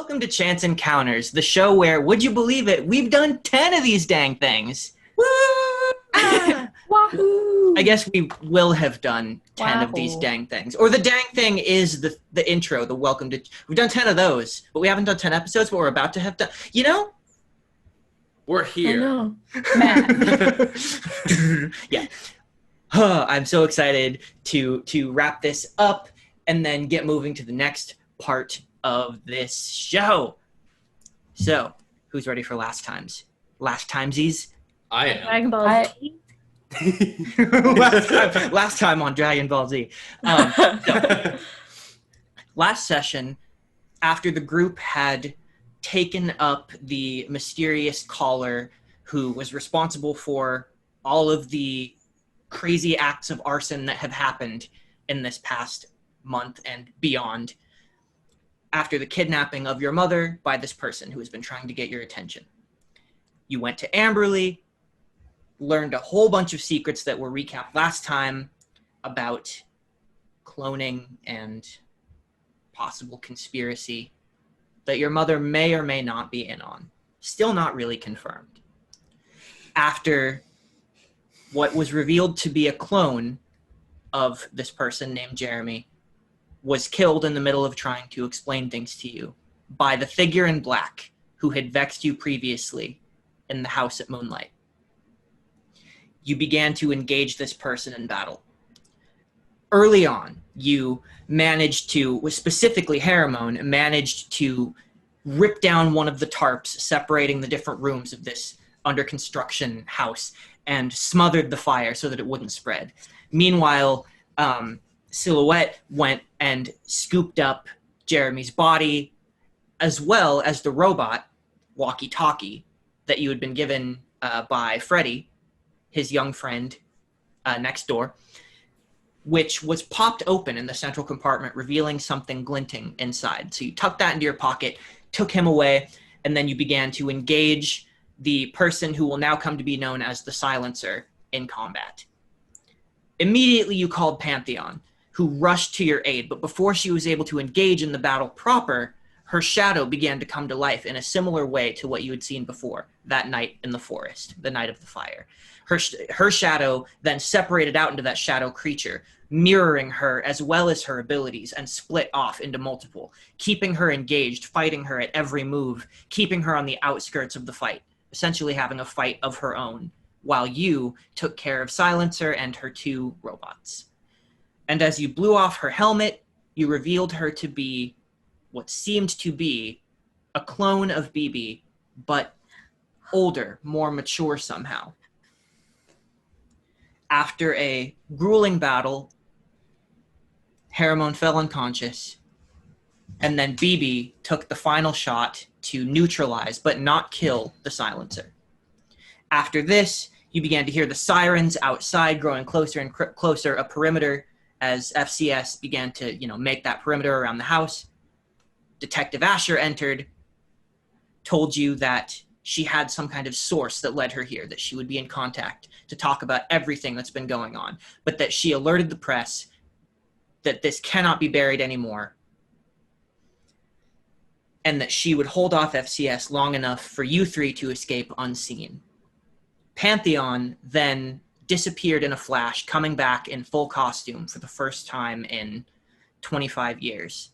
Welcome to Chance Encounters, the show where, would you believe it, we've done 10 of these dang things. Woo! Wahoo! I guess we will have done 10 of these Wahoo. dang things. Or the dang thing is the intro, the welcome to... We've done 10 of those, but we haven't done 10 episodes, but we're about to have done... You know? We're here. I know. Math. Yeah. I'm so excited to wrap this up and then get moving to the next part of this show. So, who's ready for last times? Last timesies? I am. Dragon Ball Z. last time on Dragon Ball Z. So, last session, after the group had taken up the mysterious caller who was responsible for all of the crazy acts of arson that have happened in this past month and beyond, after the kidnapping of your mother by this person who has been trying to get your attention, you went to Amberley, learned a whole bunch of secrets that were recapped last time about cloning and possible conspiracy that your mother may or may not be in on. Still not really confirmed. After what was revealed to be a clone of this person named Jeremy was killed in the middle of trying to explain things to you by the figure in black who had vexed you previously in the house at Moonlight. You began to engage this person in battle. Early on, you managed to, specifically Haramone, managed to rip down one of the tarps separating the different rooms of this under construction house and smothered the fire so that it wouldn't spread. Meanwhile, Silhouette went and scooped up Jeremy's body, as well as the robot, walkie-talkie, that you had been given by Freddy, his young friend next door, which was popped open in the central compartment, revealing something glinting inside. So you tucked that into your pocket, took him away, and then you began to engage the person who will now come to be known as the Silencer in combat. Immediately you called Pantheon, who rushed to your aid, but before she was able to engage in the battle proper, her shadow began to come to life in a similar way to what you had seen before, that night in the forest, the night of the fire. Her shadow then separated out into that shadow creature, mirroring her as well as her abilities, and split off into multiple, keeping her engaged, fighting her at every move, keeping her on the outskirts of the fight, essentially having a fight of her own, while you took care of Silencer and her two robots. And as you blew off her helmet, you revealed her to be what seemed to be a clone of BB, but older, more mature somehow. After a grueling battle, Haramone fell unconscious, and then BB took the final shot to neutralize, but not kill, the Silencer. After this, you began to hear the sirens outside growing closer and closer, a perimeter, as FCS began to, make that perimeter around the house. Detective Asher entered, told you that she had some kind of source that led her here, that she would be in contact to talk about everything that's been going on, but that she alerted the press that this cannot be buried anymore, and that she would hold off FCS long enough for you three to escape unseen. Pantheon then disappeared in a flash, coming back in full costume for the first time in 25 years,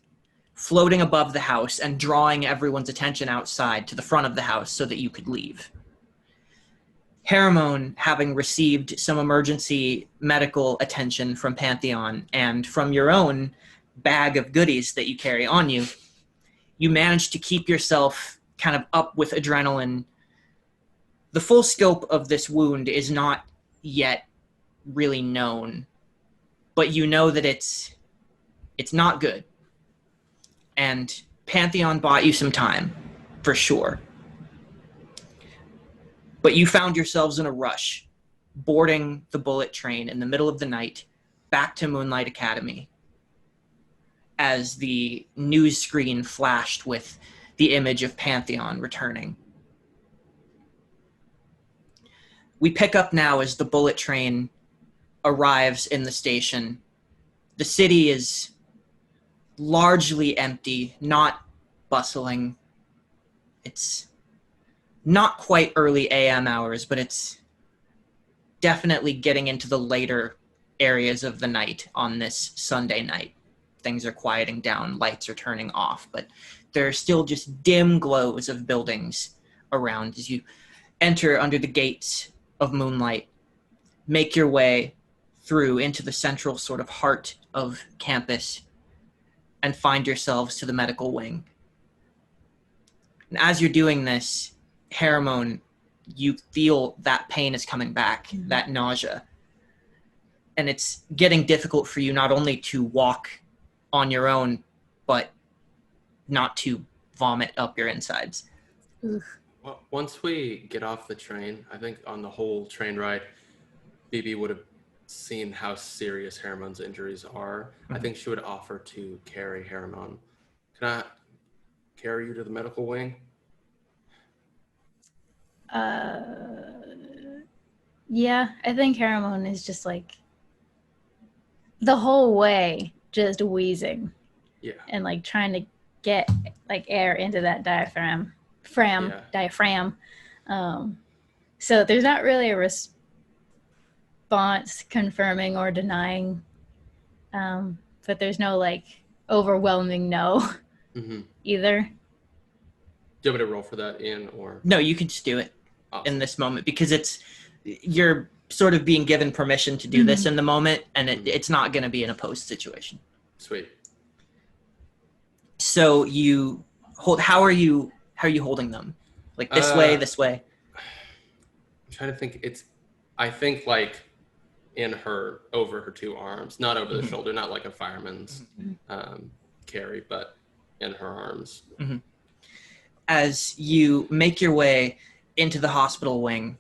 floating above the house and drawing everyone's attention outside to the front of the house so that you could leave. Haramone, having received some emergency medical attention from Pantheon and from your own bag of goodies that you carry on you, you managed to keep yourself kind of up with adrenaline. The full scope of this wound is not yet really known, but you know that it's not good. And Pantheon bought you some time, for sure. But you found yourselves in a rush, boarding the bullet train in the middle of the night back to Moonlight Academy as the news screen flashed with the image of Pantheon returning. We pick up now as the bullet train arrives in the station. The city is largely empty, not bustling. It's not quite early AM hours, but it's definitely getting into the later areas of the night on this Sunday night. Things are quieting down, lights are turning off, but there are still just dim glows of buildings around as you enter under the gates of moonlight, make your way through into the central sort of heart of campus, and find yourselves to the medical wing. And as you're doing this, Haramone, you feel that pain is coming back, that nausea. And it's getting difficult for you not only to walk on your own, but not to vomit up your insides. Well, once we get off the train, I think on the whole train ride, BB would have seen how serious Haramon's injuries are. I think she would offer to carry Haramon. Can I carry you to the medical wing? Yeah, I think Haramone is just like the whole way just wheezing. Yeah. And like trying to get like air into that diaphragm. So there's not really a response confirming or denying, but there's no like overwhelming no either. Do you want me to roll for that, Ian, or? No, you can just do it in this moment because you're sort of being given permission to do this in the moment, and it's not going to be an opposed situation. Sweet. So you hold. How are you holding them? Like this way, this way. I'm trying to think. I think like over her two arms, not over the shoulder, not like a fireman's carry, but in her arms. As you make your way into the hospital wing,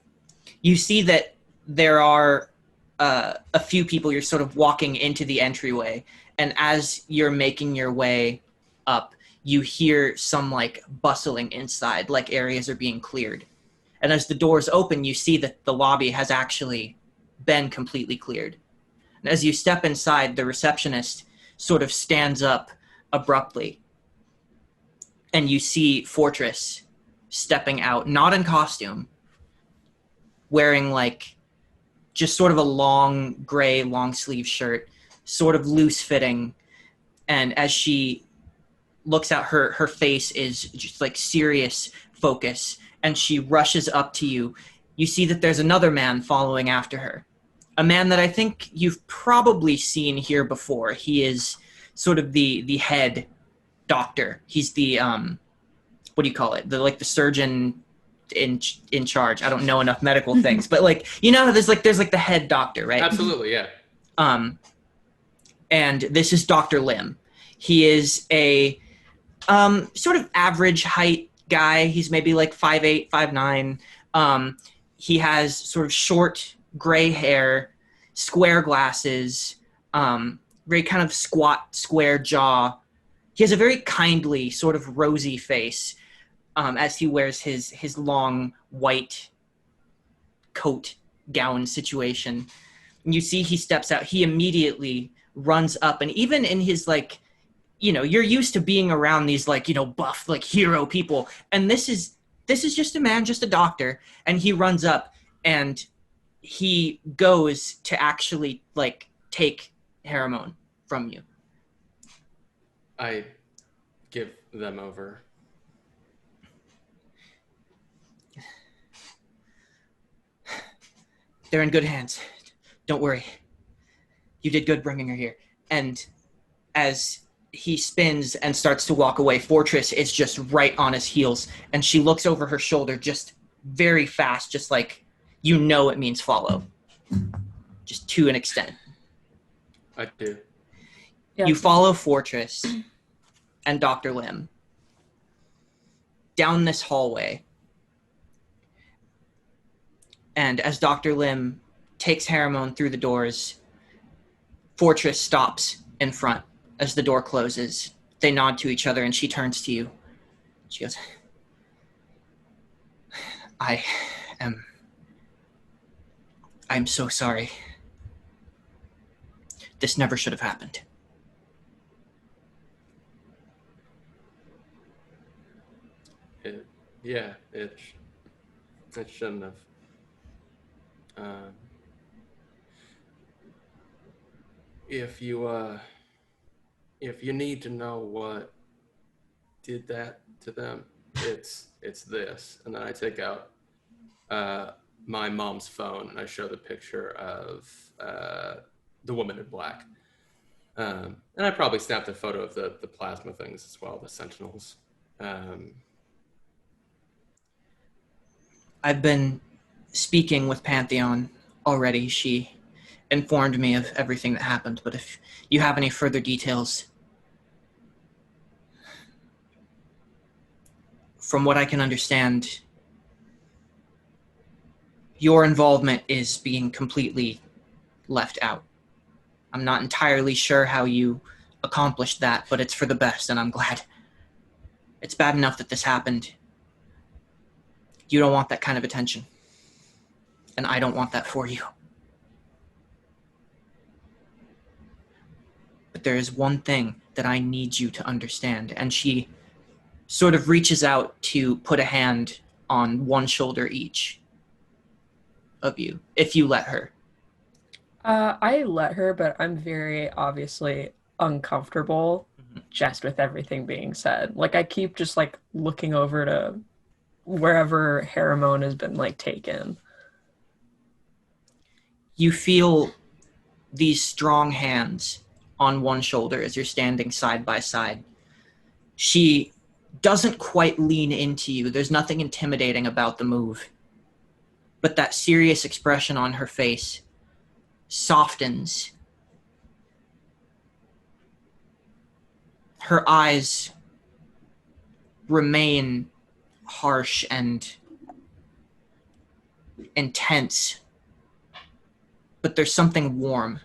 you see that there are a few people. You're sort of walking into the entryway, and as you're making your way up, you hear some like bustling inside, like areas are being cleared. And as the doors open, you see that the lobby has actually been completely cleared. And as you step inside, the receptionist sort of stands up abruptly, and you see Fortress stepping out, not in costume, wearing like just sort of a long gray long sleeve shirt, sort of loose fitting. And as she looks out, her face is just like serious focus, and she rushes up to you. You see that there's another man following after her, a man that I think you've probably seen here before. He is sort of the head doctor. He's the what do you call it? The surgeon in charge. I don't know enough medical things, but like there's the head doctor, right? Absolutely, yeah. And this is Dr. Lim. He is a sort of average height guy. He's maybe like 5'8", 5'9". He has sort of short gray hair, square glasses, very kind of squat, square jaw. He has a very kindly, sort of rosy face as he wears his long white coat gown situation. And you see he steps out. He immediately runs up, and even in his like, you're used to being around these like, buff, like hero people. And this is just a man, just a doctor. And he runs up and he goes to actually like take Haramone from you. I give them over. They're in good hands. Don't worry. You did good bringing her here. And as he spins and starts to walk away, Fortress is just right on his heels, and she looks over her shoulder just very fast, just like it means follow. Just to an extent. I do. Yeah. You follow Fortress and Dr. Lim down this hallway. And as Dr. Lim takes Haramone through the doors, Fortress stops in front as the door closes. They nod to each other, and she turns to you. She goes, I'm so sorry. This never should have happened. Yeah, it shouldn't have. Um, if you need to know what did that to them, it's this. And then I take out my mom's phone and I show the picture of the woman in black. And I probably snapped a photo of the plasma things as well, the sentinels. I've been speaking with Pantheon already. She informed me of everything that happened, but if you have any further details, from what I can understand, your involvement is being completely left out. I'm not entirely sure how you accomplished that, but it's for the best, and I'm glad. It's bad enough that this happened. You don't want that kind of attention, and I don't want that for you. But there is one thing that I need you to understand, and she sort of reaches out to put a hand on one shoulder each of you, if you let her. I let her, but I'm very obviously uncomfortable just with everything being said. Like, I keep just like looking over to wherever Haramone has been like taken. You feel these strong hands on one shoulder as you're standing side by side. She doesn't quite lean into you. There's nothing intimidating about the move. But that serious expression on her face softens. Her eyes remain harsh and intense. But there's something warm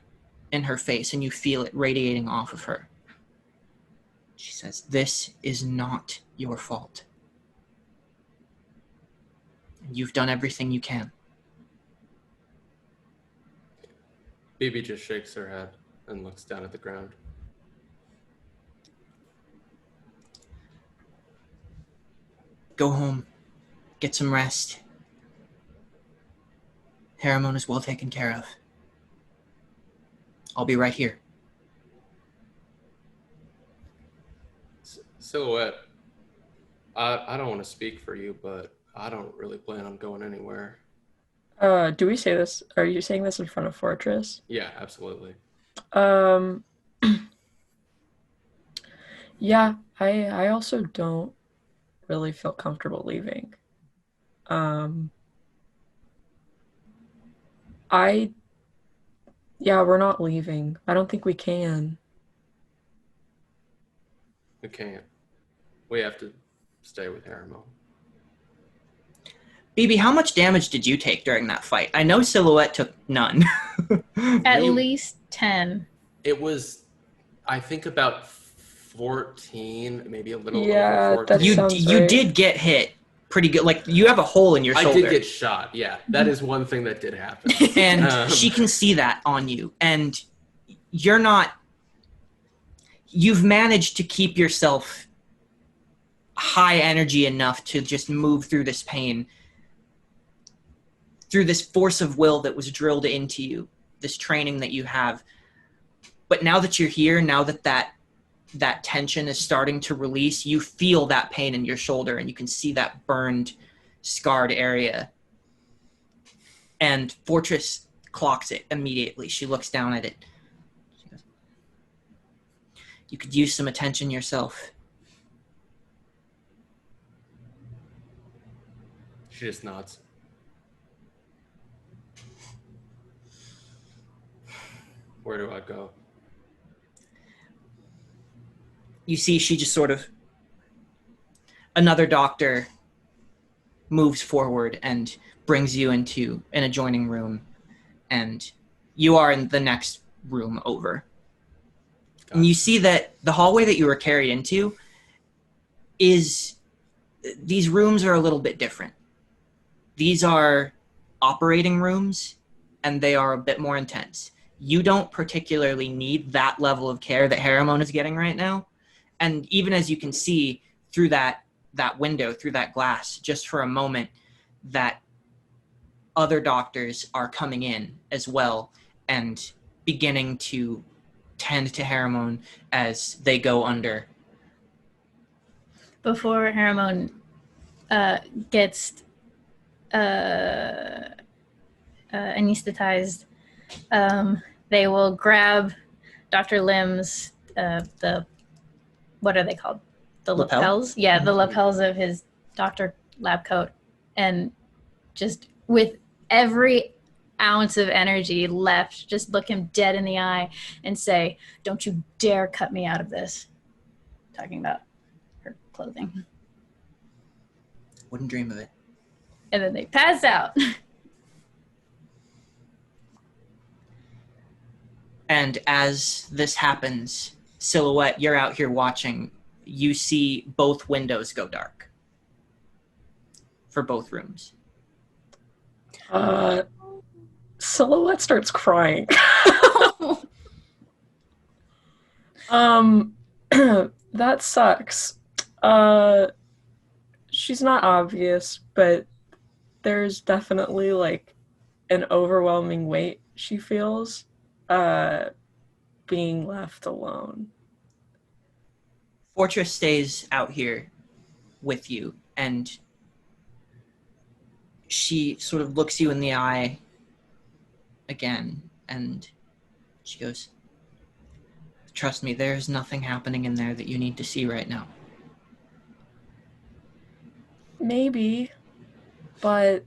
in her face, and you feel it radiating off of her. She says, "This is not your fault. You've done everything you can." Bibi just shakes her head and looks down at the ground. Go home. Get some rest. Haramone is well taken care of. I'll be right here. Silhouette, I don't want to speak for you, but I don't really plan on going anywhere. Do we say this? Are you saying this in front of Fortress? Yeah, absolutely. Yeah, I also don't really feel comfortable leaving. Yeah, we're not leaving. I don't think we can. We can't. We have to stay with Haramone. Bibi, how much damage did you take during that fight? I know Silhouette took none. At least 10. It was, I think, about 14, maybe a little Yeah, over 14. that sounds You right. did get hit pretty good. Like, you have a hole in your shoulder. I did get shot, yeah. That is one thing that did happen. And she can see that on you. And you've managed to keep yourself high energy enough to just move through this pain, through this force of will that was drilled into you, this training that you have. But now that you're here, now that tension is starting to release, you feel that pain in your shoulder, and you can see that burned, scarred area. And Fortress clocks it immediately. She looks down at it. She goes, "You could use some attention yourself." She just nods. Where do I go? You see she just sort of, another doctor moves forward and brings you into an adjoining room, and you are in the next room over. Got And you it. see that the hallway that you were carried into these rooms are a little bit different. These are operating rooms, and they are a bit more intense. You don't particularly need that level of care that Haramone is getting right now. And even as you can see through that that window, through that glass, just for a moment, that other doctors are coming in as well and beginning to tend to Haramon as they go under. Before Haramon gets anesthetized, they will grab Dr. Lim's the what are they called? The Lapel? lapels? Yeah, the lapels of his doctor lab coat, and just with every ounce of energy left, just look him dead in the eye and say, "Don't you dare cut me out of this." Talking about her clothing. Wouldn't dream of it. And then they pass out. And as this happens, Silhouette, you're out here watching. You see both windows go dark for both rooms. Silhouette starts crying. That sucks. She's not obvious, but there's definitely like an overwhelming weight she feels being left alone. Fortress stays out here with you, and she sort of looks you in the eye again, and she goes, "Trust me, there's nothing happening in there that you need to see right now." Maybe, but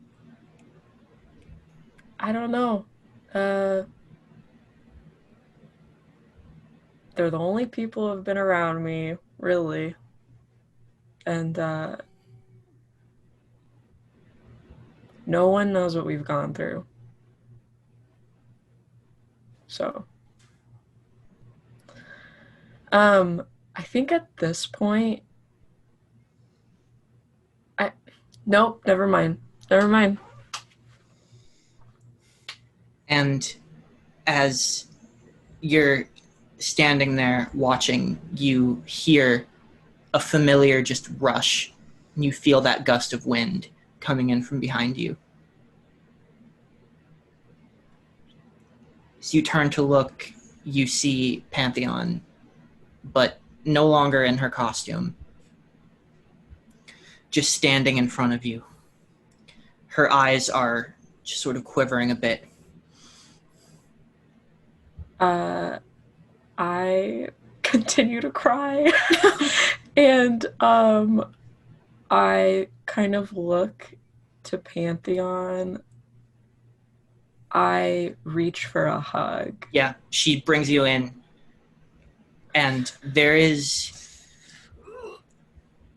I don't know. They're the only people who have been around me, really. And no one knows what we've gone through. So, I think at this point, nope, never mind. And as you're standing there watching, you hear a familiar just rush, and you feel that gust of wind coming in from behind you. So you turn to look, you see Pantheon, but no longer in her costume, just standing in front of you. Her eyes are just sort of quivering a bit. I continue to cry. And I kind of look to Pantheon. I reach for a hug. Yeah, she brings you in, and there is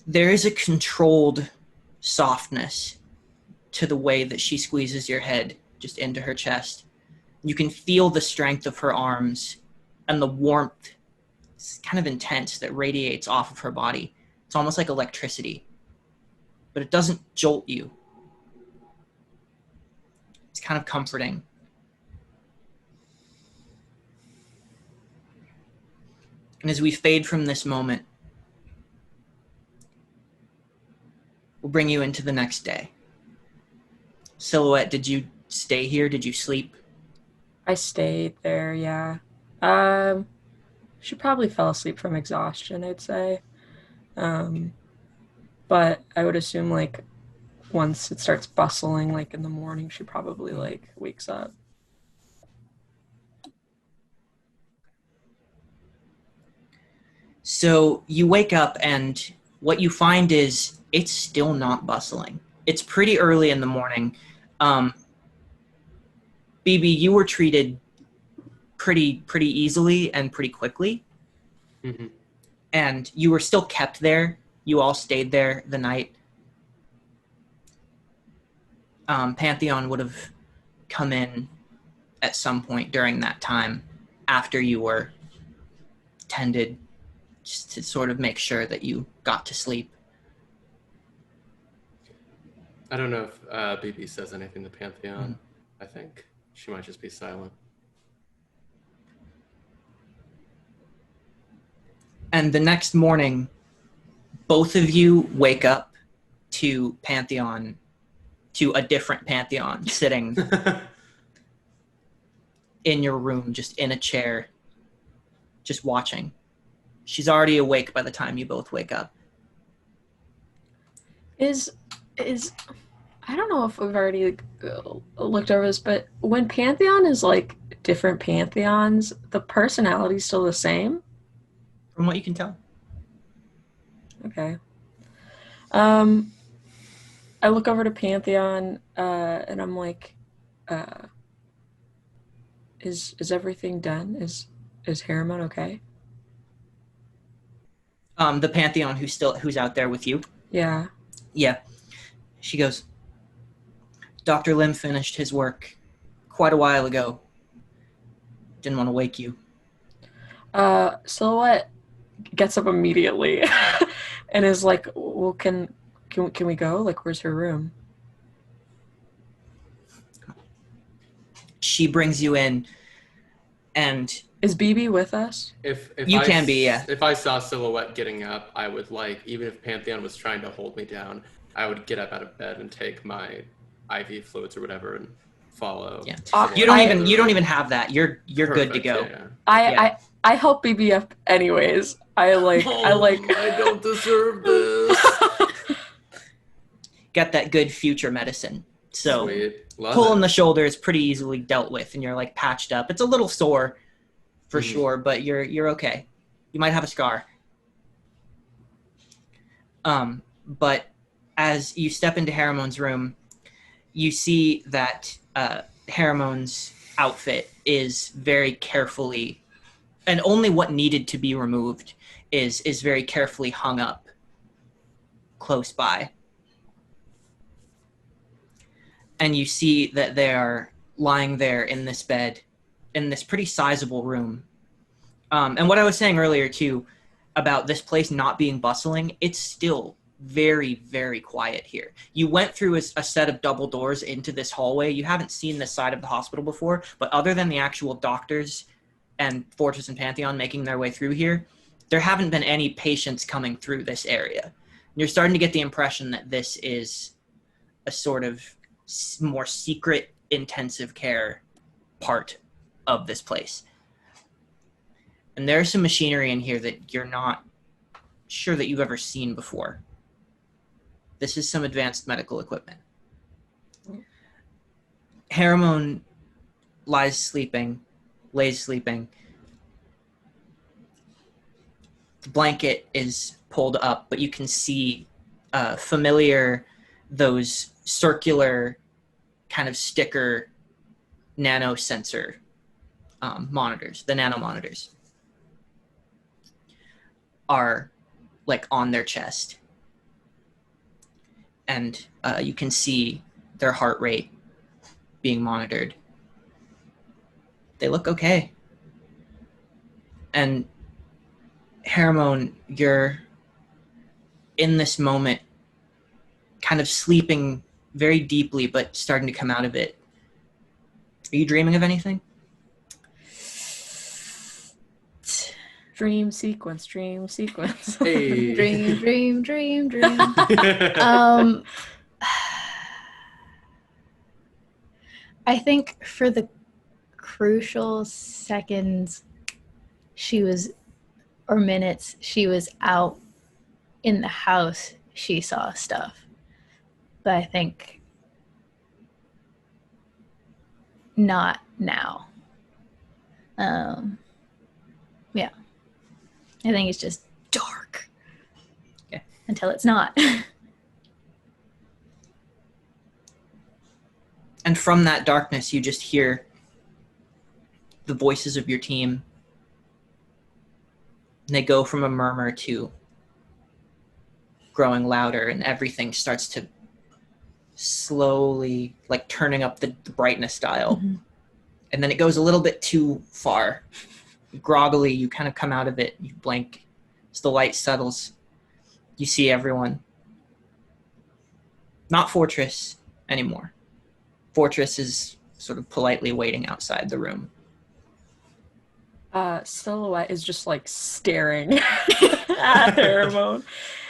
a controlled softness to the way that she squeezes your head just into her chest. You can feel the strength of her arms and the warmth. It's kind of intense that radiates off of her body. It's almost like electricity, but it doesn't jolt you. It's kind of comforting. And as we fade from this moment, we'll bring you into the next day. Silhouette, did you stay here? Did you sleep? I stayed there, yeah. She probably fell asleep from exhaustion, I'd say. But I would assume, like, once it starts bustling, like, in the morning, she probably, like, wakes up. So you wake up, and what you find is it's still not bustling. It's pretty early in the morning. BB, you were treated pretty easily and pretty quickly. Mm-hmm. And you were still kept there. You all stayed there the night. Pantheon would have come in at some point during that time after you were tended, just to sort of make sure that you got to sleep. I don't know if BB says anything to Pantheon. I think she might just be silent. And the next morning, both of you wake up to a different Pantheon sitting in your room, just in a chair, just watching. She's already awake by the time you both wake up. Is I don't know if we've already looked over this, but when Pantheon is like different Pantheons, the personality's still the same? From what you can tell. Okay. I look over to Pantheon, and I'm like, is everything done? Is Harriman okay? The Pantheon who's out there with you. Yeah. Yeah. She goes, Dr. Lim finished his work quite a while ago. Didn't want to wake you. Silhouette gets up immediately and is like, well, can we go? Like, where's her room? She brings you in, and is BB with us? If you can be, yeah. If I saw Silhouette getting up, I would even if Pantheon was trying to hold me down, I would get up out of bed and take my IV fluids or whatever and follow. Yeah. You don't even have that. You're Perfect, good to go. Yeah. I help BB up anyways. I don't deserve this. Got that good future medicine. So pull in the shoulder is pretty easily dealt with, and you're like patched up. It's a little sore for sure, but you're okay. You might have a scar. But as you step into Harriman's room, you see that Harriman's outfit is very carefully, and only what needed to be removed is very carefully hung up close by. And you see that they are lying there in this bed, in this pretty sizable room. And what I was saying earlier, too, about this place not being bustling, it's still very, very quiet here. You went through a set of double doors into this hallway. You haven't seen this side of the hospital before, but other than the actual doctors and Fortress and Pantheon making their way through here, there haven't been any patients coming through this area. And you're starting to get the impression that this is a sort of more secret intensive care part of this place. And there's some machinery in here that you're not sure that you've ever seen before. This is some advanced medical equipment. Harriman lays sleeping. The blanket is pulled up, but you can see those circular kind of sticker nano sensor monitors, the nano monitors are like on their chest, and you can see their heart rate being monitored. They look okay. And Harriman, you're in this moment kind of sleeping very deeply, but starting to come out of it. Are you dreaming of anything? Dream sequence. Hey. Dream. I think for the crucial seconds minutes she was out in the house, she saw stuff. But I think not now. Yeah. I think it's just dark. Okay. Until it's not. And from that darkness, you just hear the voices of your team. And they go from a murmur to growing louder, and everything starts to slowly, like turning up the brightness dial. Mm-hmm. And then it goes a little bit too far. Groggily, you kind of come out of it. You blink. As the light settles, you see everyone. Not Fortress anymore. Fortress is sort of politely waiting outside the room. Silhouette is just like staring at Harriman.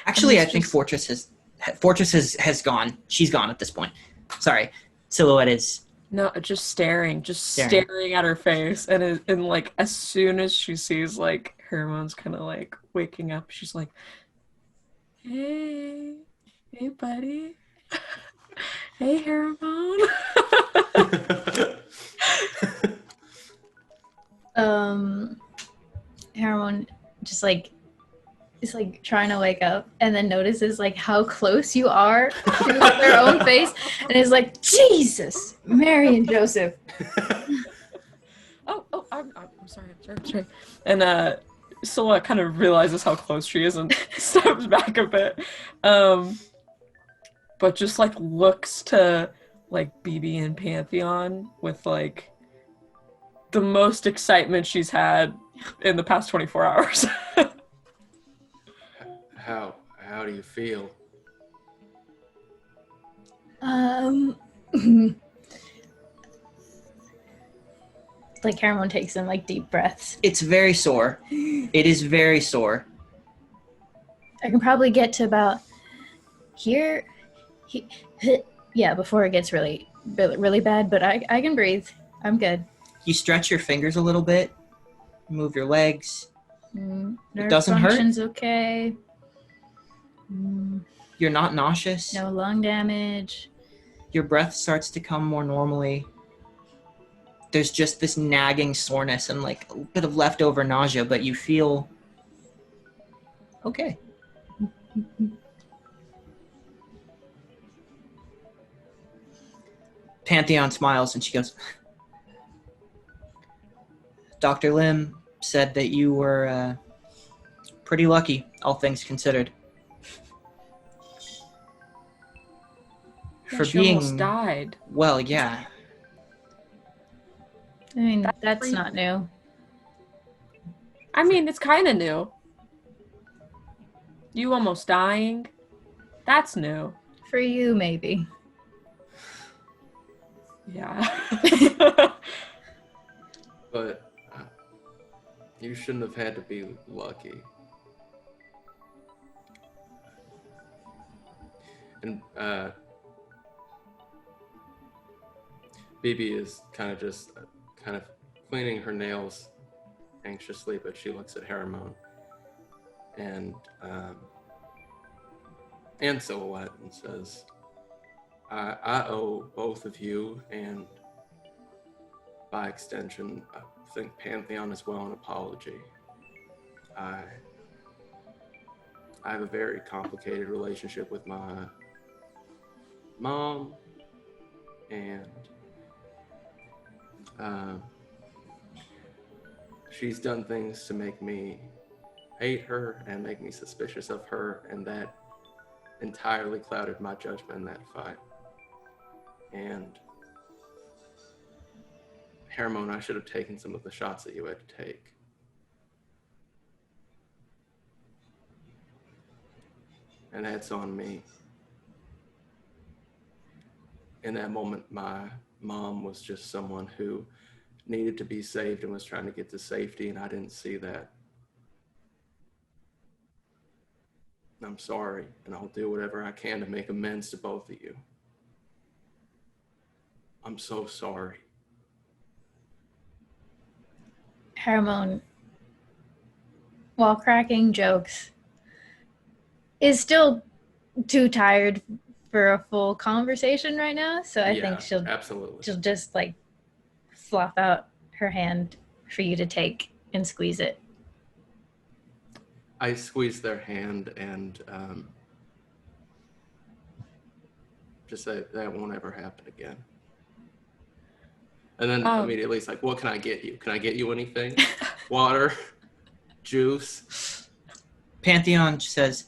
Actually, I think Fortress Fortress has gone. She's gone at this point. Sorry. Silhouette is... No, just staring at her face, and like as soon as she sees like Herman's kind of like waking up, she's like, "Hey, hey, buddy, hey, Herman." Herman just like is like trying to wake up and then notices like how close you are to their own face and is like, Jesus, Mary and Joseph. I'm sorry. And Silhouette kind of realizes how close she is and steps back a bit. But just like looks to like BB and Pantheon with like the most excitement she's had in the past 24 hours. How do you feel? Like Herman takes some like deep breaths. It's very sore. It is very sore. I can probably get to about here. Yeah, before it gets really, really, really bad, but I can breathe. I'm good. You stretch your fingers a little bit, move your legs. Nerve doesn't hurt? function's okay. You're not nauseous. No lung damage. Your breath starts to come more normally. There's just this nagging soreness and like a bit of leftover nausea, but you feel okay. Pantheon smiles and she goes, Dr. Lim said that you were pretty lucky, all things considered. For she being almost died. Well, yeah. I mean, that's not new. I mean, it's kind of new. You almost dying. That's new. For you, maybe. Yeah. But you shouldn't have had to be lucky. And BB is kind of cleaning her nails anxiously, but she looks at Herman and Silhouette and says, I owe both of you, and by extension, I think Pantheon as well, an apology. I have a very complicated relationship with my mom, and she's done things to make me hate her and make me suspicious of her, and that entirely clouded my judgment in that fight. And Herman, I should have taken some of the shots that you had to take. And that's on me. In that moment, my mom was just someone who needed to be saved and was trying to get to safety, and I didn't see that. I'm sorry, and I'll do whatever I can to make amends to both of you. I'm so sorry. Herman, while cracking jokes, is still too tired for a full conversation right now, so I think she'll just like flop out her hand for you to take and squeeze it. I squeeze their hand and just say that won't ever happen again. And then immediately it's like, what can I get you? Can I get you anything? Water? Juice? Pantheon says,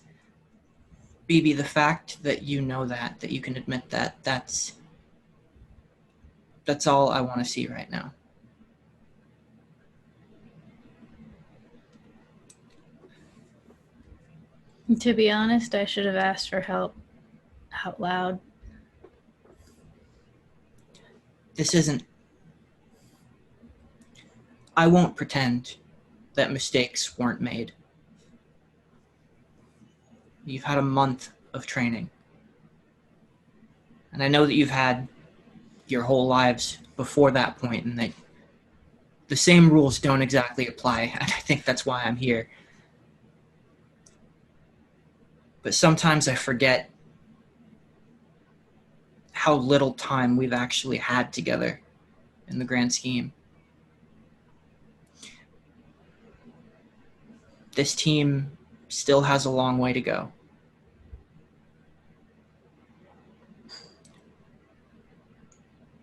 BB, the fact that you know that you can admit that's all I want to see right now. To be honest, I should have asked for help out loud. This isn't... I won't pretend that mistakes weren't made. You've had a month of training. And I know that you've had your whole lives before that point, and that the same rules don't exactly apply, and I think that's why I'm here. But sometimes I forget how little time we've actually had together in the grand scheme. This team still has a long way to go.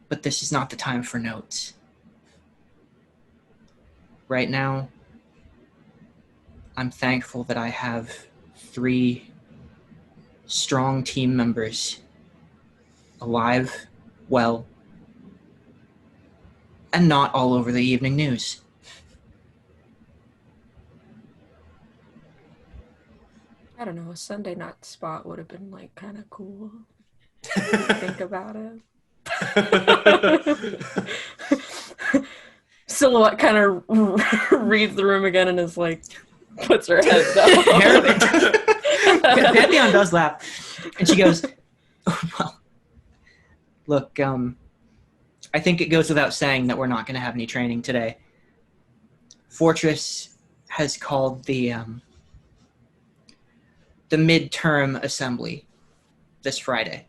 But this is not the time for notes. Right now, I'm thankful that I have 3 strong team members alive, well, and not all over the evening news. I don't know, a Sunday night spot would have been like kind of cool. Think about it. Silhouette kind of reads the room again and is like, puts her head down. Pantheon does laugh, and she goes, oh, well, look, I think it goes without saying that we're not going to have any training today. Fortress has called the midterm assembly this Friday.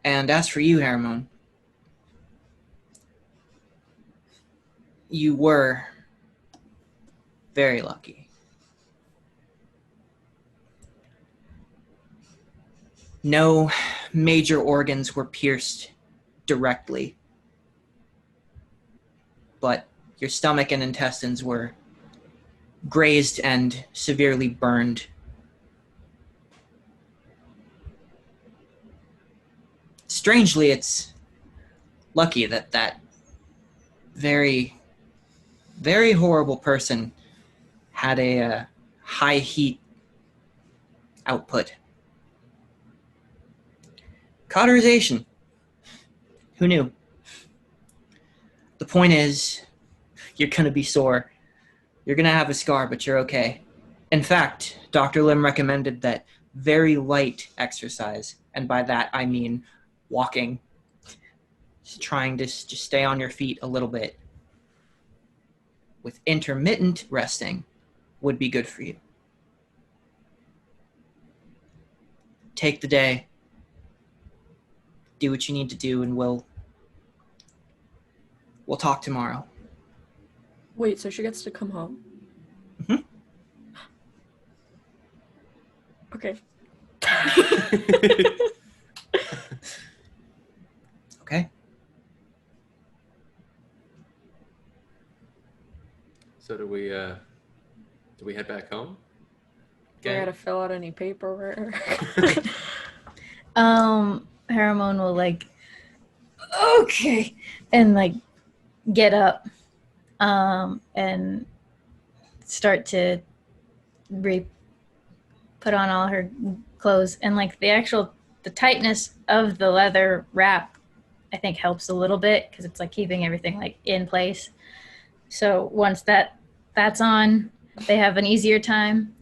And as for you, Haramon, you were very lucky. No major organs were pierced directly, but your stomach and intestines were grazed and severely burned. Strangely, it's lucky that that very, very horrible person had a high heat output. Cauterization. Who knew? The point is, you're going to be sore. You're going to have a scar, but you're okay. In fact, Dr. Lim recommended that very light exercise, and by that I mean walking, just trying to just stay on your feet a little bit, with intermittent resting, would be good for you. Take the day, do what you need to do, and we'll talk tomorrow. Wait, so she gets to come home? Mm-hmm. Okay. Okay. So do we head back home? Do I gotta fill out any paperwork? Haramon will like, okay, and like get up, and start to put on all her clothes, and like the tightness of the leather wrap, I think helps a little bit because it's like keeping everything like in place. So once that's on, they have an easier time.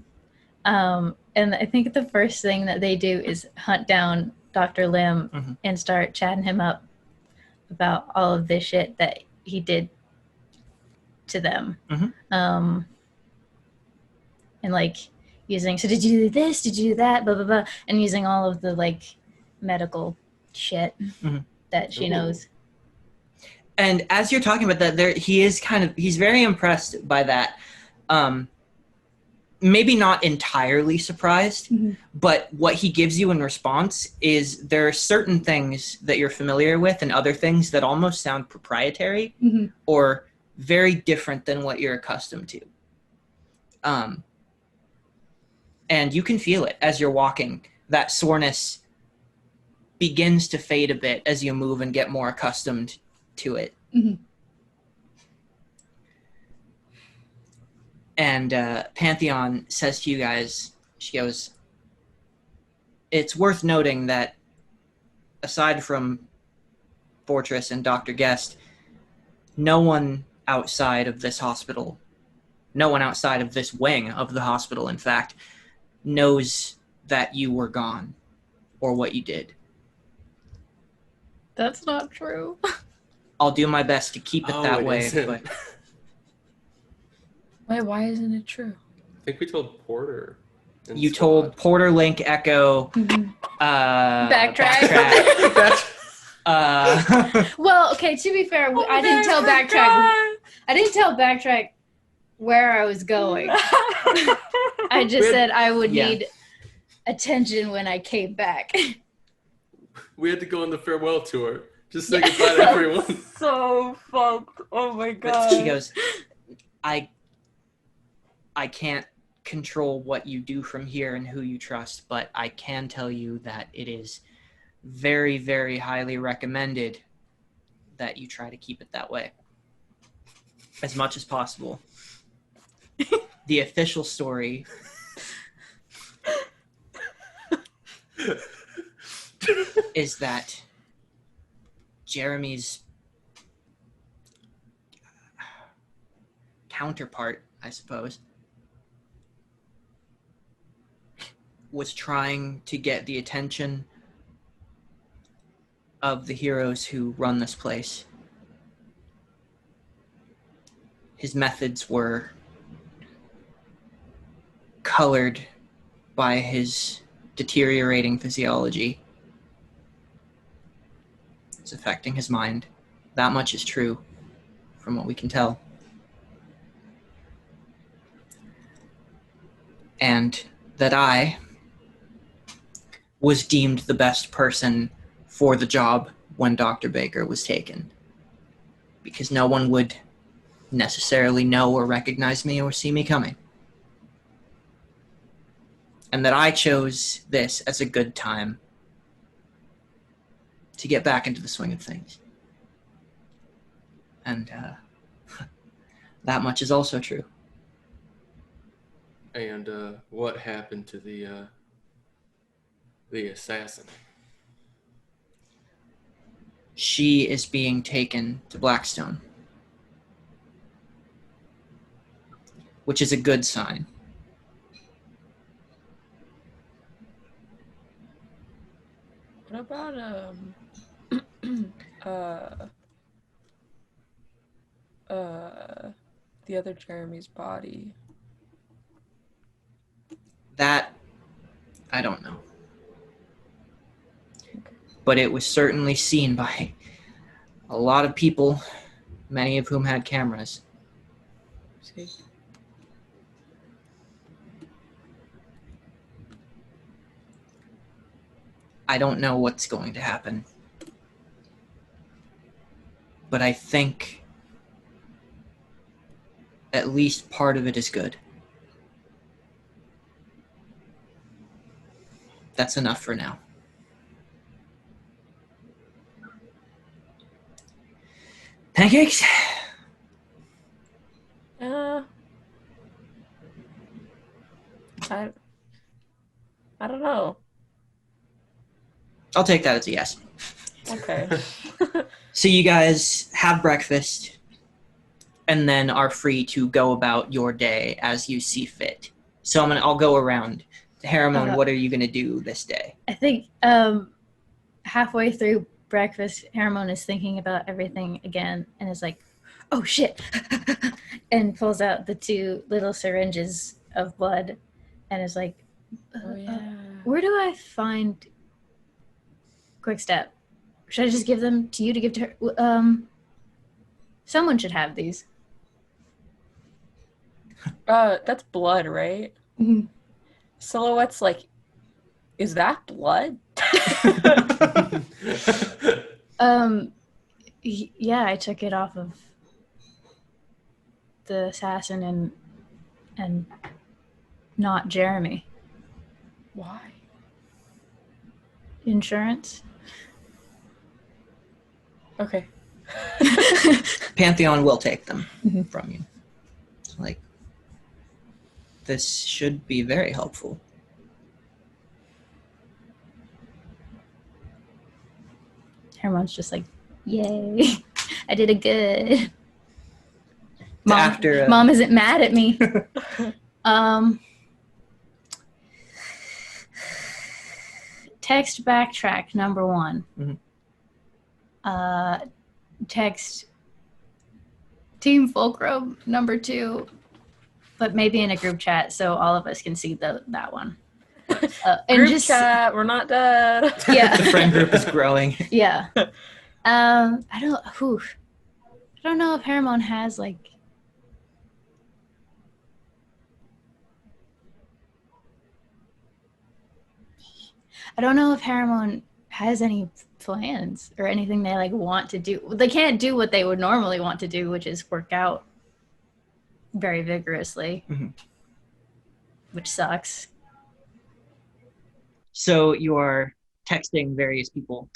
And I think the first thing that they do is hunt down Dr. Lim and start chatting him up about all of this shit that he did to them. And like using, so did you do this? Did you do that? Blah, blah, blah. And using all of the like medical shit that she knows. And as you're talking about that, he's very impressed by that. Maybe not entirely surprised, but what he gives you in response is there are certain things that you're familiar with and other things that almost sound proprietary or very different than what you're accustomed to. And you can feel it as you're walking. That soreness begins to fade a bit as you move and get more accustomed to it. And Pantheon says to you guys, she goes, it's worth noting that aside from Fortress and Dr. Guest, no one outside of this hospital, no one outside of this wing of the hospital, in fact, knows that you were gone. or what you did. That's not true. I'll do my best to keep it that way, isn't. but Wait, why isn't it true? I think we told Porter. and you Squad. told Porter, Link, Echo, Backtrack. Well, okay, to be fair, I didn't tell Backtrack. I didn't tell Backtrack where I was going. I just said I would need attention when I came back. We had to go on the farewell tour. Just say goodbye to everyone. So fucked. Oh my god. She goes, I can't control what you do from here and who you trust, but I can tell you that it is very, very highly recommended that you try to keep it that way as much as possible. The official story is that Jeremy's counterpart, I suppose, was trying to get the attention of the heroes who run this place. His methods were colored by his deteriorating physiology. It's affecting his mind. That much is true, from what we can tell. And that I was deemed the best person for the job when Dr. Baker was taken, because no one would necessarily know or recognize me or see me coming. And that I chose this as a good time to get back into the swing of things. And that much is also true. And what happened to the assassin? She is being taken to Blackstone, which is a good sign. What about the other Jeremy's body? That, I don't know. But it was certainly seen by a lot of people, many of whom had cameras. See? I don't know what's going to happen. But I think at least part of it is good. That's enough for now. Pancakes? I don't know. I'll take that as a yes. Okay. So you guys have breakfast and then are free to go about your day as you see fit. So I'll go around. Haramon, what are you going to do this day? I think halfway through breakfast, Haramon is thinking about everything again and is like, oh shit, and pulls out the 2 little syringes of blood and is like, where do I find Quick Step? Should I just give them to you to give to her? Someone should have these. That's blood, right? Mm-hmm. Silhouette's like, is that blood? Yeah, I took it off of the assassin and not Jeremy. Why? Insurance. Okay. Pantheon will take them from you. It's like, this should be very helpful. Haramon's just like, yay, I did it good. Mom isn't mad at me. text backtrack number 1. Mhm. Text Team Fulcrum number 2, but maybe in a group chat so all of us can see that one. And Group just chat, we're not dead. Yeah. The friend group is growing. Yeah. I don't know if Hermon has like. I don't know if Hermon has any plans or anything they like want to do. They can't do what they would normally want to do, which is work out very vigorously, which sucks. So you are texting various people.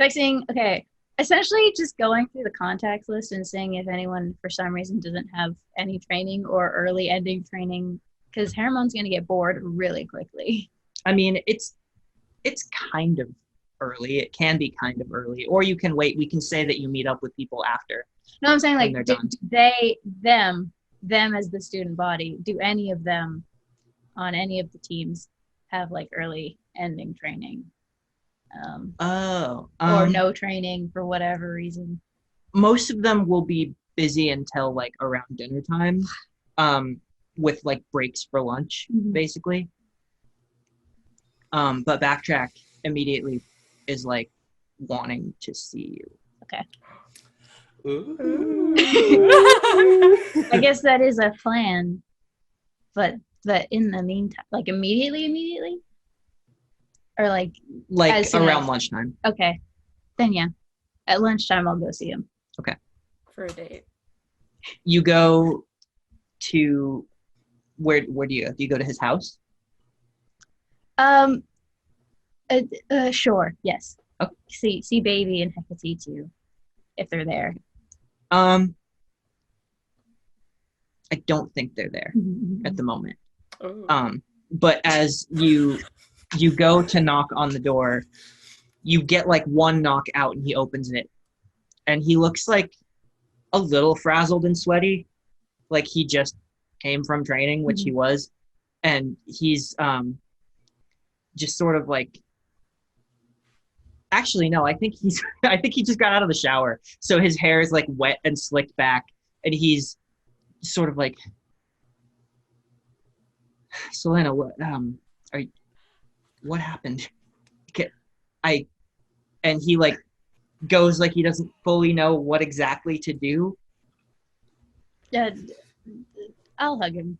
Okay. Essentially just going through the contacts list and seeing if anyone for some reason doesn't have any training or early ending training, because Hermon's going to get bored really quickly. I mean, it's kind of early. It can be kind of early. Or you can wait. We can say that you meet up with people after. No, I'm saying like them as the student body, do any of them on any of the teams have like early ending training? Or no training for whatever reason. Most of them will be busy until like around dinner time, with like breaks for lunch, basically. But Backtrack immediately is like wanting to see you. Okay. Ooh. I guess that is a plan, but in the meantime, like immediately, or like around lunchtime. Okay, then yeah, at lunchtime I'll go see him. Okay. For a date. You go to where do you go? Do you go to his house? Sure, yes. Okay. See Baby and Hecate too, if they're there. I don't think they're there at the moment. Ooh. But as you go to knock on the door, you get like one knock out and he opens it. And he looks like a little frazzled and sweaty. Like he just came from training, which he was. And he's just sort of like, actually, no, I think he just got out of the shower. So his hair is like wet and slicked back. And he's sort of like, Selena, what happened? And he like goes like he doesn't fully know what exactly to do. Yeah, I'll hug him.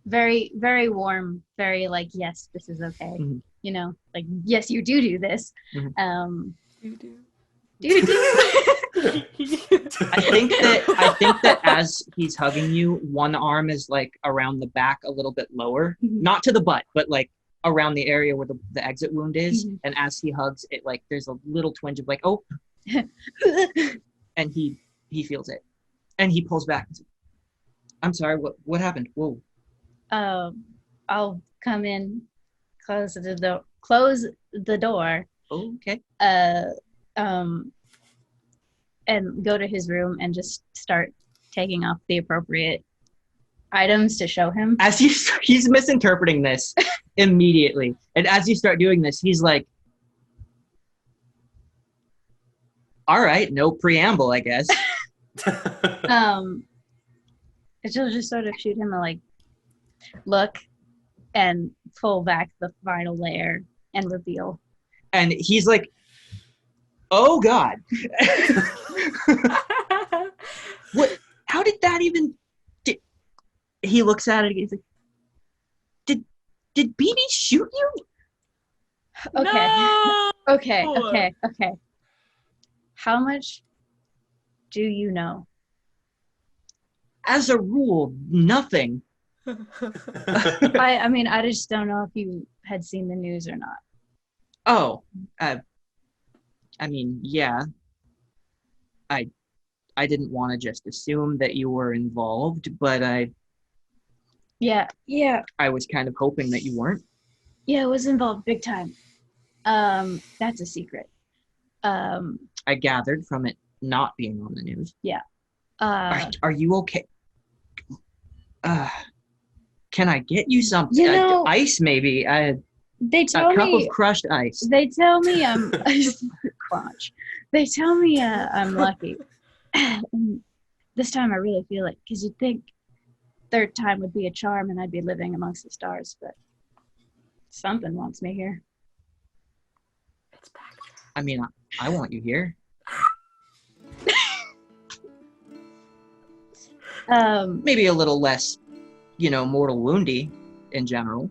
Very, very warm. Very like, yes, this is okay. You know, like, yes, you do this. Do. I think that as he's hugging you, one arm is like around the back a little bit lower, not to the butt, but like around the area where the exit wound is. And as he hugs it, like there's a little twinge of like, oh, and he feels it, and he pulls back. I'm sorry, what happened? Whoa. I'll come in, close the door. Oh, okay. And go to his room and just start taking off the appropriate items to show him. As he's misinterpreting this immediately. And as you start doing this, he's like, all right, no preamble, I guess. She'll just sort of shoot him a like look and pull back the final layer and reveal. And he's like, oh God. What? How did that even? He looks at it. He's like, "Did BB shoot you?" Okay. No! Okay. How much do you know? As a rule, nothing. I mean, I just don't know if you had seen the news or not. Oh, I mean, yeah. I didn't want to just assume that you were involved, but Yeah. I was kind of hoping that you weren't. Yeah, it was involved big time. That's a secret. I gathered from it not being on the news. Yeah. Are you okay? Can I get you something? You know, Ice, maybe. They A tell cup me of crushed ice. They tell me I'm crotch. They tell me I'm lucky. And this time I really feel it, because you'd think third time would be a charm and I'd be living amongst the stars, but something wants me here. It's back. I mean, I want you here. Maybe a little less, mortal woundy in general.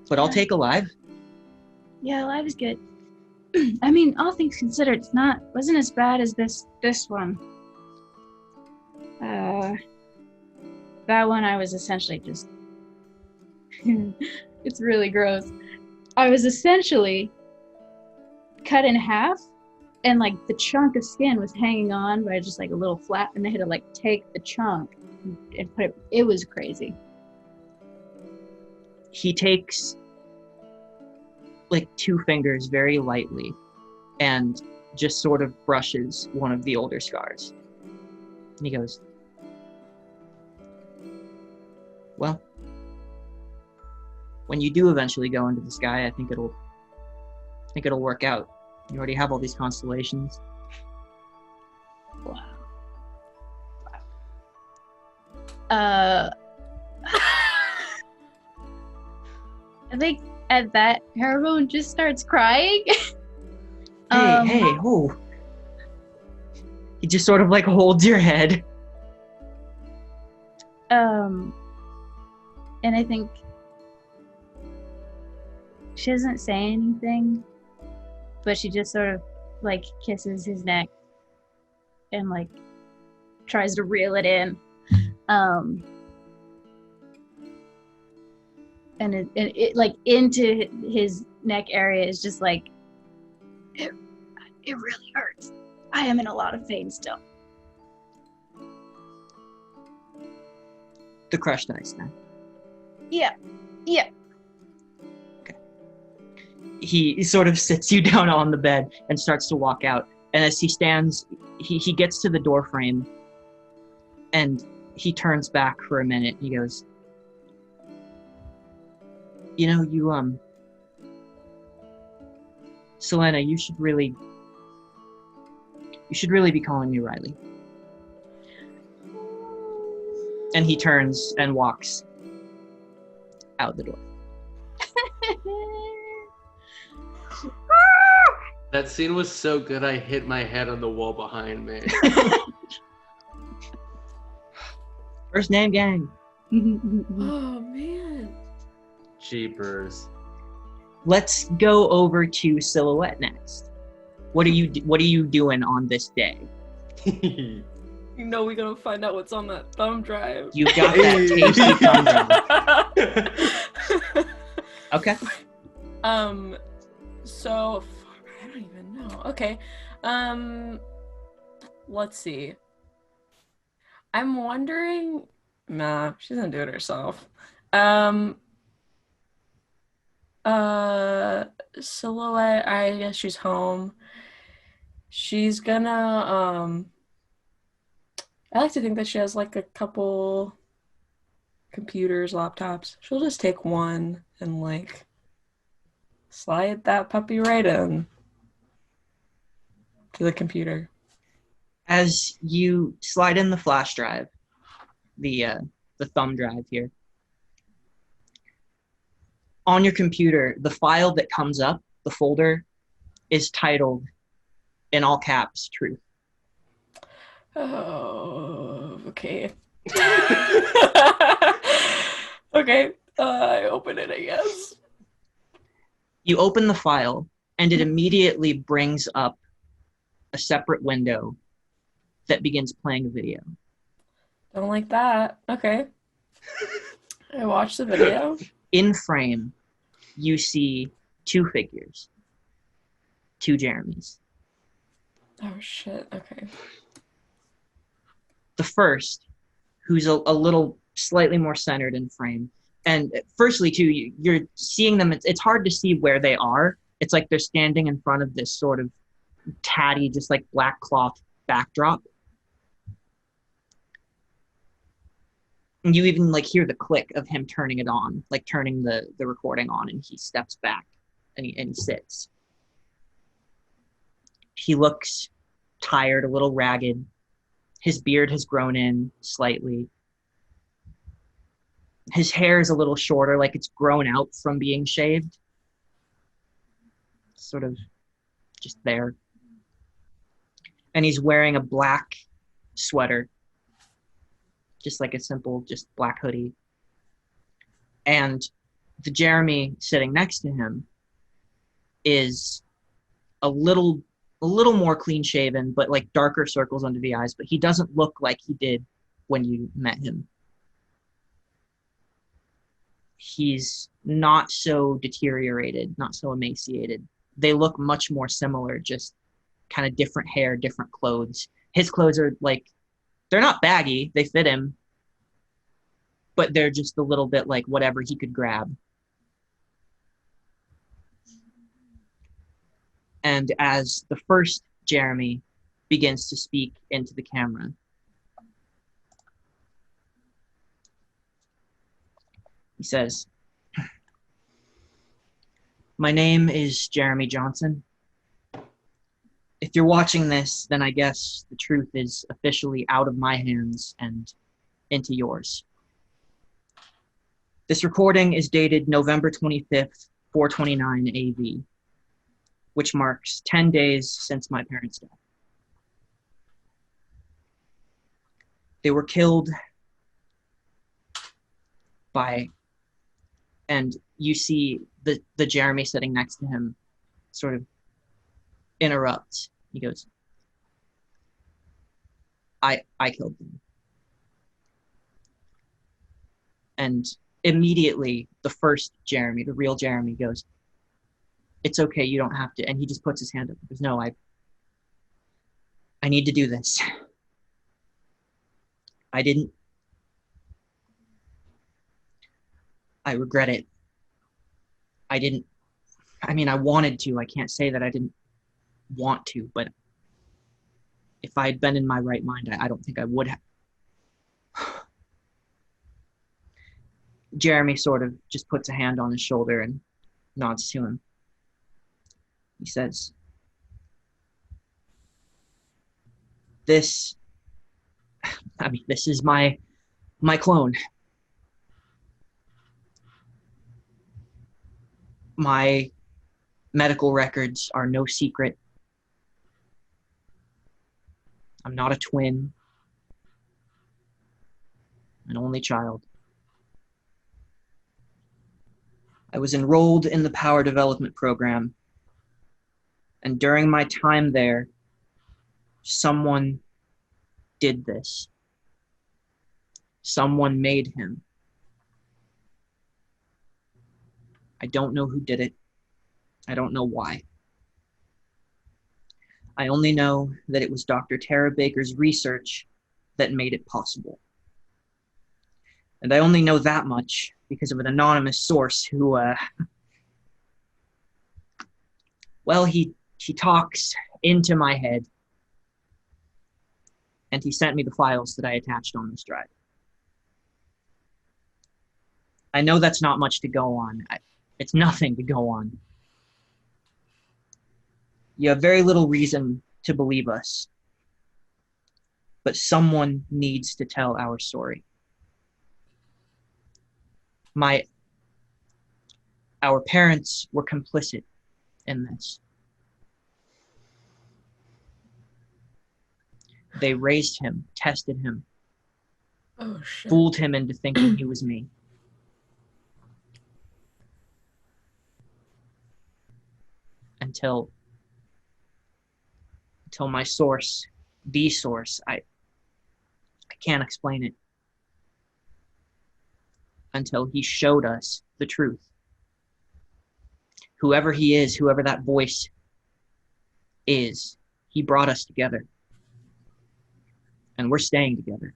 But I'll take alive. Yeah, life is good. I mean, all things considered, wasn't as bad as this one. That one I was essentially just it's really gross. I was essentially cut in half, and like the chunk of skin was hanging on by just like a little flap, and they had to like take the chunk and put it was crazy. He takes like 2 fingers very lightly and just sort of brushes one of the older scars. And he goes, well, when you do eventually go into the sky, I think it'll work out. You already have all these constellations. Wow. I think at that, Harrowbone just starts crying. Hey, oh. He just sort of like holds your head. And I think she doesn't say anything, but she just sort of like kisses his neck and like tries to reel it in. And it like into his neck area is just like, it really hurts. I am in a lot of pain still. The crushed ice now. Yeah. Okay. He sort of sits you down on the bed and starts to walk out. And as he stands, he gets to the door frame and he turns back for a minute. He goes, Selena, you should really be calling me Riley. And he turns and walks out the door. That scene was so good, I hit my head on the wall behind me. First name gang. Oh man. Jeepers. Let's go over to Silhouette next. What are you doing on this day? You know we're gonna find out what's on that thumb drive. You got that tasty thumb drive. Okay. So I don't even know. Okay. Let's see. I'm wondering. Nah, she's gonna do it herself. Silhouette, I guess she's home. She's gonna I like to think that she has like a couple computers, laptops. She'll just take one and like slide that puppy right in to the computer. As you slide in the flash drive, the thumb drive here, on your computer, the file that comes up, the folder, is titled, in all caps, Truth. Oh, okay. Okay, I open it, I guess. You open the file, and it immediately brings up a separate window that begins playing a video. Don't like that. Okay. I watched the video. In frame, you see 2 figures. 2 Jeremys. Oh, shit. Okay. The first, who's a little slightly more centered in frame. And firstly, too, you're seeing them. It's hard to see where they are. It's like they're standing in front of this sort of tatty, just like black cloth backdrop. And you even like hear the click of him turning it on, like turning the recording on, and he steps back and he sits. He looks tired, a little ragged. His beard has grown in slightly. His hair is a little shorter, like it's grown out from being shaved. Sort of just there. And he's wearing a black sweater, just like a simple, just black hoodie. And the Jeremy sitting next to him is a little more clean shaven, but like darker circles under the eyes, but he doesn't look like he did when you met him. He's not so deteriorated, not so emaciated. They look much more similar, just kind of different hair, different clothes. His clothes are like, they're not baggy, they fit him, but they're just a little bit like whatever he could grab. And as the first Jeremy begins to speak into the camera, he says, "My name is Jeremy Johnson. If you're watching this, then I guess the truth is officially out of my hands and into yours. This recording is dated November 25th, 429 AV, which marks 10 days since my parents' death. They were killed by," and you see the Jeremy sitting next to him sort of interrupts. He goes, I killed them. And immediately the first Jeremy, the real Jeremy, goes, "It's okay, you don't have to." And he just puts his hand up. He goes, "No, I need to do this. I didn't. I regret it. I wanted to. I can't say that I didn't want to, but if I had been in my right mind, I don't think I would have." Jeremy sort of just puts a hand on his shoulder and nods to him. He says, this is my clone. My medical records are no secret. I'm not a twin. An only child. I was enrolled in the power development program, and during my time there, someone did this. Someone made him. I don't know who did it. I don't know why. I only know that it was Dr. Tara Baker's research that made it possible. And I only know that much because of an anonymous source who, he talks into my head, and he sent me the files that I attached on this drive. I know that's not much to go on. It's nothing to go on. You have very little reason to believe us, but someone needs to tell our story. Our parents were complicit in this. They raised him, tested him, fooled him into thinking he was me. Until my source, the source, I can't explain it. Until he showed us the truth. Whoever he is, whoever that voice is, he brought us together. And we're staying together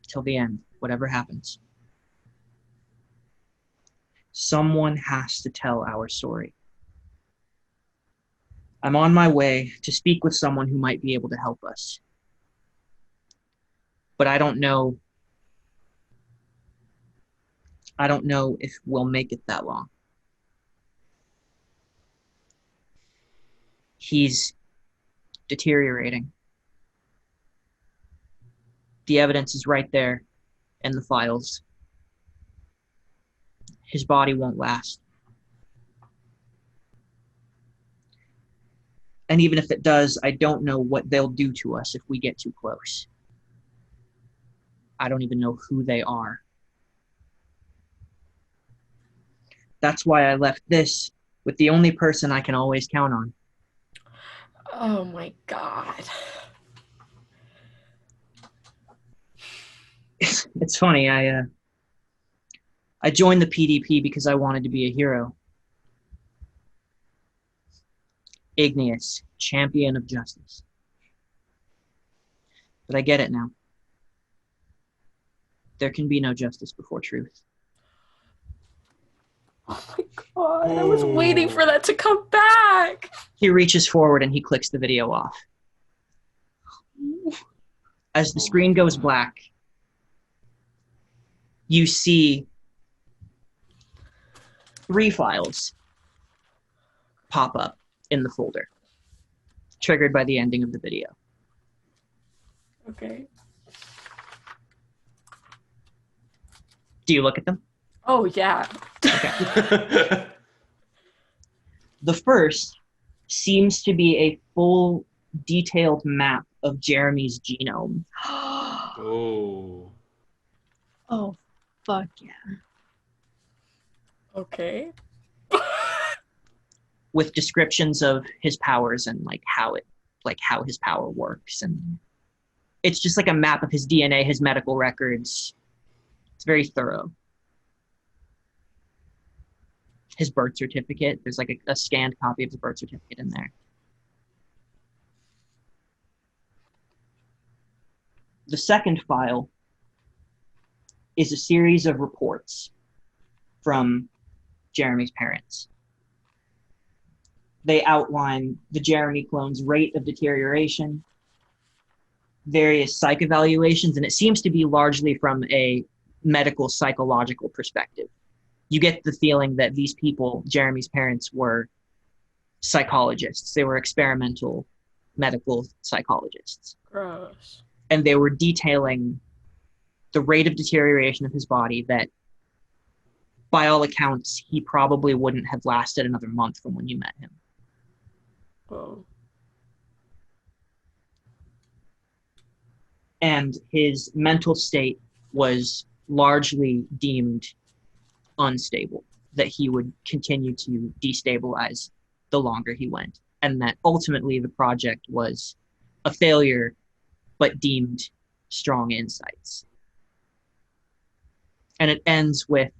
till the end, whatever happens. Someone has to tell our story. I'm on my way to speak with someone who might be able to help us. But I don't know I don't know if we'll make it that long. He's deteriorating. The evidence is right there in the files. His body won't last. And even if it does, I don't know what they'll do to us if we get too close. I don't even know who they are. That's why I left this with the only person I can always count on. Oh my god. It's funny, I joined the PDP because I wanted to be a hero. Igneous, champion of justice. But I get it now. There can be no justice before truth. Oh my god, I was waiting for that to come back. He reaches forward and he clicks the video off. As the screen goes black, you see 3 files pop up in the folder, triggered by the ending of the video. Okay. Do you look at them? Oh, yeah. Okay. The first seems to be a full, detailed map of Jeremy's genome. Oh. Oh, fuck yeah. Okay. With descriptions of his powers and how his power works, and it's just like a map of his DNA, his medical records. It's very thorough. His birth certificate, there's like a scanned copy of the birth certificate in there. The second file is a series of reports from Jeremy's parents. They outline the Jeremy clone's rate of deterioration, various psych evaluations, and it seems to be largely from a medical psychological perspective. You get the feeling that these people, Jeremy's parents, were psychologists. They were experimental medical psychologists. Gross. And they were detailing the rate of deterioration of his body that, by all accounts, he probably wouldn't have lasted another month from when you met him. Whoa. And his mental state was largely deemed unstable, that he would continue to destabilize the longer he went, and that ultimately the project was a failure, but deemed strong insights. And it ends with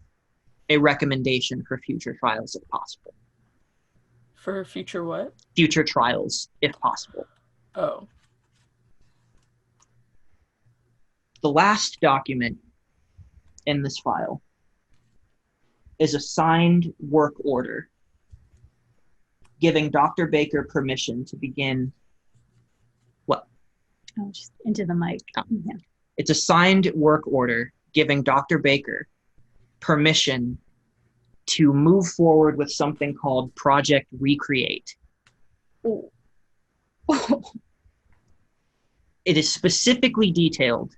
a recommendation for future trials if possible. For future what? Future trials if possible. Oh. The last document in this file is a signed work order giving Dr. Baker permission to begin what? Oh, just into the mic. Oh. Yeah. It's a signed work order giving Dr. Baker permission to move forward with something called Project Recreate. Oh. It is specifically detailed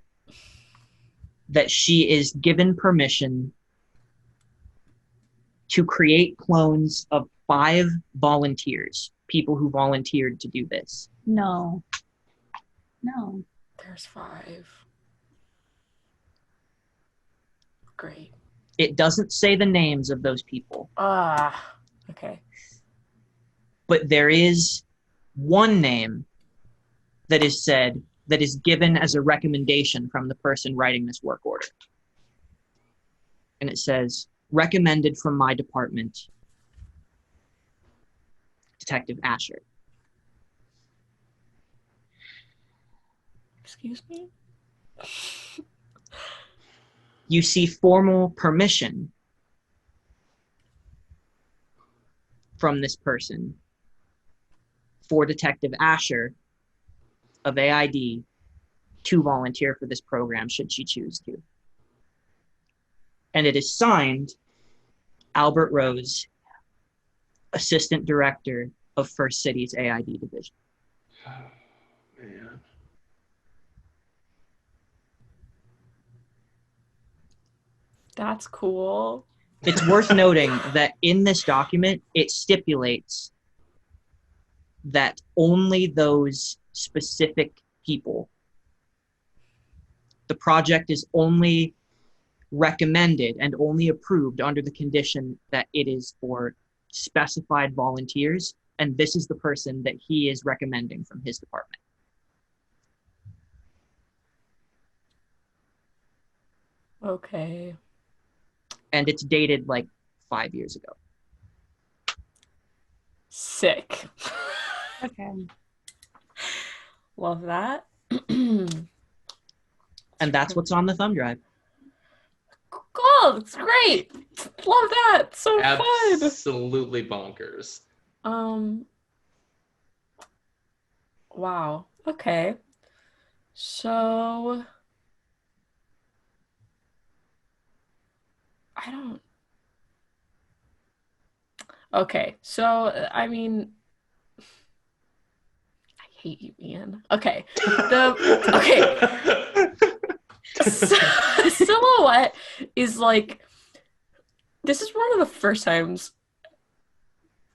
that she is given permission to create clones of 5 volunteers, people who volunteered to do this. No. No. There's 5. Great. It doesn't say the names of those people, Ah. Okay. but there is one name that is said that is given as a recommendation from the person writing this work order. And it says, recommended from my department, Detective Asher. Excuse me? You see formal permission from this person for Detective Asher of AID to volunteer for this program should she choose to. And it is signed Albert Rose, Assistant Director of First City's AID Division. Oh, man. That's cool. It's worth noting that in this document, it stipulates that only those specific people, the project is only recommended and only approved under the condition that it is for specified volunteers, and this is the person that he is recommending from his department. Okay. And it's dated like 5 years ago. Sick. Okay. Love that. And that's what's on the thumb drive. Cool. It's great. Love that. So fun. Absolutely bonkers. Wow. Okay. So I don't. Okay. So I mean, I hate you, Ian. Okay. Silhouette is like, this is one of the first times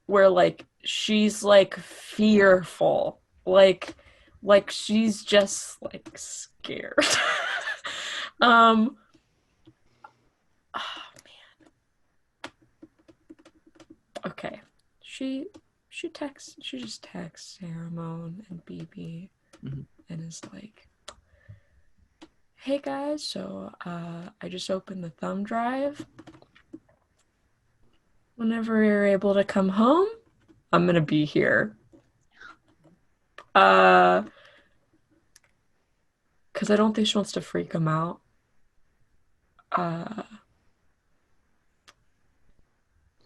where like she's like fearful, like she's just like scared. Oh man. Okay. She just texts Saramone and BB and is like, hey guys, so I just opened the thumb drive. Whenever you're able to come home, I'm gonna be here. Because I don't think she wants to freak him out.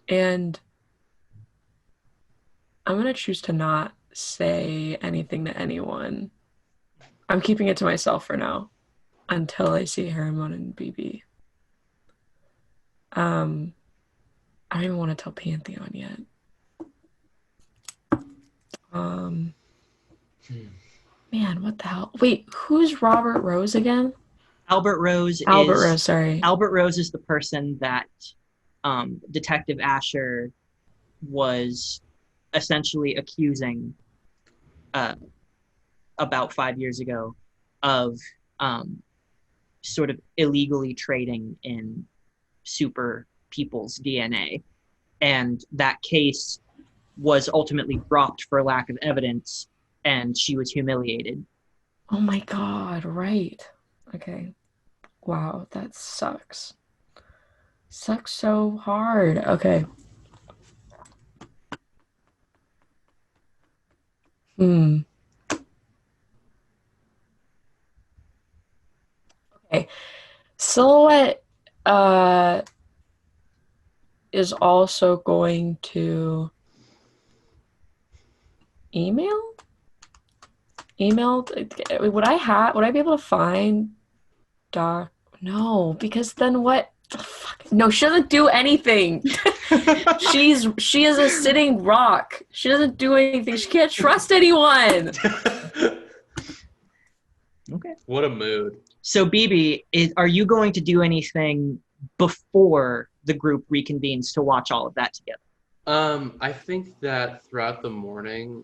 And I'm gonna choose to not say anything to anyone. I'm keeping it to myself for now until I see Harriman and BB. I don't even want to tell Pantheon yet. Man, what the hell? Wait, who's Robert Rose again? Albert Rose is the person that Detective Asher was essentially accusing about 5 years ago of sort of illegally trading in super people's DNA. And that case was ultimately dropped for lack of evidence, and she was humiliated. Oh my god, right. Okay. Wow, that sucks. Sucks so hard. Okay. Okay. Silhouette is also going to email. Would I be able to find Doc? No, because then what the fuck? No, she doesn't do anything. She is a sitting rock. She doesn't do anything. She can't trust anyone. Okay. What a mood. So, BB, are you going to do anything before the group reconvenes to watch all of that together? I think that throughout the morning,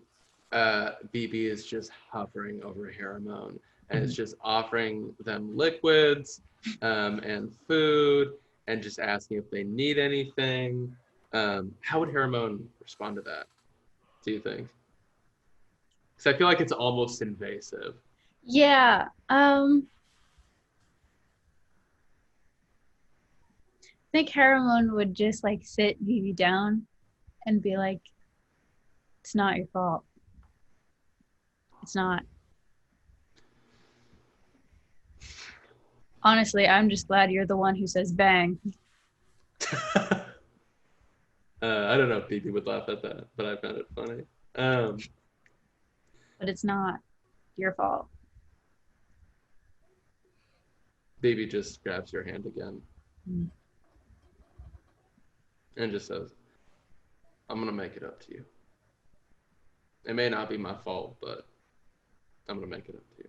BB is just hovering over Harriman and it's just offering them liquids and food and just asking if they need anything. How would Harriman respond to that, do you think? Because I feel like it's almost invasive. Yeah. I think Harriman would just like sit Vivi down and be like, it's not your fault. It's not. Honestly, I'm just glad you're the one who says bang. I don't know if BB would laugh at that, but I found it funny. But it's not your fault. BB just grabs your hand again. and just says, I'm gonna make it up to you. It may not be my fault, but I'm gonna make it up to you.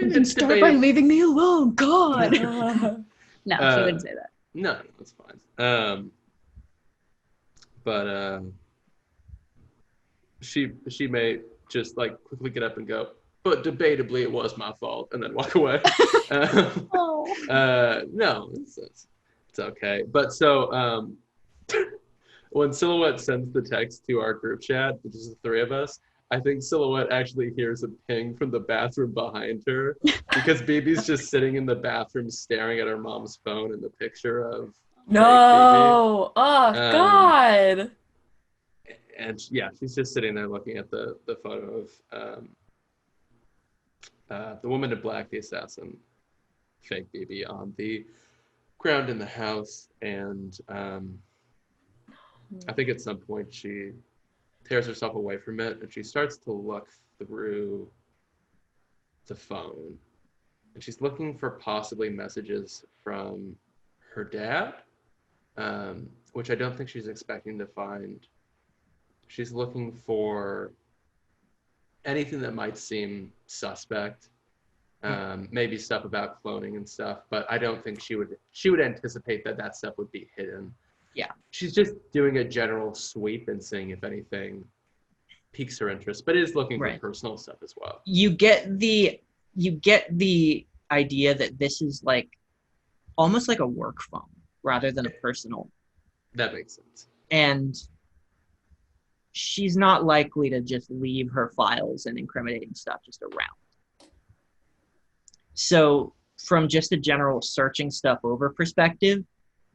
You can start by leaving me alone, God. No, she wouldn't say that. No, that's fine. But she may just like quickly get up and go, but debatably it was my fault, and then walk away. No, it's okay. But so when Silhouette sends the text to our group chat, which is the three of us, I think Silhouette actually hears a ping from the bathroom behind her because BB's just sitting in the bathroom staring at her mom's phone in the picture of no. Oh, God. And yeah, she's just sitting there looking at the photo of the woman in black, the assassin, fake BB, on the ground in the house. And I think at some point she tears herself away from it and she starts to look through the phone. And she's looking for possibly messages from her dad, which I don't think she's expecting to find. She's looking for anything that might seem suspect, maybe stuff about cloning and stuff, but I don't think she would anticipate that stuff would be hidden. Yeah. She's just doing a general sweep and seeing if anything piques her interest, but is looking for personal stuff as well. You get the idea that this is like almost like a work phone rather than a personal. That makes sense. And she's not likely to just leave her files and incriminating stuff just around. So from just a general searching stuff over perspective,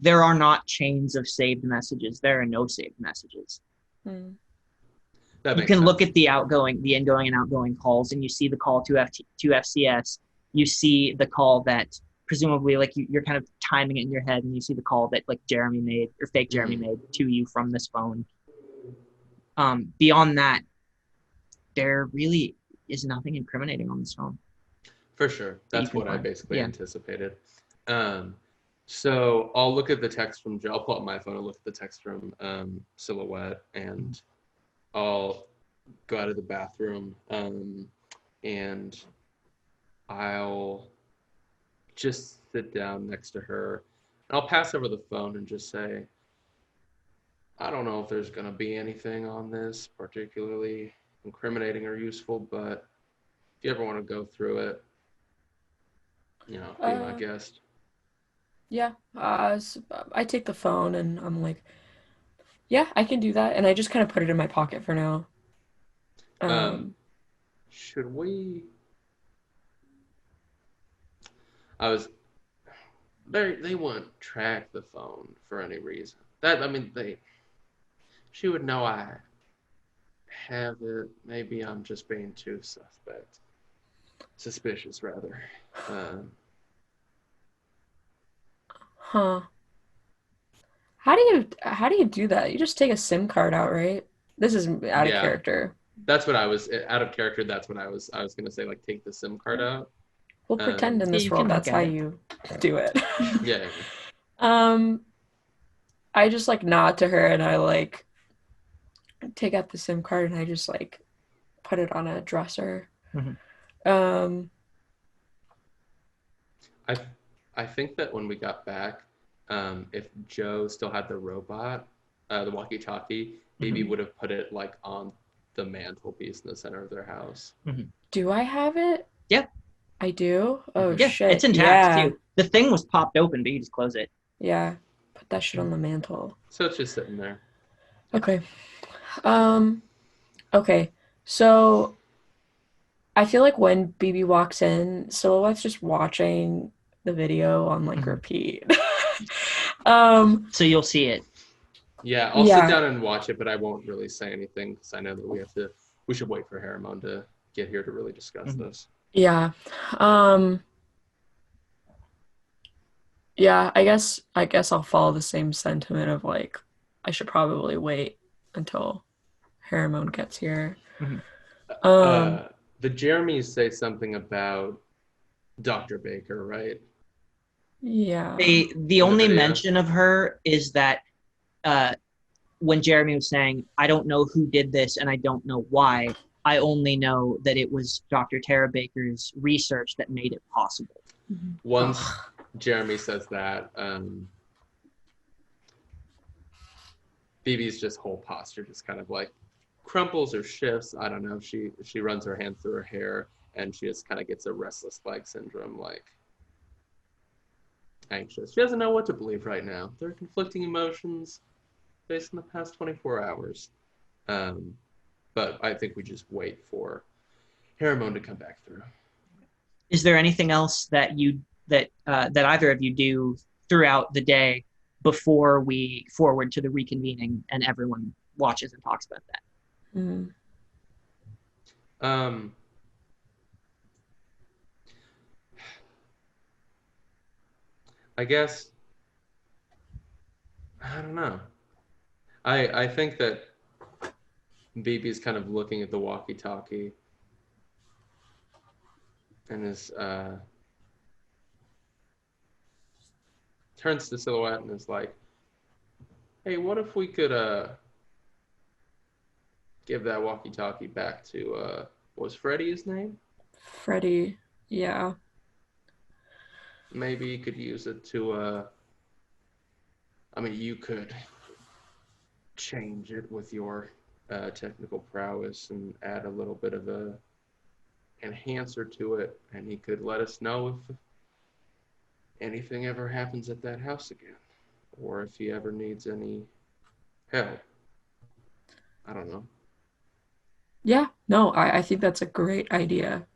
there are not chains of saved messages. There are no saved messages. You can look at the ingoing and outgoing calls, and you see the call to FCS. You see the call that presumably, like, you're kind of timing it in your head, and you see the call that like Jeremy made or fake Jeremy made to you from this phone. Beyond that, there really is nothing incriminating on this phone. For sure. That's what I basically anticipated. So I'll look at the text from Joe. I'll pull up my phone and look at the text from Silhouette, and I'll go out of the bathroom and I'll just sit down next to her. And I'll pass over the phone and just say, I don't know if there's going to be anything on this particularly incriminating or useful, but if you ever want to go through it, be my guest. Yeah. I take the phone and I'm like, yeah, I can do that. And I just kind of put it in my pocket for now. Should we... They wouldn't track the phone for any reason. She would know I have it. Maybe I'm just being too suspicious rather. Huh. How do you do that? You just take a SIM card out, right? This is out of character. That's what I was out of character. That's what I was gonna say. Like, take the SIM card out. We'll pretend in this world that's how you do it. Yeah. I just like nod to her and I like take out the SIM card and I just like put it on a dresser. I think that when we got back, if Joe still had the robot, the walkie-talkie, maybe would have put it like on the mantelpiece in the center of their house. Do I have it? Yep. I do? Oh, yeah, shit. It's intact, too. The thing was popped open, but you just close it. Yeah. Put that shit on the mantle. So it's just sitting there. Okay. Okay. So I feel like when BB walks in, Silhouette's just watching the video on like repeat. So you'll see it. Yeah, I'll sit down and watch it, but I won't really say anything because I know that we should wait for Harriman to get here to really discuss this. Yeah. Yeah, I guess I'll follow the same sentiment of like I should probably wait until Harriman gets here. The Jeremys say something about Dr. Baker, right? Yeah. The In the only video. mention of her is that when Jeremy was saying, I don't know who did this and I don't know why, I only know that it was Dr. Tara Baker's research that made it possible. Once Jeremy says that, Phoebe's just whole posture just kind of like crumples or shifts. I don't know. She runs her hand through her hair and she just kind of gets a restless leg syndrome, like anxious. She doesn't know what to believe right now. There are conflicting emotions based on the past 24 hours. But I think we just wait for Harriman to come back through. Is there anything else that that either of you do throughout the day before we forward to the reconvening and everyone watches and talks about that? Mm. I guess I don't know. I think that BB's kind of looking at the walkie-talkie and is turns to Silhouette and is like, "Hey, what if we could give that walkie-talkie back to what was Freddie his name? Freddie, yeah. Maybe you could use it to I mean, you could change it with your technical prowess and add a little bit of a enhancer to it, and he could let us know if anything ever happens at that house again, or if he ever needs any help. I don't know." Yeah, no, I think that's a great idea.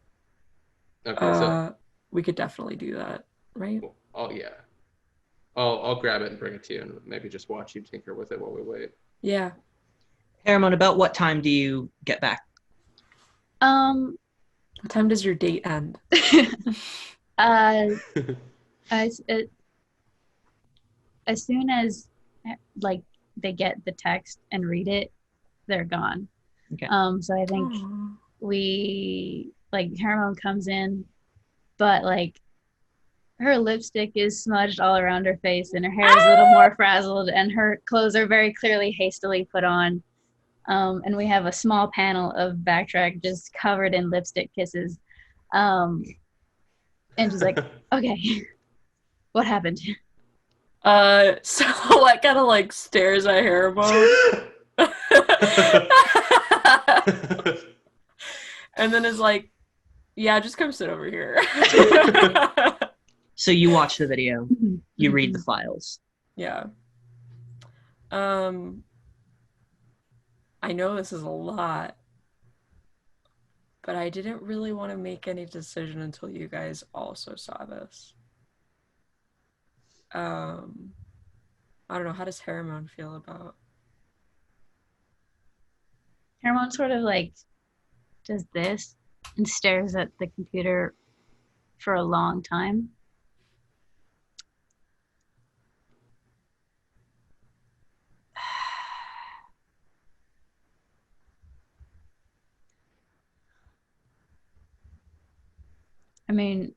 Okay, so we could definitely do that, right? oh yeah, I'll grab it and bring it to you, and maybe just watch you tinker with it while we wait. Yeah. Harriman, about what time do you get back? What time does your date end? As soon as like they get the text and read it, they're gone. Okay. So I think we like Hermione comes in, but like her lipstick is smudged all around her face and her hair is a little more frazzled and her clothes are very clearly hastily put on. And we have a small panel of Backtrack just covered in lipstick kisses. And she's like, okay, what happened? So I kind of like stares at Harriman. And then is like, yeah, just come sit over here. So you watch the video, you read the files. Yeah. I know this is a lot, but I didn't really want to make any decision until you guys also saw this. I don't know, how does Harriman feel about? Harriman sort of like does this and stares at the computer for a long time. I mean,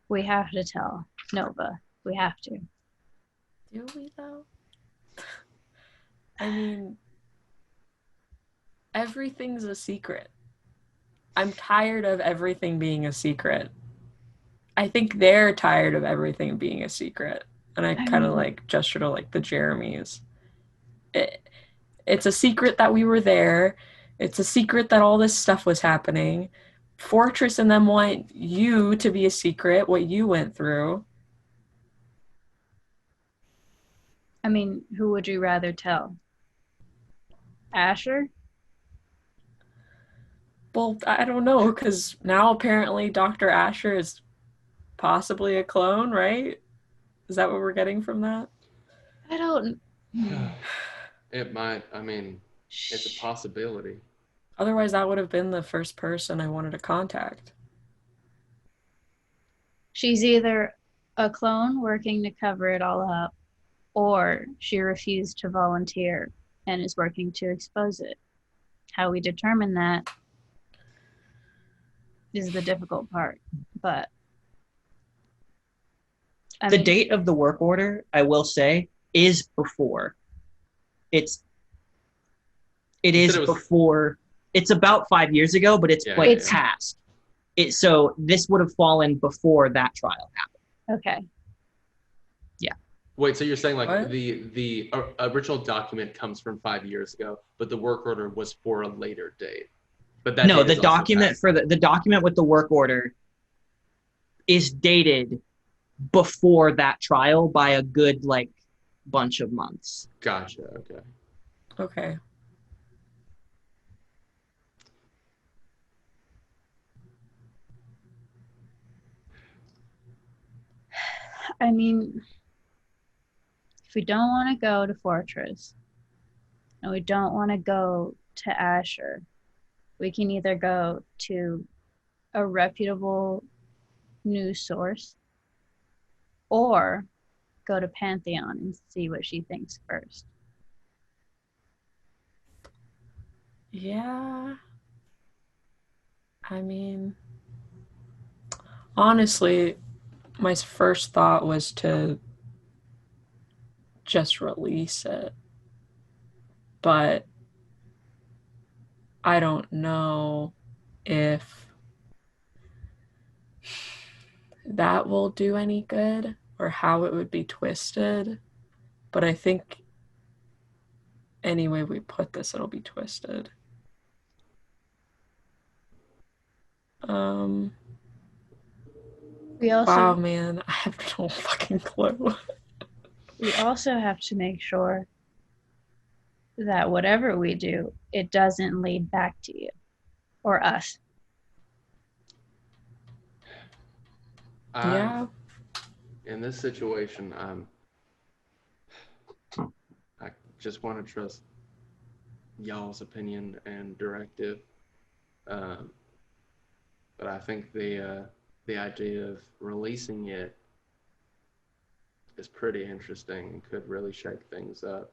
we have to tell Nova. We have to. Do we though? I mean, everything's a secret. I'm tired of everything being a secret. I think they're tired of everything being a secret. And I kind of like gesture to like the Jeremys. It's a secret that we were there. It's a secret that all this stuff was happening. Fortress and them want you to be a secret, what you went through. I mean, who would you rather tell? Asher? Well, I don't know, because now apparently Dr. Asher is possibly a clone, right? Is that what we're getting from that? I don't. It might. I mean, it's a possibility. Otherwise, that would have been the first person I wanted to contact. She's either a clone working to cover it all up, or she refused to volunteer and is working to expose it. How we determine that is the difficult part. But I The mean, date of the work order, I will say, is before. It You said is it was before. It's about 5 years ago, but it's Yeah, like yeah, yeah. past. So this would have fallen before that trial happened. okay. Wait, so you're saying like What? the original document comes from 5 years ago, but the work order was for a later date. But that No, date the is also document past. for the document with the work order is dated before that trial by a good like bunch of months. Gotcha. Okay. Okay. I mean, if we don't want to go to Fortress and we don't want to go to Asher, we can either go to a reputable news source or go to Pantheon and see what she thinks first. Yeah. I mean, honestly, my first thought was to just release it. But I don't know if that will do any good or how it would be twisted. But I think any way we put this, it'll be twisted. We also Wow, man, I have no fucking clue. we also have to make sure that whatever we do, it doesn't lead back to you or us. Yeah. In this situation, I just want to trust y'all's opinion and directive. But I think the idea of releasing it is pretty interesting and could really shake things up.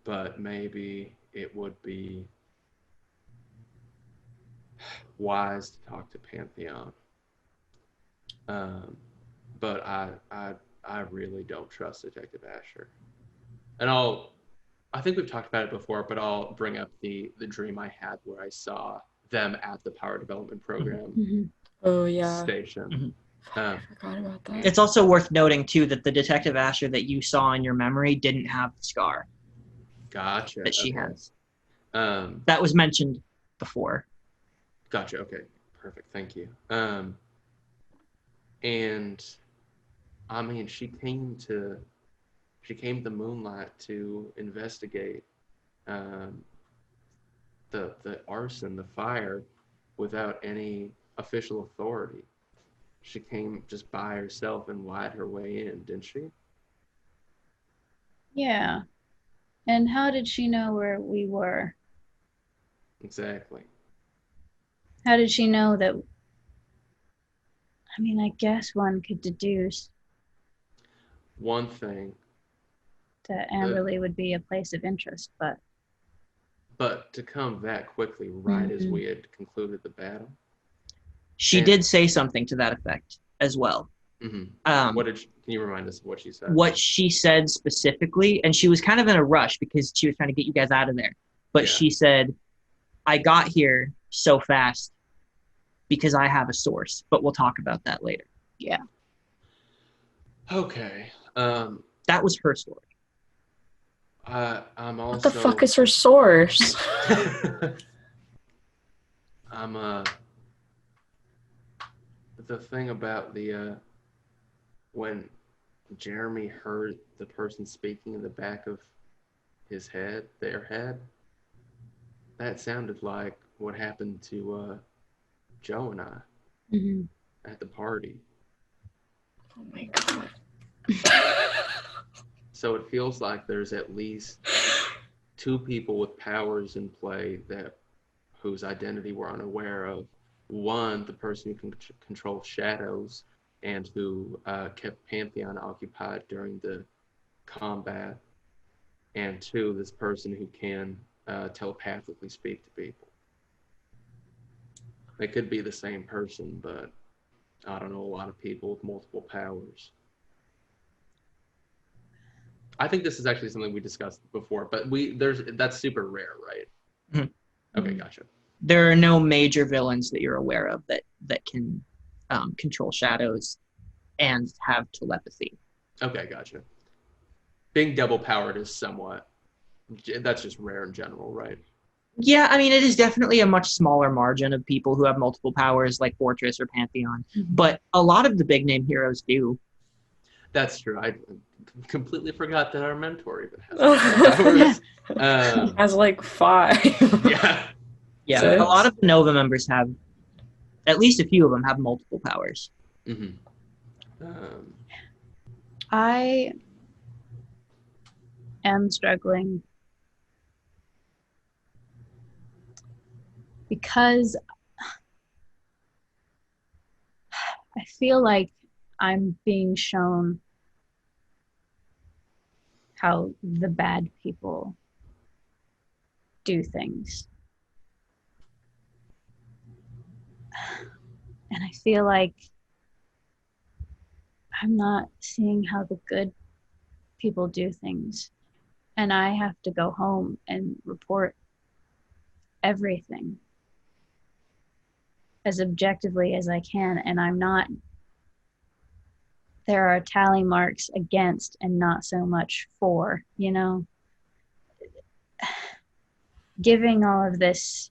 But maybe it would be wise to talk to Pantheon. But I really don't trust Detective Asher. And I think we've talked about it before, but I'll bring up the dream I had where I saw them at the power development program Oh, yeah. station. I forgot about that. It's also worth noting too that the Detective Asher that you saw in your memory didn't have the scar Gotcha. that she Okay. has. Um, That was mentioned before. Gotcha. Okay. Perfect. Thank you. And I mean, she came to Moonlight to investigate the arson, the fire, without any official authority. She came just by herself and lied her way in, didn't she? Yeah. And how did she know where we were? Exactly. How did she know that? I mean, I guess one could deduce One thing, that Amberley would be a place of interest, but to come that quickly, right as we had concluded the battle. She did say something to that effect as well. Can you remind us of what she said? What she said specifically, and she was kind of in a rush because she was trying to get you guys out of there. But Yeah. she said, I got here so fast because I have a source, but we'll talk about that later. yeah. Okay. That was her story. I'm also. What the fuck is her source? The thing about when Jeremy heard the person speaking in the back of their head, that sounded like what happened to Joe and I at the party. Oh my god. So it feels like there's at least two people with powers in play whose identity we're unaware of. One, the person who can control shadows and who kept Pantheon occupied during the combat. And two, this person who can telepathically speak to people. They could be the same person, but I don't know a lot of people with multiple powers. I think this is actually something we discussed before, but that's super rare, right? Mm-hmm. Okay, gotcha. There are no major villains that you're aware of that can control shadows and have telepathy. Okay, gotcha. Being double powered is that's just rare in general, right? Yeah, I mean, it is definitely a much smaller margin of people who have multiple powers like Fortress or Pantheon, but a lot of the big name heroes do. That's true. I completely forgot that our mentor even has powers. Has like 5. Yeah. Yeah, Six. a lot of the Nova members have, at least a few of them have multiple powers. Mm-hmm. I am struggling because I feel like I'm being shown how the bad people do things. And I feel like I'm not seeing how the good people do things. And I have to go home and report everything as objectively as I can. And I'm not, there are tally marks against and not so much for, you know? Giving all of this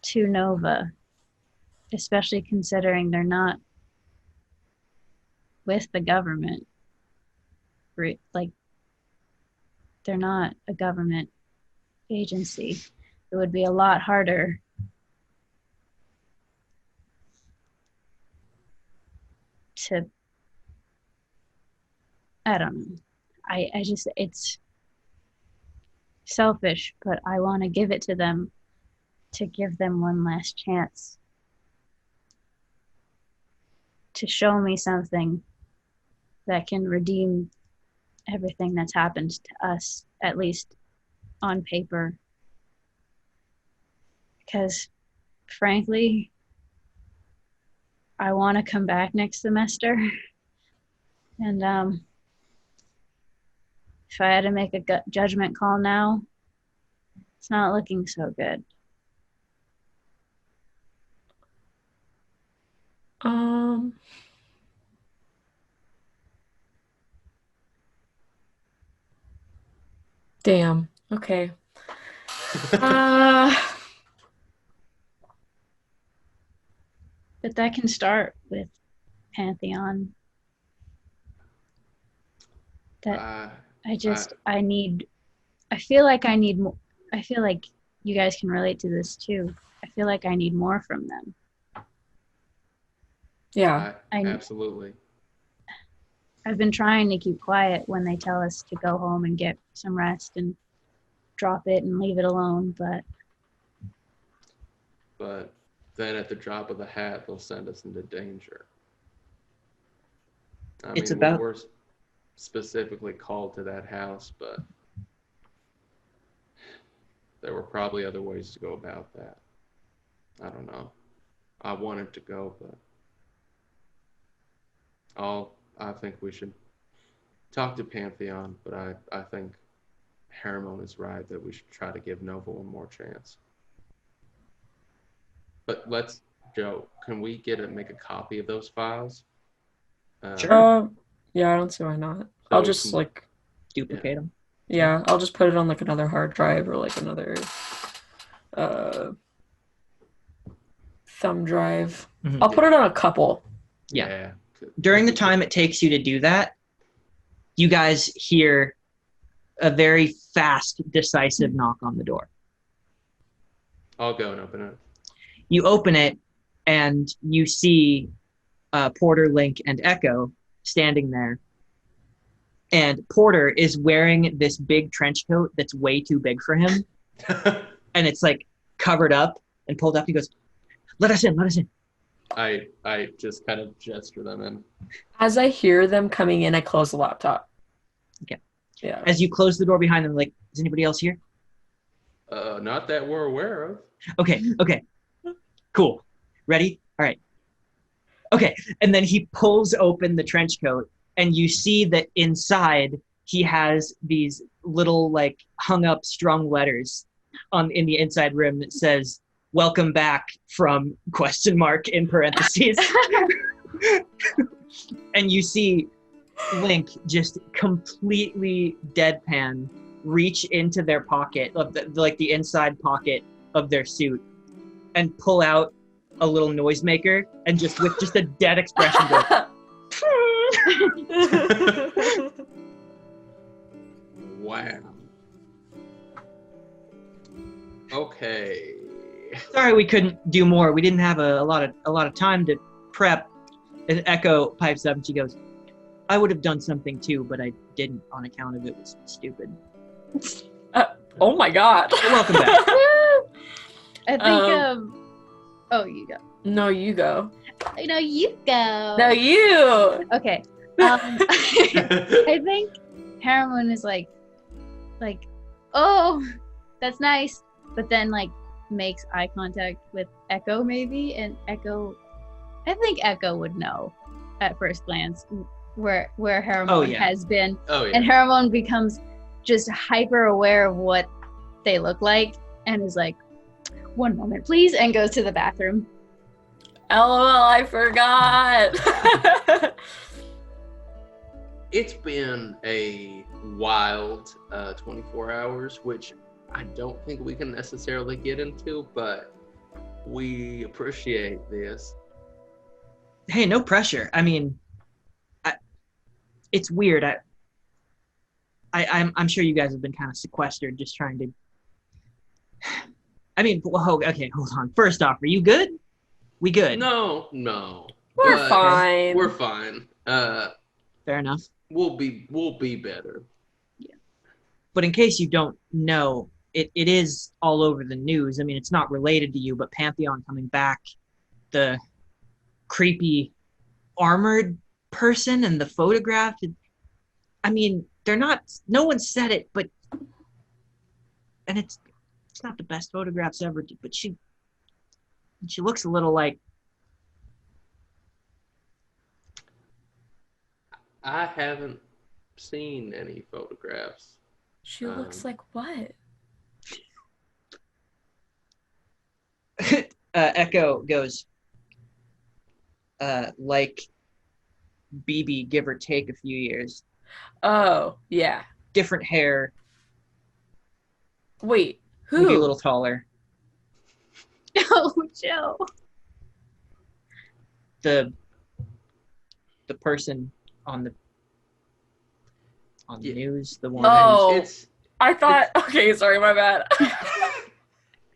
to Nova, especially considering they're not with the government, like they're not a government agency. It would be a lot harder to, I don't know. I just, it's selfish, but I want to give it to them to give them one last chance to show me something that can redeem everything that's happened to us, at least on paper. Because frankly, I want to come back next semester. And if I had to make a judgment call now, it's not looking so good. Damn. Okay. But that can start with Pantheon. That I feel like I need more. I feel like you guys can relate to this too. I feel like I need more from them. Yeah. Absolutely. I've been trying to keep quiet when they tell us to go home and get some rest and drop it and leave it alone, but then at the drop of the hat, they'll send us into danger. I mean, we're specifically called to that house, but there were probably other ways to go about that. I don't know. I wanted to go, but I think we should talk to Pantheon, but I think Hermon is right that we should try to give Nova one more chance. But Joe, can we make a copy of those files? Sure. Yeah, I don't see why not. So I'll just duplicate them. Yeah, I'll just put it on like another hard drive or like another thumb drive. Mm-hmm. I'll put it on a couple. Yeah. During the time it takes you to do that, you guys hear a very fast, decisive knock on the door. I'll go and open it. You open it, and you see Porter, Link, and Echo standing there. And Porter is wearing this big trench coat that's way too big for him. And it's like covered up and pulled up. He goes, let us in. I just kind of gesture them in. As I hear them coming in, I close the laptop. Okay. Yeah. As you close the door behind them, like, is anybody else here? Not that we're aware of. Okay. Cool. Ready? All right. Okay. And then he pulls open the trench coat, and you see that inside he has these little like hung up strung letters in the inside rim that says "Welcome back" from ? In parentheses. And you see Link just completely deadpan reach into their pocket of the inside pocket of their suit and pull out a little noisemaker and just with just a dead expression go Wow. Okay. sorry we couldn't do more. We didn't have a lot of time to prep. And Echo pipes up and she goes, I would have done something too, but I didn't on account of it was stupid. Oh my god. Welcome back. I think oh, you go. No, you go. No, you go. No, you. Okay. I think Harriman is like, oh, that's nice, but then like makes eye contact with Echo maybe, and Echo, I think Echo would know at first glance where Harriman has been, and Harriman becomes just hyper aware of what they look like, and is like, one moment please, and goes to the bathroom. LOL, I forgot. It's been a wild 24 hours, which I don't think we can necessarily get into, but we appreciate this. Hey, no pressure. I mean, it's weird. I'm sure you guys have been kind of sequestered, just trying to. I mean, okay, hold on. First off, are you good? We good? No. We're fine. We're fine. Fair enough. We'll be better. Yeah. But in case you don't know, it is all over the news. I mean, it's not related to you, but Pantheon coming back, the creepy armored person and the photograph. I mean, they're not. No one said it, but and it's not the best photographs ever. But she looks a little like. I haven't seen any photographs. She looks like what? Echo goes, like BB, give or take a few years. Oh, yeah. Different hair. Wait, who? Maybe a little taller. Oh, Joe. The person on the news, the one. Oh, I thought. Okay, sorry, my bad.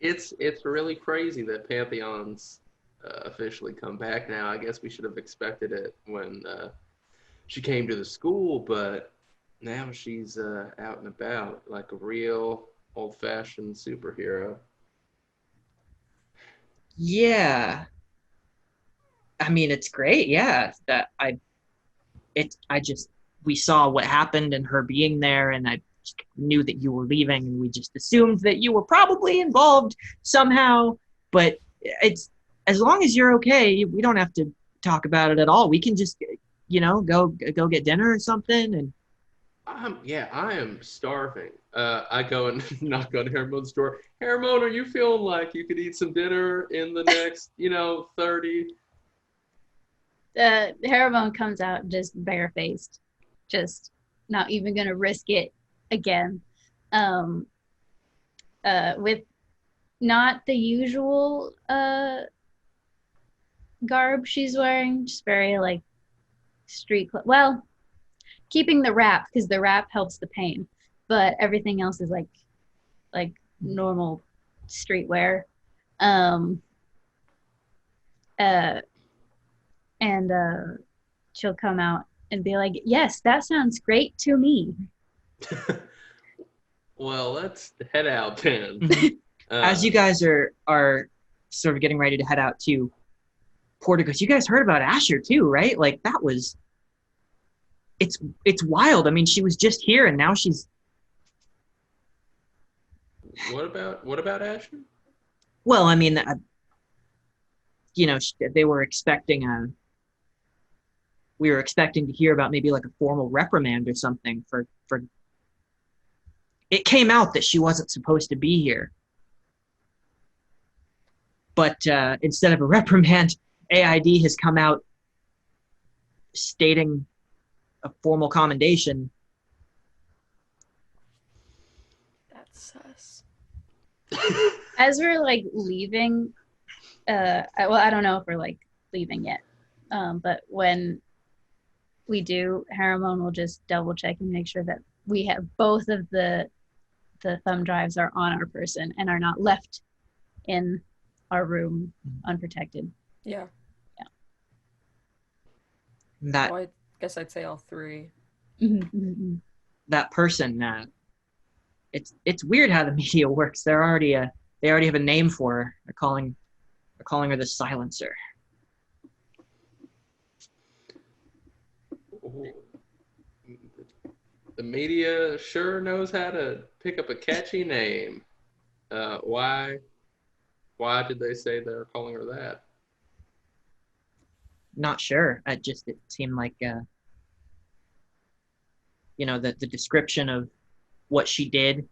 It's really crazy that Pantheon's officially come back now. I guess we should have expected it when she came to the school, but now she's out and about like a real old-fashioned superhero. Yeah. I mean, it's great. Yeah, we saw what happened and her being there, and I knew that you were leaving, and we just assumed that you were probably involved somehow. But it's as long as you're okay, we don't have to talk about it at all. We can just, go get dinner or something. And I am starving. I go and knock on Hermon's door. Hermon, are you feeling like you could eat some dinner in the next, 30? Harriman comes out just barefaced, just not even gonna risk it again. With not the usual garb she's wearing, just very like street well, keeping the wrap because the wrap helps the pain, but everything else is like normal streetwear. And she'll come out and be like, yes, that sounds great to me. Well, let's head out then. As you guys are sort of getting ready to head out to Porticus, you guys heard about Asher too, right? Like that was, it's wild. I mean, she was just here and now she's. What about Asher? Well, I mean, they were expecting we were expecting to hear about maybe like a formal reprimand or something for it came out that she wasn't supposed to be here. But instead of a reprimand, AID has come out stating a formal commendation. That's sus. As we're like leaving, I don't know if we're like leaving yet, but when we do, Haramon will just double check and make sure that we have both of the thumb drives are on our person and are not left in our room unprotected. Yeah. That Well, I guess I'd say all three. that person, it's weird how the media works. They already have a name for her. They're calling her the Silencer. The media sure knows how to pick up a catchy name. Why did they say they're calling her that? Not sure. It seemed like the description of what she did,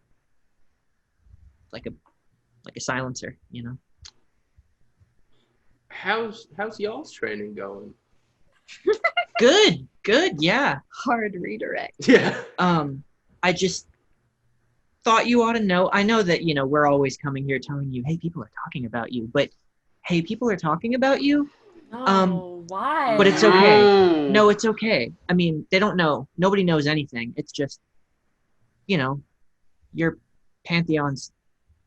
like a silencer. How's y'all's training going? Good, yeah. Hard redirect. Yeah. I just thought you ought to know. I know that we're always coming here telling you, hey, people are talking about you, but hey, people are talking about you. No, why? But it's okay. No, it's okay. I mean, they don't know. Nobody knows anything. It's just, you're Pantheon's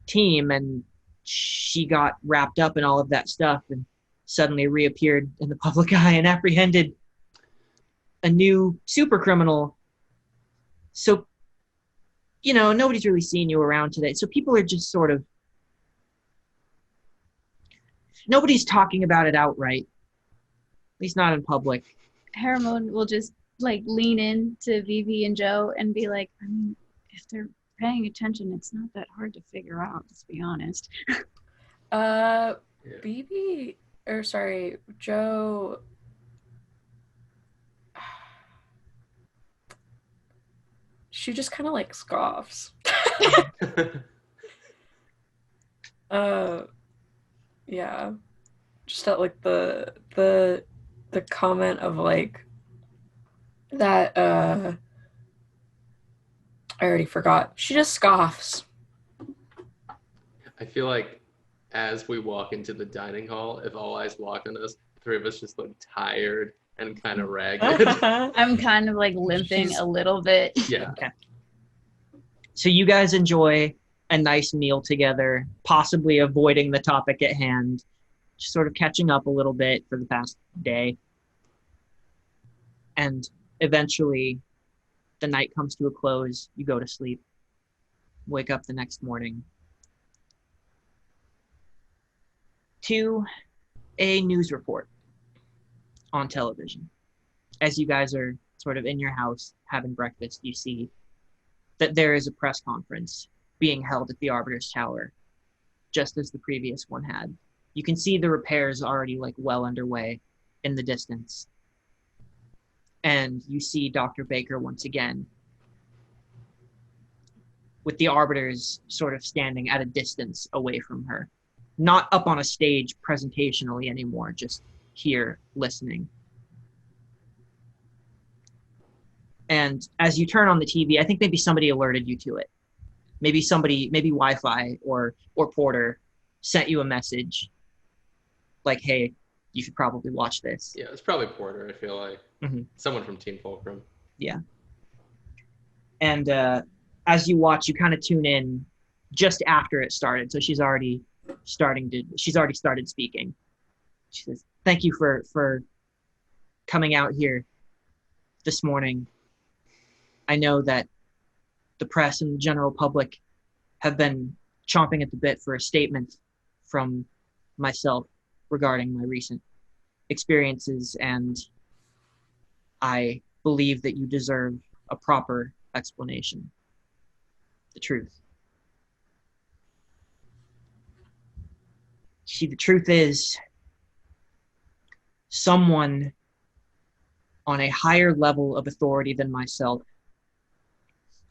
team, and she got wrapped up in all of that stuff and suddenly reappeared in the public eye and apprehended a new super criminal. So, nobody's really seen you around today. So people are just sort of, nobody's talking about it outright. At least not in public. Haramon will just like lean in to Vivi and Joe and be like, I mean, if they're paying attention, it's not that hard to figure out, let's be honest. Joe. She just kind of like scoffs. Yeah. Just at like the comment of like that I already forgot. She just scoffs. I feel like as we walk into the dining hall, if all eyes lock on us, the three of us just look tired and kind of ragged. I'm kind of like limping a little bit. Yeah. Okay. So you guys enjoy a nice meal together, possibly avoiding the topic at hand, just sort of catching up a little bit for the past day. And eventually the night comes to a close. You go to sleep, wake up the next morning to a news report on television. As you guys are sort of in your house having breakfast, you see that there is a press conference being held at the Arbiter's Tower, just as the previous one had. You can see the repairs already like well underway in the distance. And you see Dr. Baker once again, with the Arbiters sort of standing at a distance away from her. Not up on a stage presentationally anymore, just here listening. And as you turn on the TV, I think maybe somebody alerted you to it. Maybe Wi-Fi or Porter sent you a message like, hey, you should probably watch this. Yeah, it's probably Porter, I feel like. Mm-hmm. Someone from Team Fulcrum. Yeah. And as you watch, you kind of tune in just after it started. So she's already started speaking. She says, thank you for coming out here this morning. I know that the press and the general public have been chomping at the bit for a statement from myself regarding my recent experiences, and I believe that you deserve a proper explanation. The truth. See, the truth is, someone on a higher level of authority than myself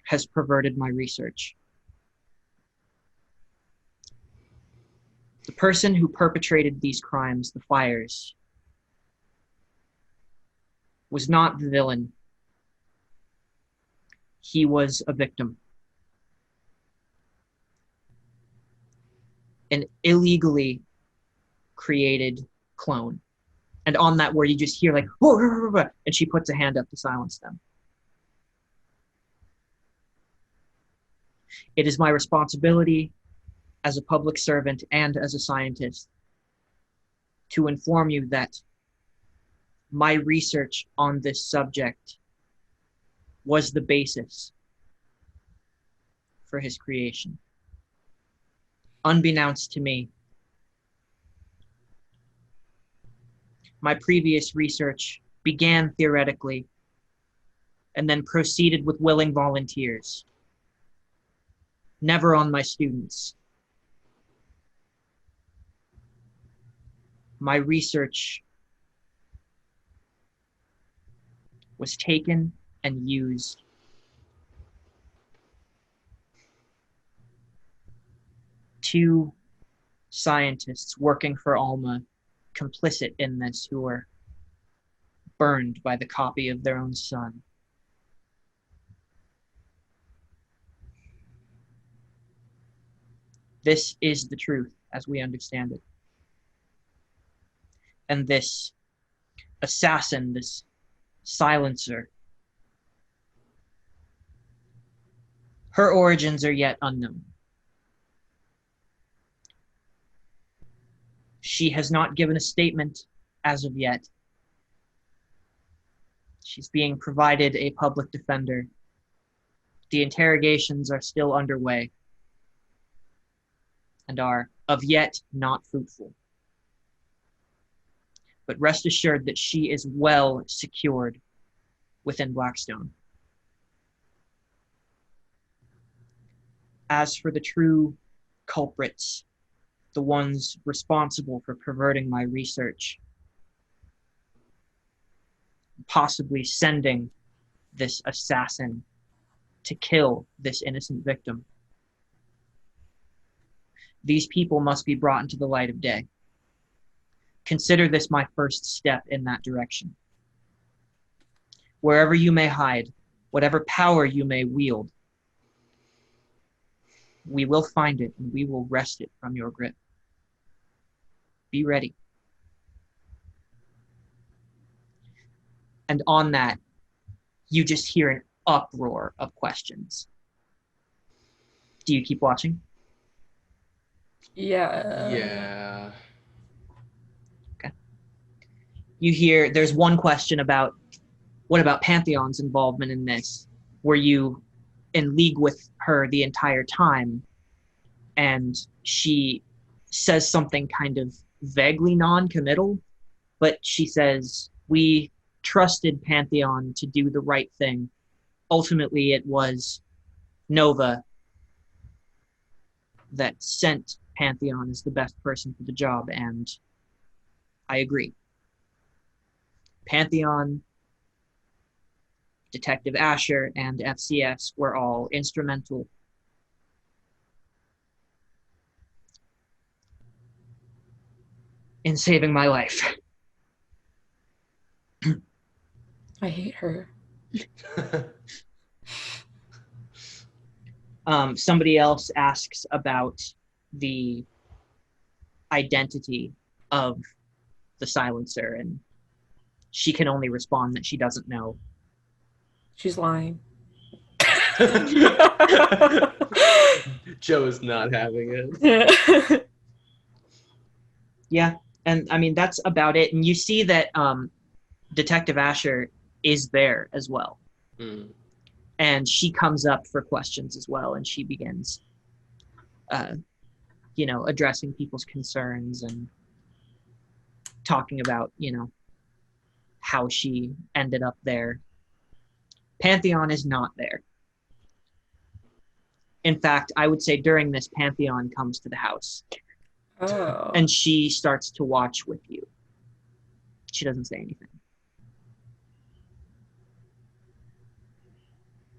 has perverted my research. The person who perpetrated these crimes, the fires, was not the villain. He was a victim. An illegally created clone. And on that word, you just hear like, whoa, and she puts a hand up to silence them. It is my responsibility as a public servant and as a scientist to inform you that my research on this subject was the basis for his creation. Unbeknownst to me, my previous research began theoretically and then proceeded with willing volunteers, never on my students. My research was taken and used two scientists working for Alma, complicit in this, who were burned by the copy of their own son. This is the truth as we understand it. And this assassin, this silencer, her origins are yet unknown. She has not given a statement as of yet. She's being provided a public defender. The interrogations are still underway and are of yet not fruitful. But rest assured that she is well secured within Blackstone. As for the true culprits, the ones responsible for perverting my research, possibly sending this assassin to kill this innocent victim, these people must be brought into the light of day. Consider this my first step in that direction. Wherever you may hide, whatever power you may wield, we will find it and we will wrest it from your grip. Be ready. And on that, you just hear an uproar of questions. Do you keep watching? Yeah. Okay. You hear there's one question about, what about Pantheon's involvement in this? Were you in league with her the entire time? And she says something kind of vaguely non-committal, but she says, we trusted Pantheon to do the right thing. Ultimately, it was Nova that sent Pantheon as the best person for the job, and I agree. Pantheon, Detective Asher, and FCS were all instrumental in saving my life. I hate her. Somebody else asks about the identity of the silencer, and she can only respond that she doesn't know. She's lying. Joe is not having it. Yeah, and I mean, that's about it. And you see that Detective Asher is there as well. Mm. And she comes up for questions as well, and she begins, addressing people's concerns and talking about, how she ended up there. Pantheon is not there. In fact, I would say during this, Pantheon comes to the house. Oh. And she starts to watch with you. She doesn't say anything.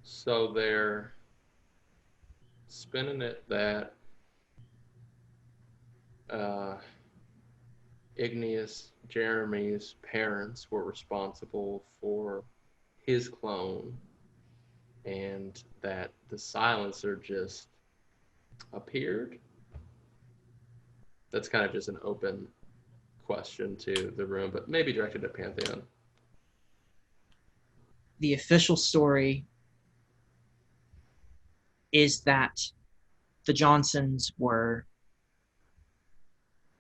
So they're spinning it that Igneous Jeremy's parents were responsible for his clone, and that the silencer just appeared. That's kind of just an open question to the room, but maybe directed at Pantheon. The official story is that the Johnsons were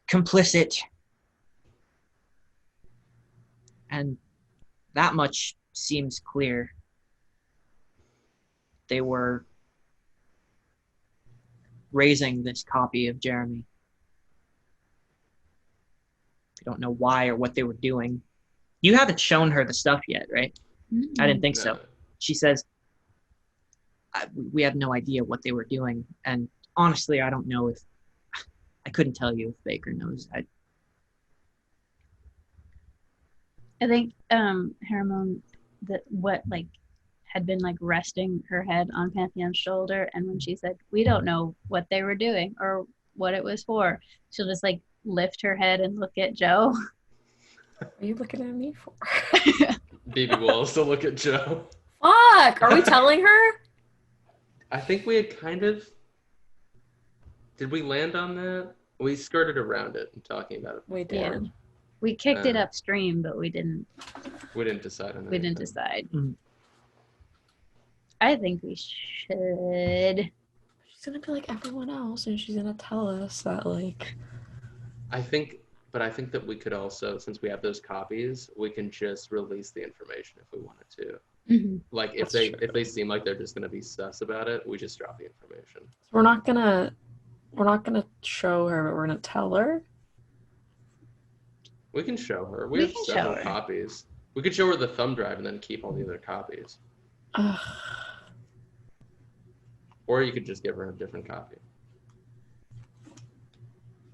complicit, and that much seems clear. They were raising this copy of Jeremy. I don't know why or what they were doing. You haven't shown her the stuff yet, right? I didn't think so. She says, we have no idea what they were doing. And honestly, I don't know if, I couldn't tell you if Baker knows. I think Hermione, had been like resting her head on Pantheon's shoulder, and when she said, "We don't know what they were doing or what it was for," she'll just like lift her head and look at Joe. What are you looking at me for? Baby will also look at Joe. Fuck! Are we telling her? I think we had kind of. Did we land on that? We skirted around it and talking about it. We did. Yeah. We kicked it upstream, but we didn't. We didn't decide on it. We didn't decide. Mm. I think we should. She's gonna be like everyone else, and she's gonna tell us that, like. I think that we could also, since we have those copies, we can just release the information if we wanted to. Mm-hmm. Like if they seem like they're just gonna be sus about it, we just drop the information. So we're not gonna show her, but we're gonna tell her. We can show her. We have can several show her. copies. We could show her the thumb drive and then keep all the other copies. Or you could just give her a different copy.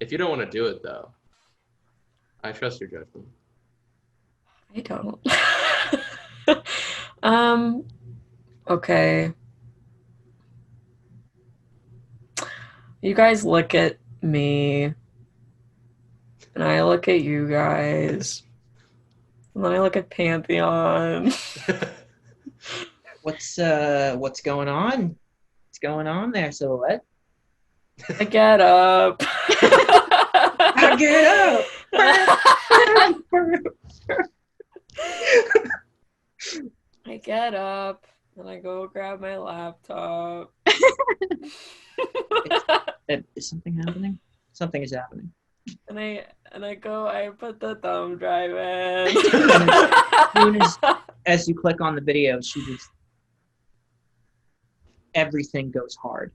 If you don't want to do it, though, I trust your judgment. I don't. Okay. You guys look at me, and I look at you guys, and then I look at Pantheon. What's going on? What's going on there, Silhouette? I get up. I get up. I get up, and I go grab my laptop. Is something happening? Something is happening. And I put the thumb drive in. As soon as you click on the video, everything goes hard.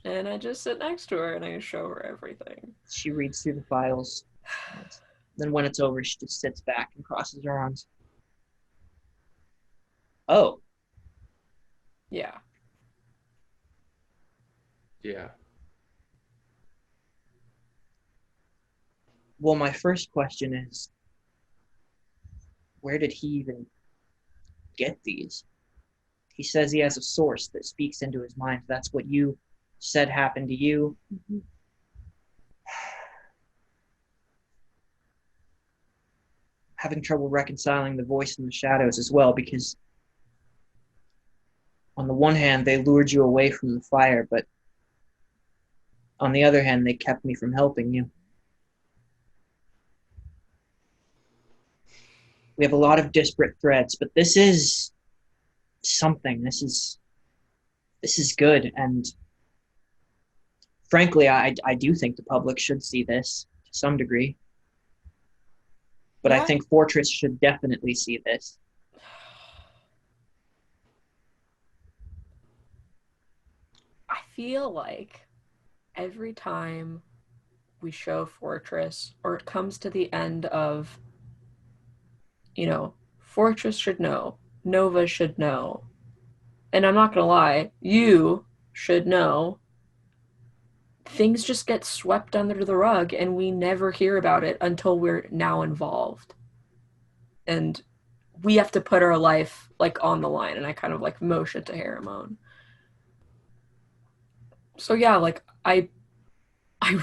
And I just sit next to her and I show her everything. She reads through the files. Then when it's over, she just sits back and crosses her arms. Oh. Yeah. Yeah. Well, my first question is, where did he even get these? He says he has a source that speaks into his mind. That's what you said happened to you. Mm-hmm. Having trouble reconciling the voice in the shadows as well, because on the one hand, they lured you away from the fire, but on the other hand, they kept me from helping you. We have a lot of disparate threads, but this is something. This is good, and frankly, I do think the public should see this to some degree. But yeah. I think Fortress should definitely see this. I feel like every time we show Fortress, or it comes to the end of, Fortress should know, Nova should know, and I'm not gonna lie, you should know, things just get swept under the rug and we never hear about it until we're now involved. And we have to put our life like on the line, and I kind of like motion to Haramon. So yeah, like I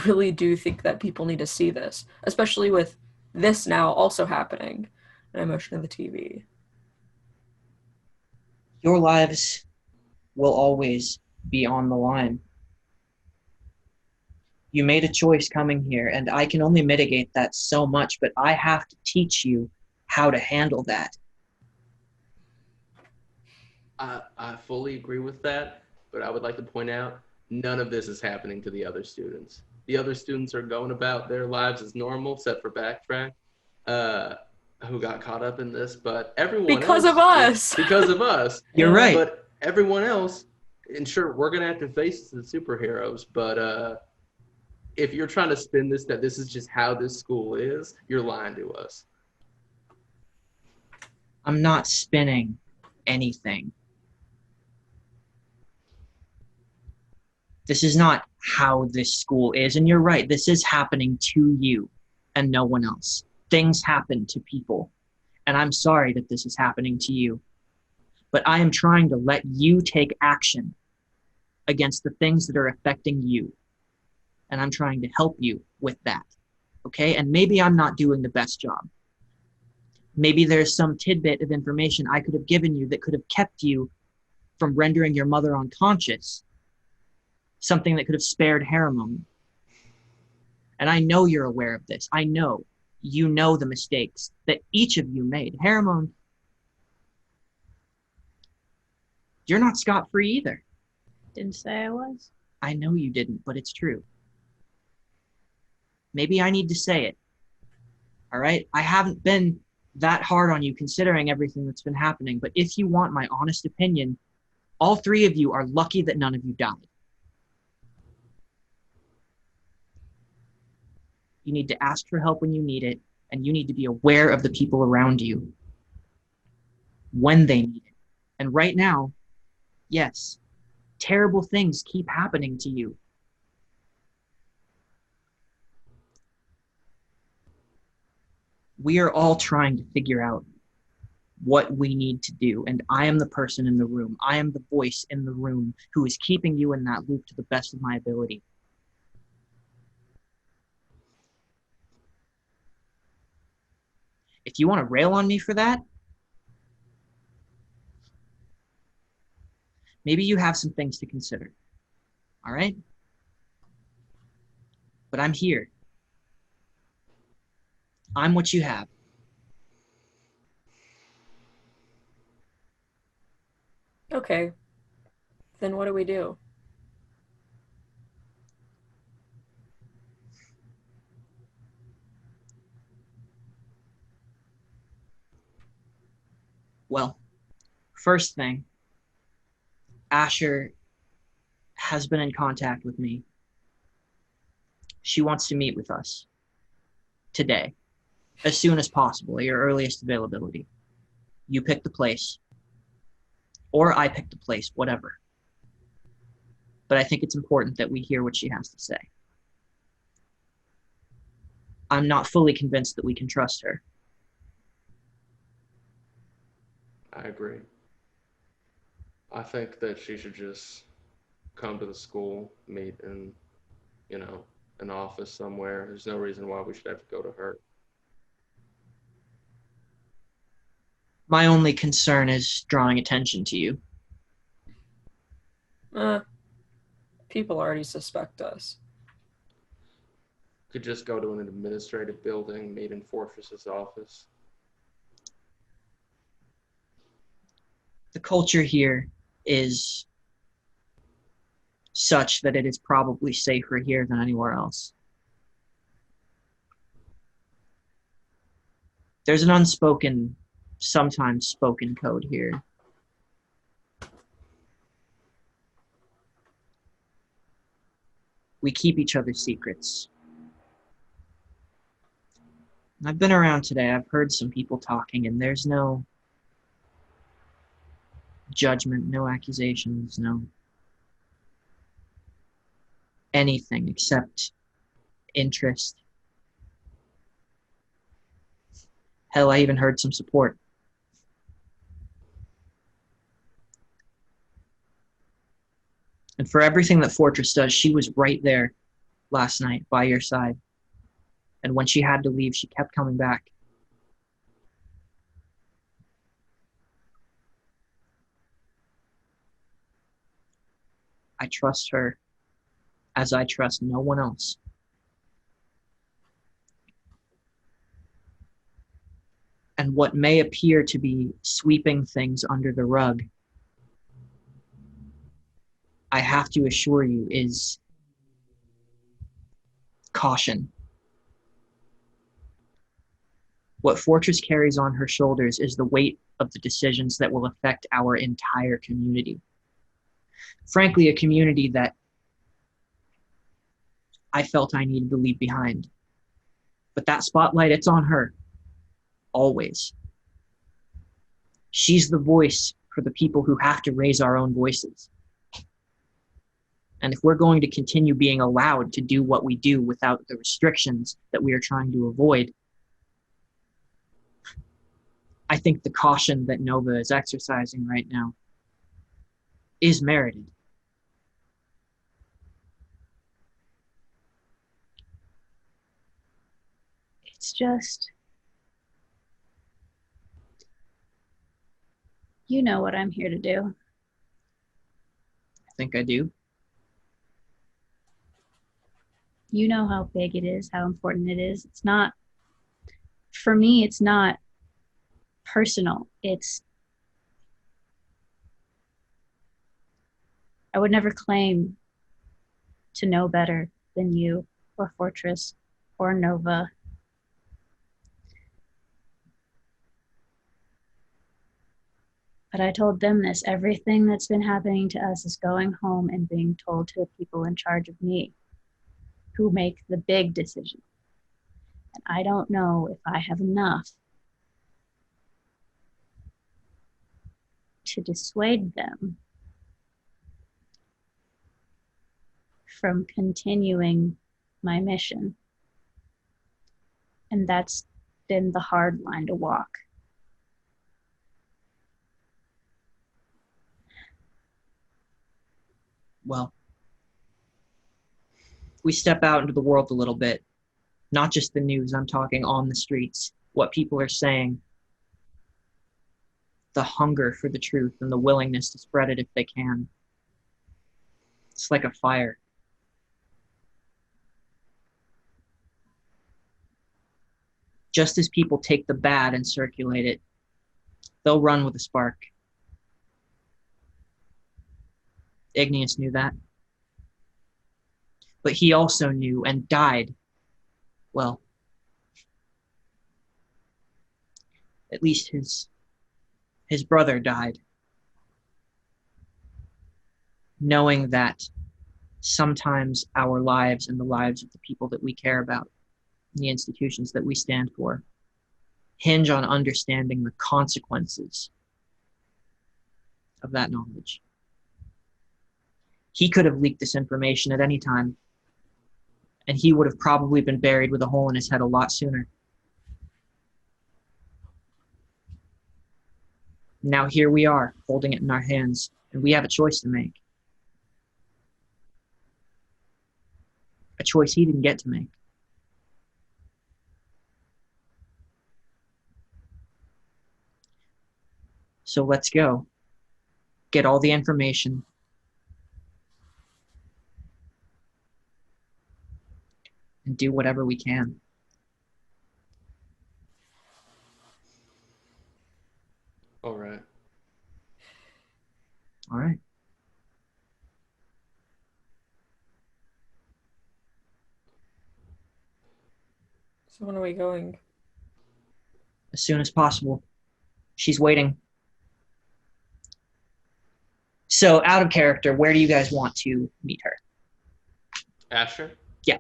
really do think that people need to see this, especially with this now also happening. And I motion to the TV. Your lives will always be on the line. You made a choice coming here, and I can only mitigate that so much, but I have to teach you how to handle that. I fully agree with that, but I would like to point out none of this is happening to the other students. The other students are going about their lives as normal, except for Backtrack, who got caught up in this. But everyone Because else, of us. because of us. You're right. But everyone else, and sure, we're gonna have to face the superheroes. But if you're trying to spin this that this is just how this school is, you're lying to us. I'm not spinning anything. This is not how this school is. And you're right, this is happening to you and no one else. Things happen to people. And I'm sorry that this is happening to you. But I am trying to let you take action against the things that are affecting you. And I'm trying to help you with that. Okay? And maybe I'm not doing the best job. Maybe there's some tidbit of information I could have given you that could have kept you from rendering your mother unconscious. Something that could have spared Haramon. And I know you're aware of this. I know you know the mistakes that each of you made. Haramon, you're not scot-free either. Didn't say I was. I know you didn't, but it's true. Maybe I need to say it. All right? I haven't been that hard on you considering everything that's been happening, but if you want my honest opinion, all three of you are lucky that none of you died. You need to ask for help when you need it, and you need to be aware of the people around you when they need it. And right now, yes, terrible things keep happening to you. We are all trying to figure out what we need to do, and I am the person in the room. I am the voice in the room who is keeping you in that loop to the best of my ability. If you want to rail on me for that, maybe you have some things to consider. All right? But I'm here. I'm what you have. Okay. Then what do we do? Well, first thing, Asher has been in contact with me. She wants to meet with us today, as soon as possible, at your earliest availability. You pick the place, or I pick the place, whatever. But I think it's important that we hear what she has to say. I'm not fully convinced that we can trust her. I agree. I think that she should just come to the school, meet in, an office somewhere. There's no reason why we should have to go to her. My only concern is drawing attention to you. People already suspect us. Could just go to an administrative building, meet in Fortress's office. The culture here is such that it is probably safer here than anywhere else. There's an unspoken, sometimes spoken code here. We keep each other's secrets. I've been around today. I've heard some people talking, and there's no judgment, no accusations, no. anything except interest. Hell, I even heard some support. And for everything that Fortress does, she was right there last night by your side. And when she had to leave, she kept coming back. I trust her as I trust no one else. And what may appear to be sweeping things under the rug, I have to assure you, is caution. What Fortress carries on her shoulders is the weight of the decisions that will affect our entire community. Frankly, a community that I felt I needed to leave behind. But that spotlight, it's on her. Always. She's the voice for the people who have to raise our own voices. And if we're going to continue being allowed to do what we do without the restrictions that we are trying to avoid, I think the caution that Nova is exercising right now is merited. It's just, you know what I'm here to do. I think I do. You know how big it is, how important it is. It's not, for me, it's not personal. I would never claim to know better than you or Fortress or Nova. But I told them this, everything that's been happening to us is going home and being told to the people in charge of me, who make the big decision. And I don't know if I have enough to dissuade them from continuing my mission. And that's been the hard line to walk. Well, we step out into the world a little bit, not just the news, I'm talking on the streets, what people are saying, the hunger for the truth and the willingness to spread it if they can. It's like a fire. Just as people take the bad and circulate it, they'll run with a spark. Igneous knew that. But he also knew and died. Well, at least his brother died, knowing that sometimes our lives and the lives of the people that we care about, the institutions that we stand for, hinge on understanding the consequences of that knowledge. He could have leaked this information at any time, and he would have probably been buried with a hole in his head a lot sooner. Now here we are, holding it in our hands, and we have a choice to make. A choice he didn't get to make. So let's go. Get all the information. And do whatever we can. All right. All right. So when are we going? As soon as possible. She's waiting. So, out of character, where do you guys want to meet her? Asher? Yeah.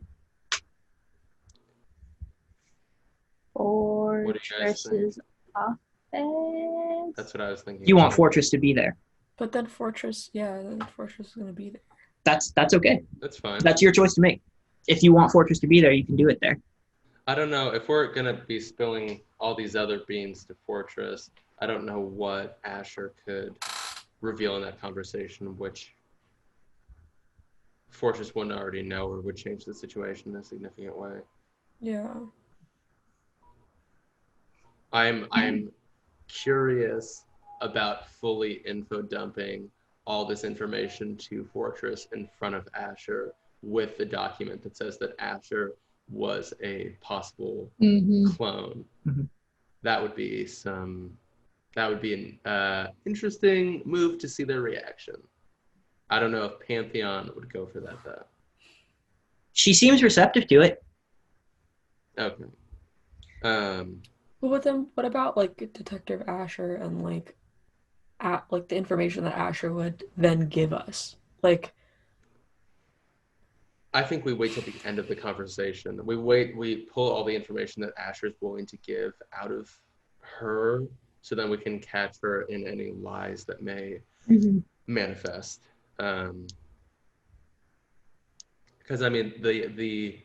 Fortress's office. That's what I was thinking. You want Fortress to be there. But then Fortress is going to be there. That's okay. That's fine. That's your choice to make. If you want Fortress to be there, you can do it there. I don't know if we're gonna be spilling all these other beans to Fortress. I don't know what Asher could reveal in that conversation, which Fortress wouldn't already know or would change the situation in a significant way. Yeah. I'm curious about fully info dumping all this information to Fortress in front of Asher with the document that says that Asher was a possible clone. Mhm. That would be an interesting move to see their reaction. I don't know if Pantheon would go for that though. She seems receptive to it. Okay. But then, what about like Detective Asher and like the information that Asher would then give us? Like, I think we wait till the end of the conversation. We pull all the information that Asher's willing to give out of her, so then we can catch her in any lies that may manifest. Because I mean, the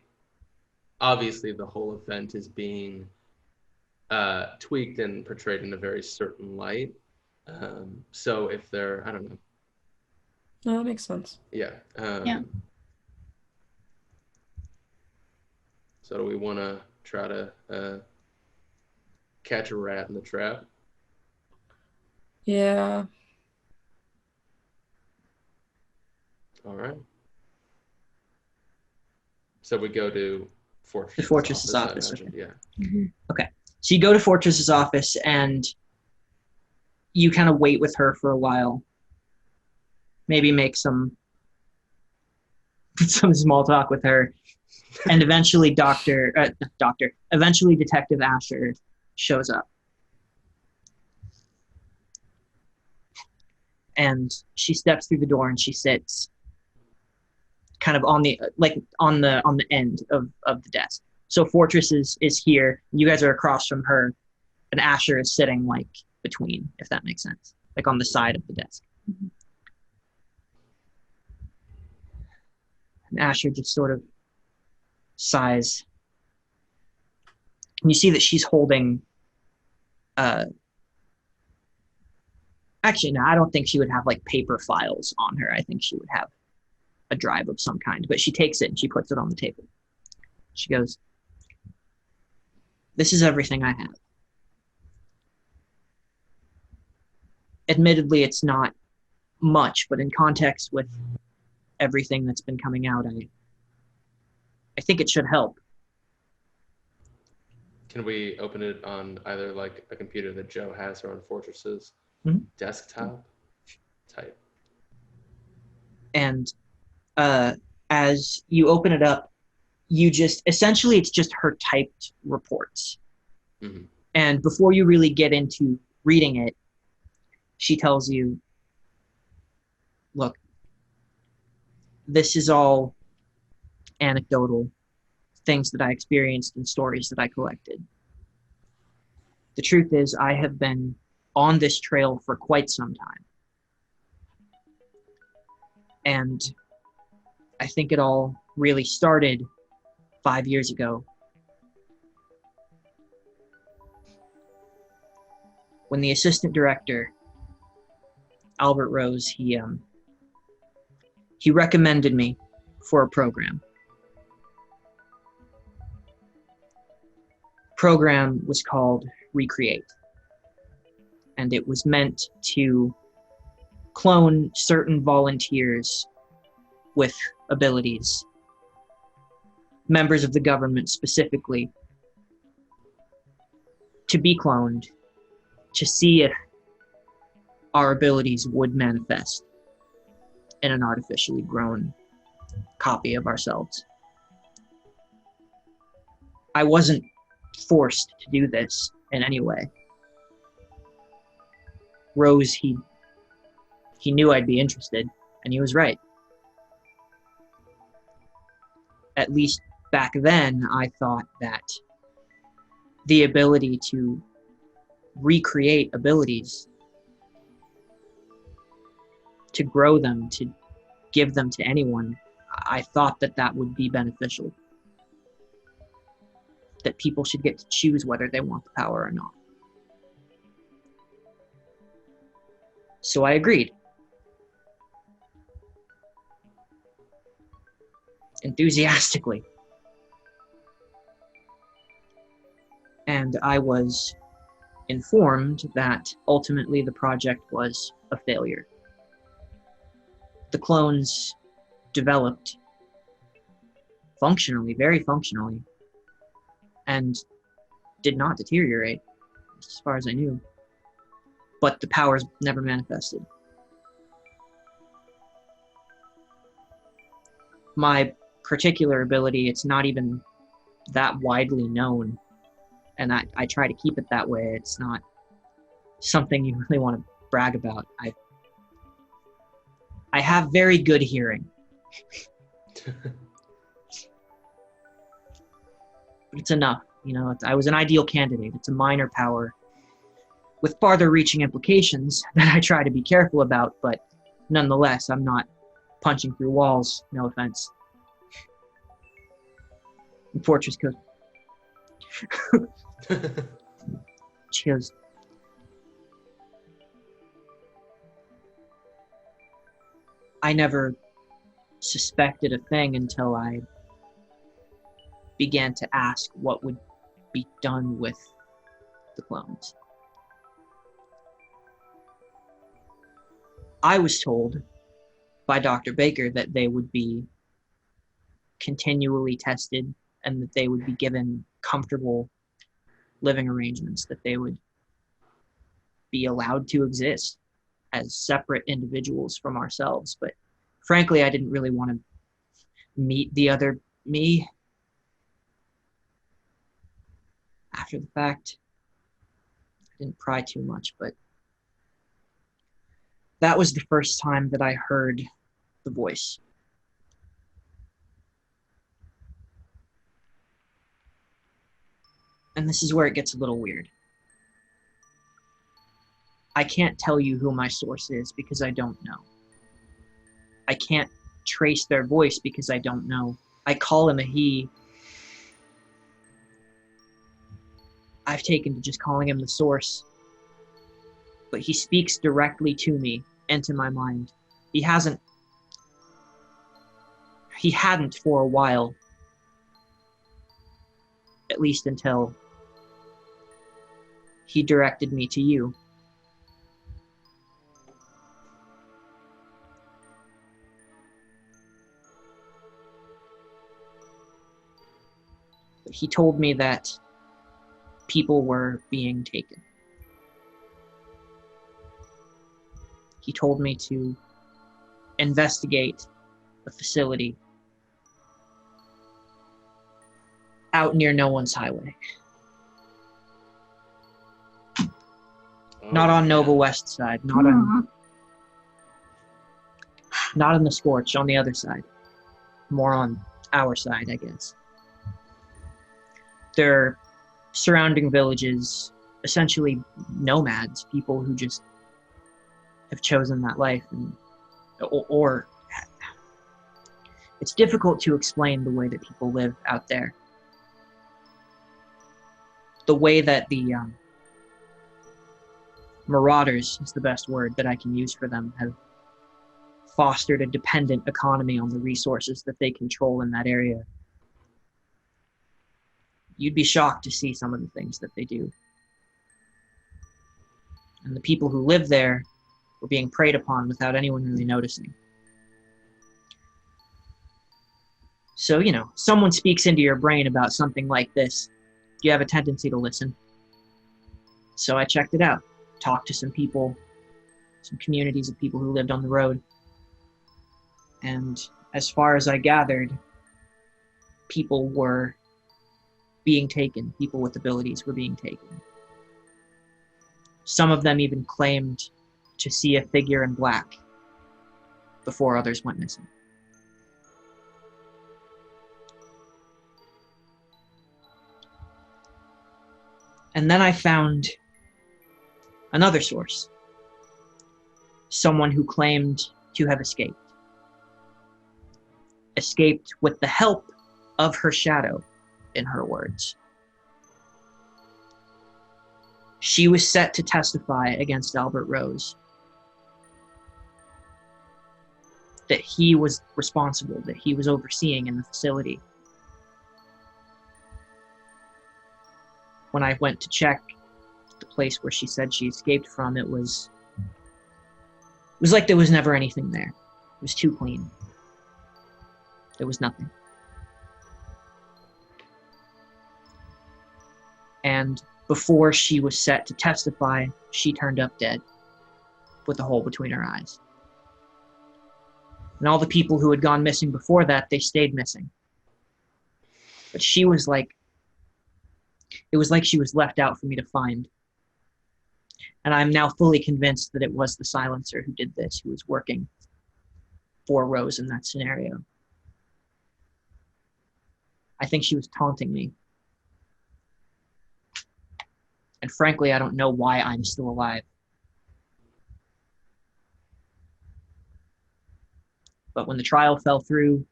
obviously the whole event is being tweaked and portrayed in a very certain light. So if they're, I don't know. no, that makes sense. Yeah. Yeah. So do we want to try to catch a rat in the trap? Yeah. All right. So we go to Fortress's The Fortress's office. I imagine. Okay. Yeah. Okay. So you go to Fortress's office and you kind of wait with her for a while. Maybe make some small talk with her. And eventually eventually Detective Asher shows up. And she steps through the door and she sits kind of on the end of the desk. So Fortress is here. You guys are across from her, and Asher is sitting like between, if that makes sense, like on the side of the desk. And Asher just sort of sighs. And you see that she's holding. Actually, no, I don't think she would have like paper files on her. I think she would have a drive of some kind. But she takes it and she puts it on the table. She goes, "This is everything I have. Admittedly, it's not much, but in context with everything that's been coming out, I think it should help." Can we open it on either like a computer that Joe has or on Fortress's desktop type? And as you open it up, you just essentially it's just her typed reports. And before you really get into reading it, she tells you, "Look, this is all anecdotal things that I experienced and stories that I collected. The truth is, I have been on this trail for quite some time. And I think it all really started 5 years ago when the assistant director, Albert Rose, he recommended me for a program. Program was called Recreate, and it was meant to clone certain volunteers with abilities, members of the government specifically, to be cloned, to see if our abilities would manifest in an artificially grown copy of ourselves. I wasn't forced to do this in any way. Rose, he knew I'd be interested, and he was right. At least back then, I thought that the ability to recreate abilities, to grow them, to give them to anyone, I thought that that would be beneficial. That people should get to choose whether they want the power or not. So I agreed. Enthusiastically. And I was informed that ultimately the project was a failure. The clones developed functionally, very functionally, and did not deteriorate, as far as I knew. But the powers never manifested. My particular ability, it's not even that widely known, and I try to keep it that way. It's not something you really want to brag about. I have very good hearing. But it's enough, you know. I was an ideal candidate. It's a minor power with farther-reaching implications that I try to be careful about, but nonetheless, I'm not punching through walls, no offense. And Fortress Coast. Cheers. I never suspected a thing until I began to ask what would be done with the clones. I was told by Dr. Baker that they would be continually tested and that they would be given comfortable living arrangements, that they would be allowed to exist as separate individuals from ourselves. But frankly, I didn't really want to meet the other me after the fact. I didn't pry too much, but that was the first time that I heard the voice. And this is where it gets a little weird. I can't tell you who my source is because I don't know. I can't trace their voice because I don't know. I call him a he. I've taken to just calling him the source. But he speaks directly to me and to my mind. He hadn't for a while. At least until he directed me to you. But he told me that people were being taken. He told me to investigate a facility out near No One's Highway. Not on Nova West side, not on the Scorch, on the other side. More on our side, I guess. They're surrounding villages, essentially nomads, people who just have chosen that life, or it's difficult to explain the way that people live out there. The way that the marauders is the best word that I can use for them, have fostered a dependent economy on the resources that they control in that area. You'd be shocked to see some of the things that they do. And the people who live there were being preyed upon without anyone really noticing. So, you know, someone speaks into your brain about something like this, you have a tendency to listen. So I checked it out, talked to some people, some communities of people who lived on the road. And as far as I gathered, people were being taken. People with abilities were being taken. Some of them even claimed to see a figure in black before others went missing. And then I found another source. Someone who claimed to have escaped. escaped with the help of her shadow, in her words. She was set to testify against Albert Rose that he was responsible, that he was overseeing in the facility. When I went to check the place where she said she escaped from, it was like there was never anything there. It was too clean. There was nothing. And before she was set to testify, she turned up dead with a hole between her eyes. And all the people who had gone missing before that, they stayed missing. But she was like, it was like she was left out for me to find. And I'm now fully convinced that it was the silencer who did this, who was working for Rose in that scenario. I think she was taunting me. And frankly, I don't know why I'm still alive. But when the trial fell through,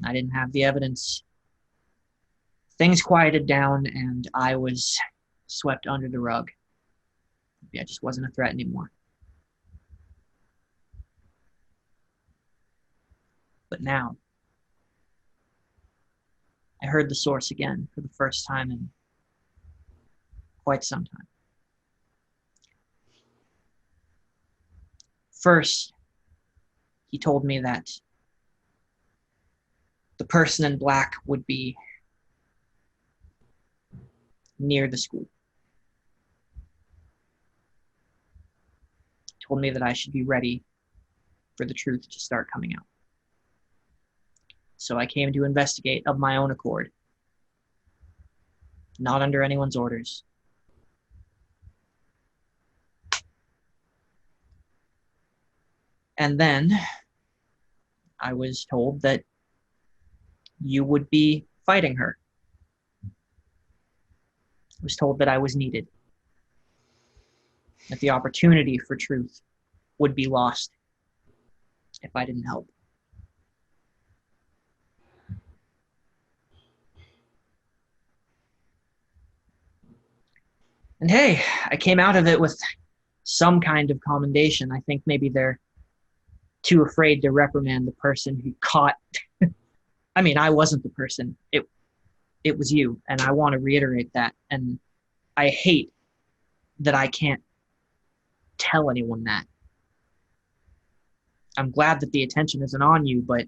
I didn't have the evidence, things quieted down and I was swept under the rug. I just wasn't a threat anymore. But now, I heard the source again for the first time in quite some time. First, he told me that the person in black would be near the school. He told me that I should be ready for the truth to start coming out. So I came to investigate of my own accord, not under anyone's orders. And then I was told that you would be fighting her. I was told that I was needed, that the opportunity for truth would be lost if I didn't help. And hey, I came out of it with some kind of commendation. I think maybe they're too afraid to reprimand the person who caught. I mean, I wasn't the person. It was you, and I want to reiterate that. And I hate that I can't tell anyone that. I'm glad that the attention isn't on you, but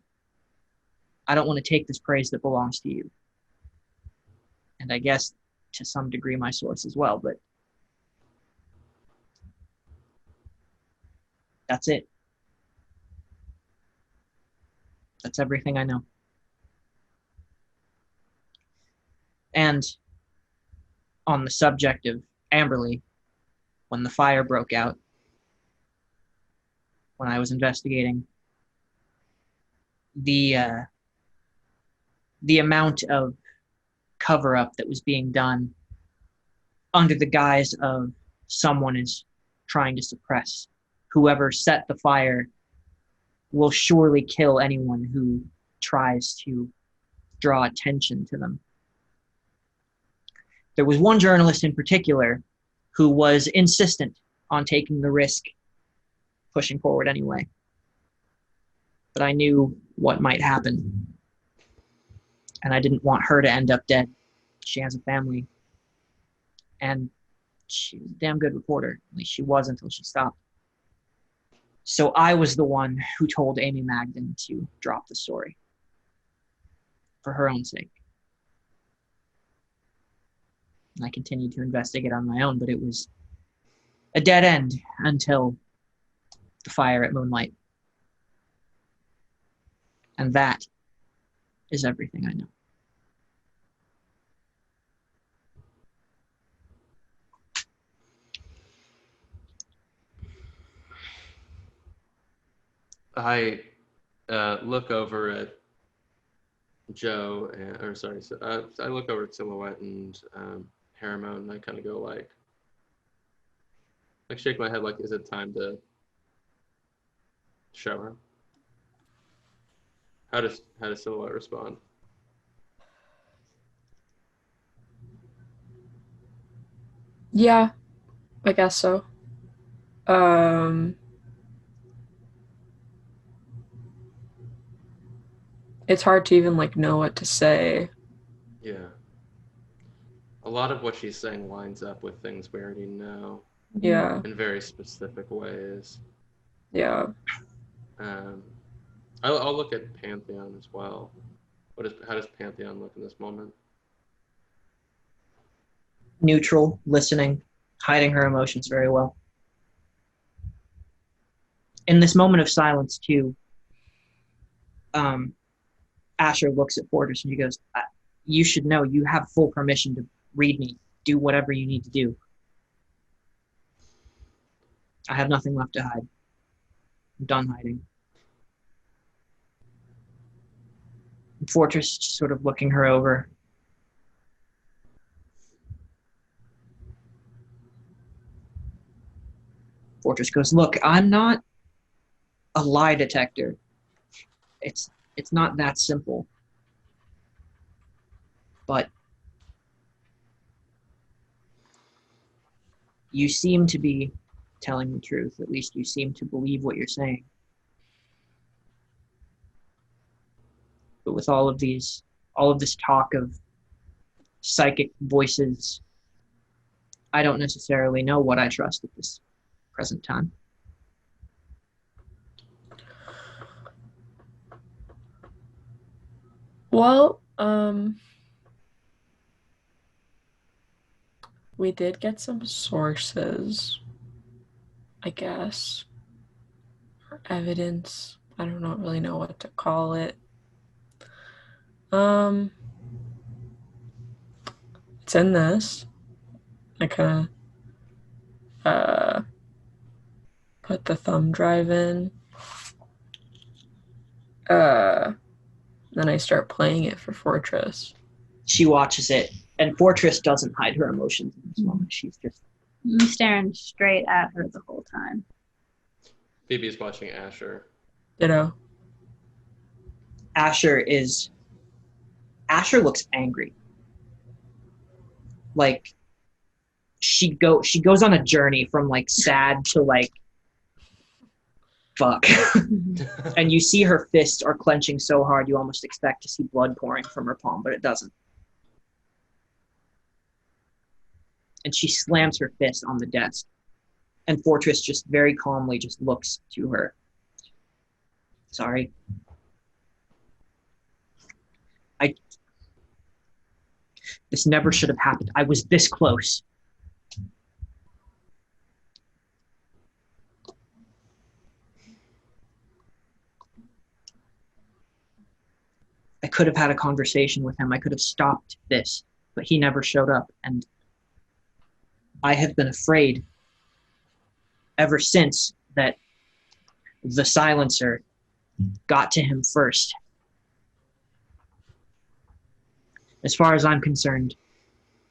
I don't want to take this praise that belongs to you. And I guess to some degree my source as well, but that's it. That's everything I know. And on the subject of Amberley, when the fire broke out, when I was investigating, the amount of cover-up that was being done under the guise of someone is trying to suppress. Whoever set the fire will surely kill anyone who tries to draw attention to them. There was one journalist in particular who was insistent on taking the risk, pushing forward anyway. But I knew what might happen. And I didn't want her to end up dead. She has a family. And she's a damn good reporter. At least she was until she stopped. So I was the one who told Amy Magden to drop the story. For her own sake. And I continued to investigate on my own, but it was a dead end until the fire at Moonlight. And that is everything I know. I look over at Joe, I look over at Silhouette and Harriman, and I kind of go like shake my head like, is it time to show her? How does Silhouette respond? Yeah, I guess so. Um, it's hard to even like know what to say. Yeah. A lot of what she's saying lines up with things we already know Yeah, in very specific ways. yeah. Um, I'll look at Pantheon as well. How does Pantheon look in this moment? Neutral, listening, hiding her emotions very well. In this moment of silence, too, Asher looks at Fortress and she goes, "You should know you have full permission to read me. Do whatever you need to do. I have nothing left to hide. I'm done hiding." And Fortress just sort of looking her over. Fortress goes, "Look, I'm not a lie detector. It's not that simple. But you seem to be telling the truth. At least you seem to believe what you're saying. But with all of this talk of psychic voices, I don't necessarily know what I trust at this present time." Well, we did get some sources, I guess, or evidence. I don't really know what to call it. Um, it's in this. I kind of put the thumb drive in. Then I start playing it for Fortress. She watches it, and Fortress doesn't hide her emotions in this moment. She's just I'm staring straight at her the whole time. Phoebe's watching Asher. Ditto. Asher looks angry. Like she goes on a journey from like sad to like fuck. And you see her fists are clenching so hard you almost expect to see blood pouring from her palm, but it doesn't. And she slams her fist on the desk. And Fortress just very calmly just looks to her. "Sorry. This never should have happened. I was this close." I could have had a conversation with him. I could have stopped this, but he never showed up. And I have been afraid ever since that the silencer got to him first. As far as I'm concerned,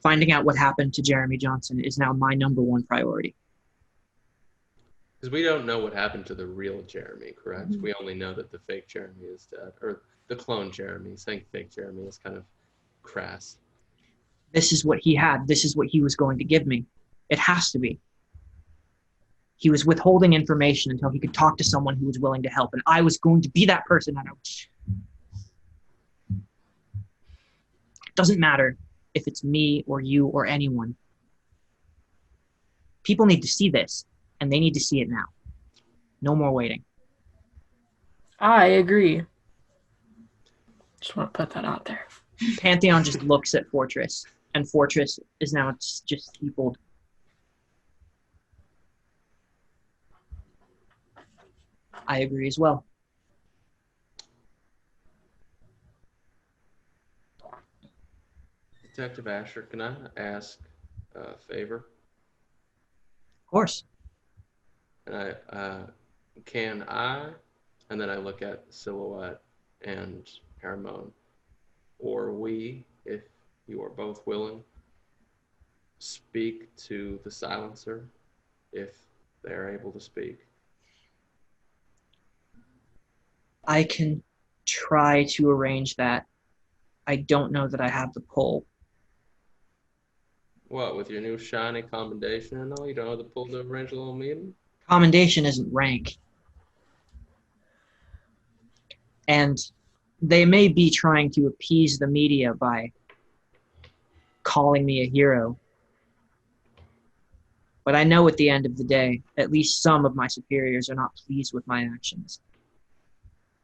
finding out what happened to Jeremy Johnson is now my number one priority. Because we don't know what happened to the real Jeremy, correct? We only know that the fake Jeremy is dead. Or the clone Jeremy. Saying fake Jeremy is kind of crass. This is what he had. This is what he was going to give me. It has to be. He was withholding information until he could talk to someone who was willing to help. And I was going to be that person. It doesn't matter if it's me or you or anyone. People need to see this, and they need to see it now. No more waiting. I agree. Just want to put that out there. Pantheon just looks at Fortress, and Fortress is now just steepled. I agree as well. Detective Asher, can I ask a favor? Of course. And and then I look at Silhouette and Paramount, or we, if you are both willing, speak to the silencer if they are able to speak. I can try to arrange that. I don't know that I have the pull. What, with your new shiny commendation and all? You don't have the pull to arrange a little meeting? Commendation isn't rank. And they may be trying to appease the media by calling me a hero. But I know at the end of the day, at least some of my superiors are not pleased with my actions.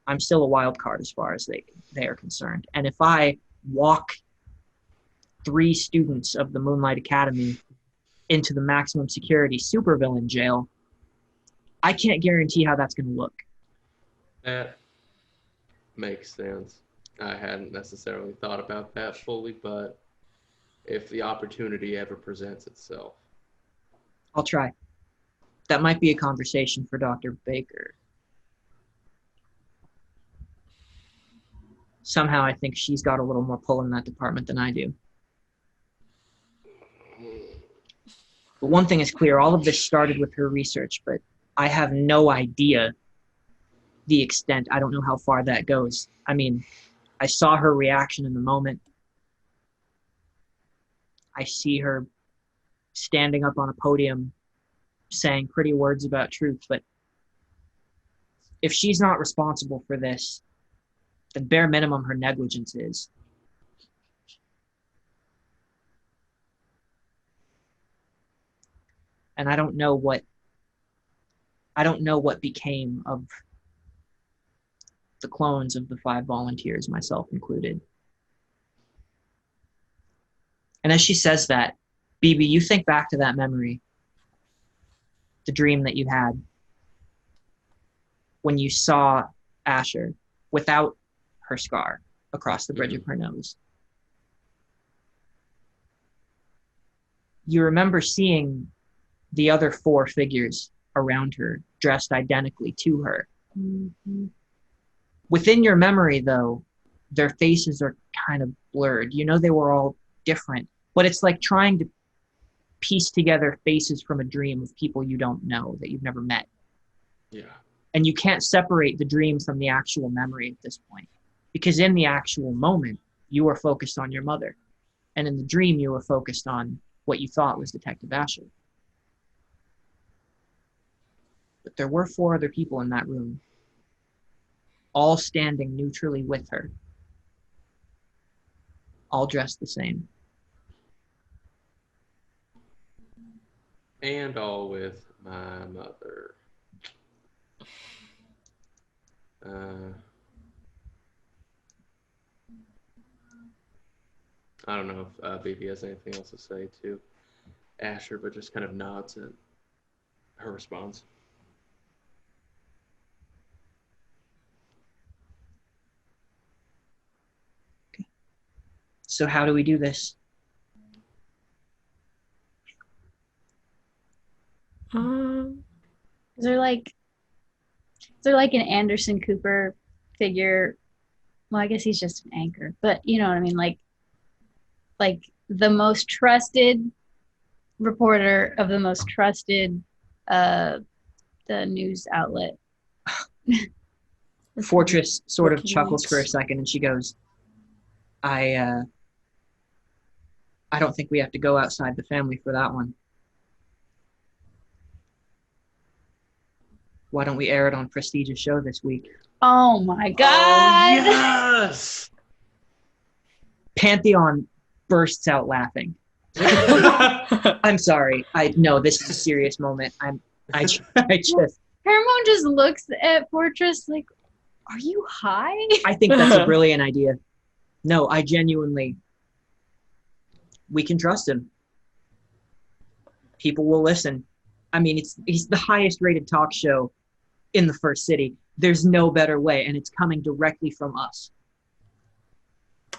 I'm still a wild card as far as they are concerned. And if I walk 3 students of the Moonlight Academy into the maximum security supervillain jail, I can't guarantee how that's going to look. That makes sense. I hadn't necessarily thought about that fully, but if the opportunity ever presents itself. I'll try. That might be a conversation for Dr. Baker. Somehow I think she's got a little more pull in that department than I do. But one thing is clear, all of this started with her research, but I have no idea the extent. I don't know how far that goes. I mean, I saw her reaction in the moment. I see her standing up on a podium saying pretty words about truth, but if she's not responsible for this, then bare minimum her negligence is. And I don't know what became of the clones of the 5 volunteers, myself included. And as she says that, BB, you think back to that memory, the dream that you had when you saw Asher without her scar across the bridge of her nose. You remember seeing the other 4 figures around her dressed identically to her. Mm-hmm. Within your memory, though, their faces are kind of blurred. You know they were all different, but it's like trying to piece together faces from a dream of people you don't know, that you've never met. Yeah. And you can't separate the dream from the actual memory at this point. Because in the actual moment, you were focused on your mother. And in the dream, you were focused on what you thought was Detective Asher. But there were 4 other people in that room, all standing neutrally with her, all dressed the same. And all with my mother. I don't know if BB has anything else to say to Asher, but just kind of nods at her response. Okay. So how do we do this? Is there like an Anderson Cooper figure? Well, I guess he's just an anchor, but you know what I mean, like the most trusted reporter of the most trusted the news outlet. Fortress sort of chuckles for a second and she goes, I don't think we have to go outside the family for that one. Why don't we air it on Prestige's show this week? Oh my God. Oh, yes! Pantheon bursts out laughing. I'm sorry. No, this is a serious moment. I just Paramount just looks at Fortress like, are you high? I think that's a brilliant idea. No, I genuinely, we can trust him. People will listen. I mean, he's the highest rated talk show in the first city. There's no better way, and it's coming directly from us.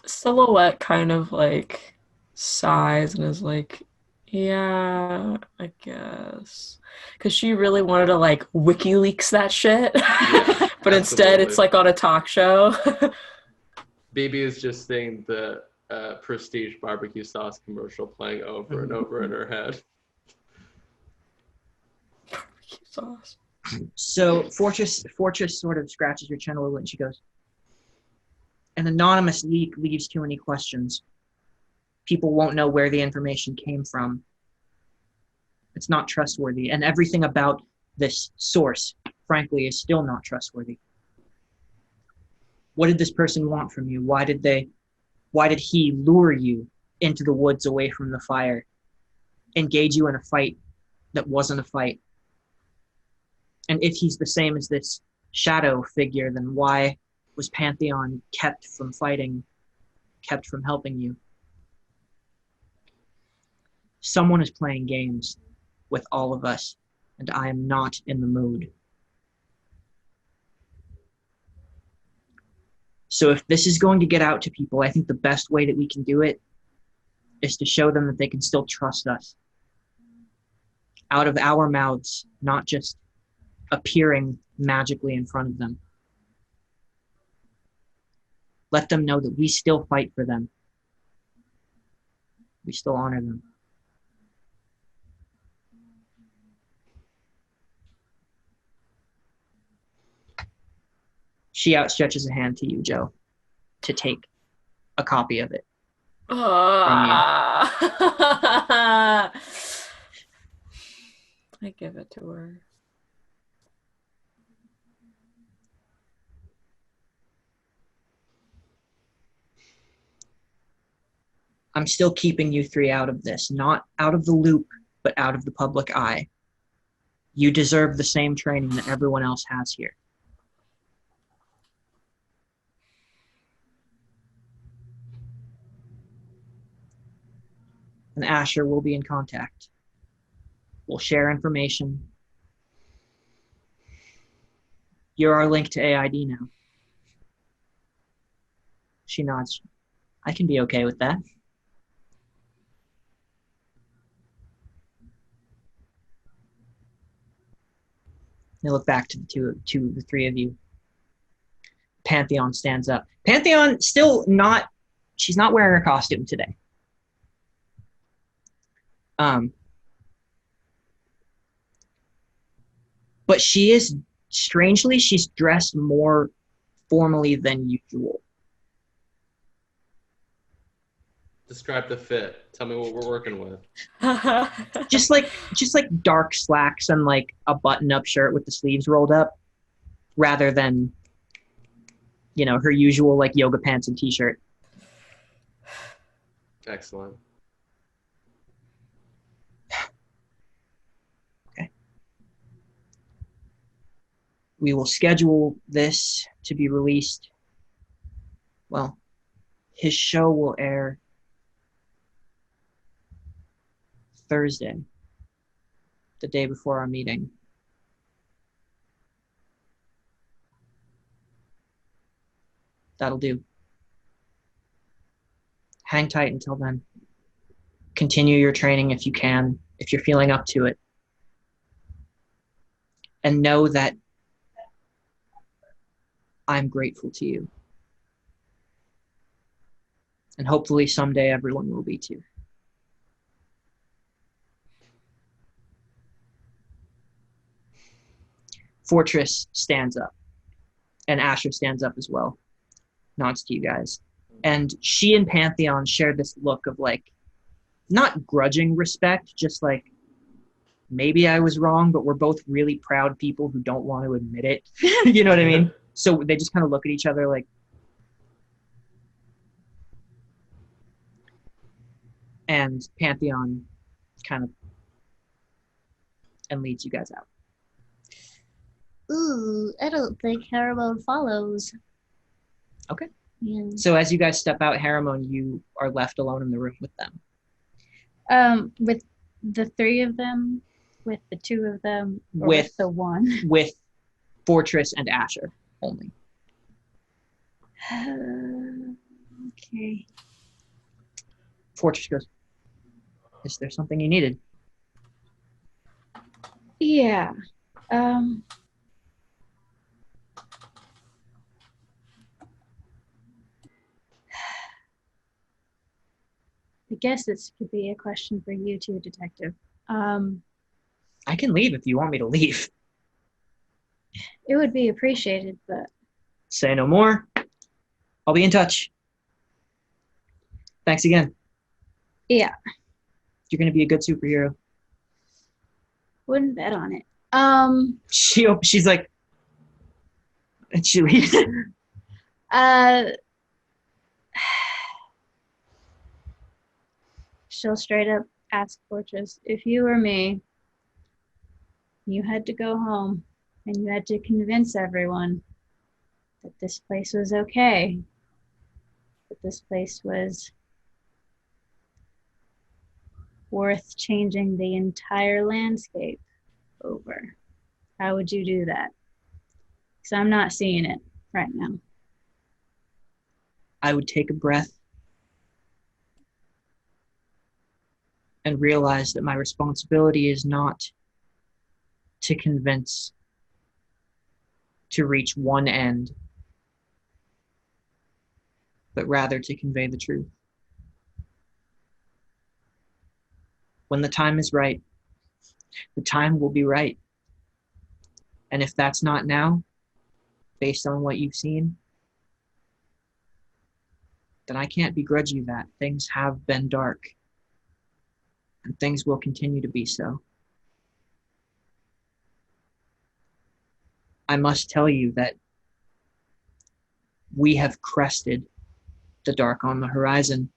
Silhouette kind of like sighs and is like, yeah, I guess. Because she really wanted to like WikiLeaks that shit. Yeah, but instead it's like on a talk show. BB is just seeing the Prestige barbecue sauce commercial playing over and over in her head. Sauce. So Fortress sort of scratches her chin a little and she goes, An anonymous leak leaves too many questions. People won't know where the information came from. It's not trustworthy, and everything about this source, frankly, is still not trustworthy. What did this person want from you? Why did he lure you into the woods away from the fire, engage you in a fight that wasn't a fight? And if he's the same as this shadow figure, then why was Pantheon kept from fighting, kept from helping you? Someone is playing games with all of us, and I am not in the mood. So if this is going to get out to people, I think the best way that we can do it is to show them that they can still trust us. Out of our mouths, not just appearing magically in front of them. Let them know that we still fight for them. We still honor them. She outstretches a hand to you, Joe, to take a copy of it from you. I give it to her. I'm still keeping you three out of this, not out of the loop, but out of the public eye. You deserve the same training that everyone else has here. And Asher will be in contact. We'll share information. You're our link to AID now. She nods. I can be okay with that. They look back to the three of you. Pantheon stands up. Pantheon she's not wearing her costume today. But she's dressed more formally than usual. Describe the fit. Tell me what we're working with. just like dark slacks and like a button-up shirt with the sleeves rolled up, rather than, her usual like yoga pants and t-shirt. Excellent. Okay. We will schedule this to be released. Well, his show will air Thursday, the day before our meeting. That'll do. Hang tight until then. Continue your training if you can, if you're feeling up to it. And know that I'm grateful to you. And hopefully someday everyone will be too. Fortress stands up, and Asher stands up as well, nods to you guys. And she and Pantheon share this look of like, not grudging respect, just like, maybe I was wrong, but we're both really proud people who don't want to admit it. You know what I mean? So they just kind of look at each other like, and Pantheon kind of, and leads you guys out. Ooh, I don't think Haramon follows. Okay. Yeah. So as you guys step out, Haramon, you are left alone in the room with them. With the three of them, with the two of them, or with the one. With Fortress and Asher only. Okay. Fortress goes, is there something you needed? Yeah. I guess this could be a question for you too, Detective. I can leave if you want me to leave. It would be appreciated, but... Say no more. I'll be in touch. Thanks again. Yeah, You're going to be a good superhero. wouldn't bet on it. She's like, and she leaves. She'll straight up ask Fortress, if you were me, you had to go home and you had to convince everyone that this place was okay, that this place was worth changing the entire landscape over. How would you do that? Because I'm not seeing it right now. I would take a breath and realize that my responsibility is not to convince, to reach one end, but rather to convey the truth. When the time is right, the time will be right. And if that's not now, based on what you've seen, then I can't begrudge you that. Things have been dark, and things will continue to be so. I must tell you that we have crested the dark on the horizon.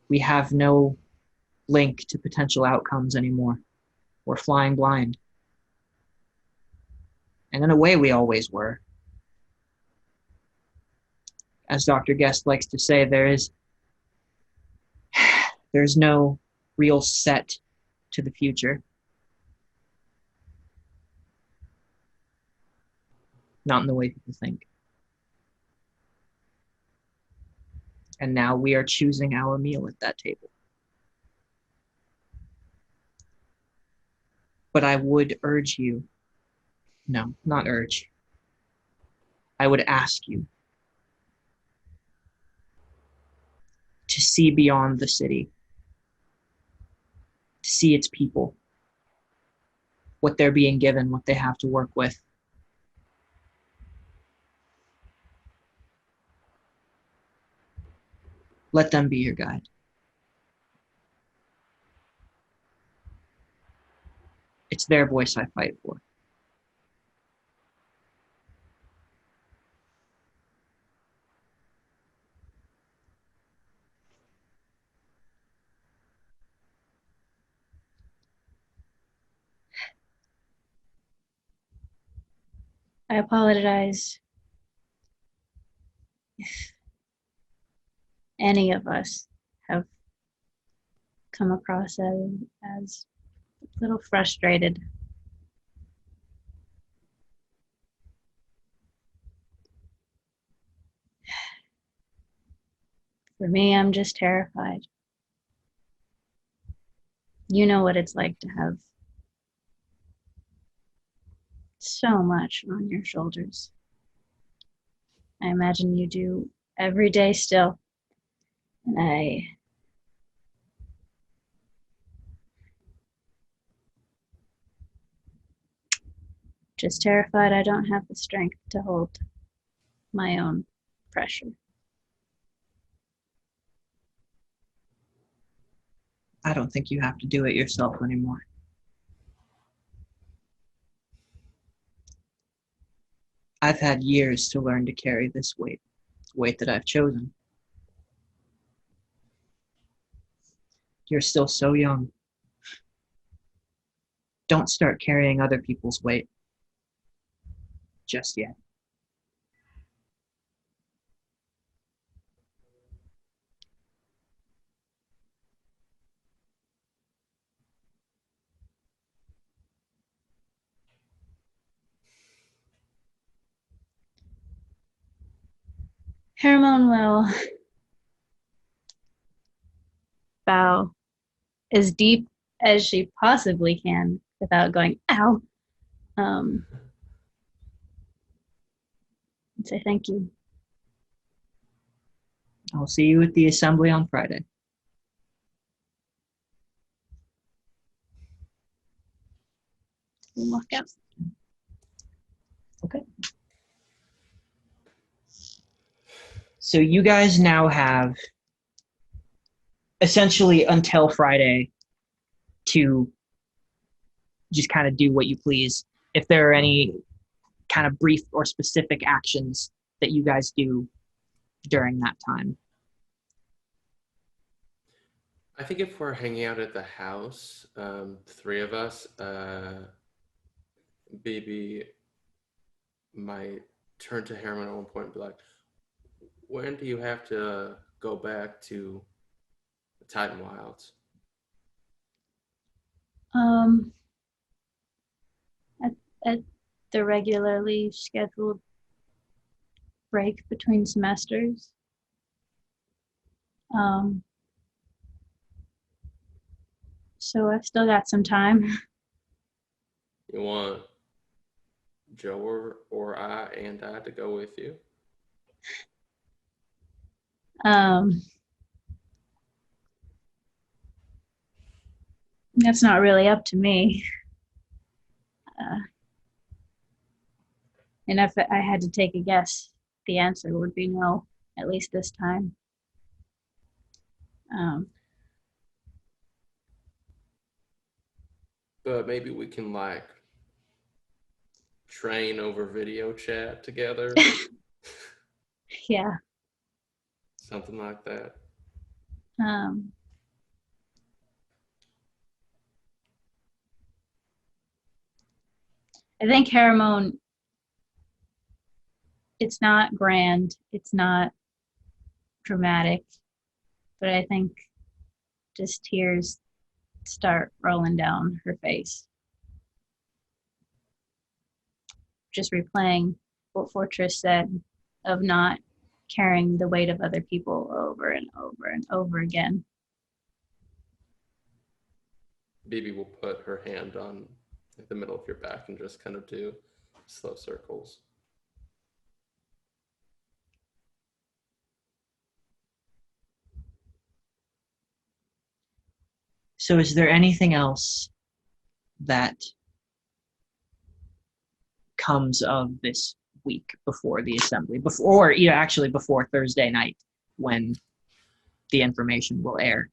We have no link to potential outcomes anymore. We're flying blind. And in a way, we always were. As Dr. Guest likes to say, there's no real set to the future. Not in the way people think. And now we are choosing our meal at that table. But I would urge you, no, not urge. I would ask you to see beyond the city, to see its people, what they're being given, what they have to work with. Let them be your guide. It's their voice I fight for. I apologize if any of us have come across as a little frustrated. For me, I'm just terrified. You know what it's like to have so much on your shoulders. I imagine you do every day still. And I just terrified I don't have the strength to hold my own pressure. I don't think you have to do it yourself anymore. I've had years to learn to carry this weight, the weight that I've chosen. You're still so young. Don't start carrying other people's weight just yet. Hermon will bow as deep as she possibly can without going, ow, and say thank you. I'll see you at the assembly on Friday. We'll walk out. Okay. So you guys now have essentially until Friday to just kind of do what you please. If there are any kind of brief or specific actions that you guys do during that time. I think if we're hanging out at the house, three of us, BB might turn to Herman at one point and be like, when do you have to go back to the Titan Wilds? At the regularly scheduled break between semesters. So I've still got some time. You want Joe or I to go with you? That's not really up to me. And if I had to take a guess, the answer would be no, at least this time. But maybe we can train over video chat together. Yeah. Something like that. I think Haramone, it's not grand, it's not dramatic, but I think just tears start rolling down her face. Just replaying what Fortress said of not carrying the weight of other people over and over and over again. BB will put her hand on the middle of your back and just kind of do slow circles. So is there anything else that comes of this week before the assembly, before Thursday night when the information will air?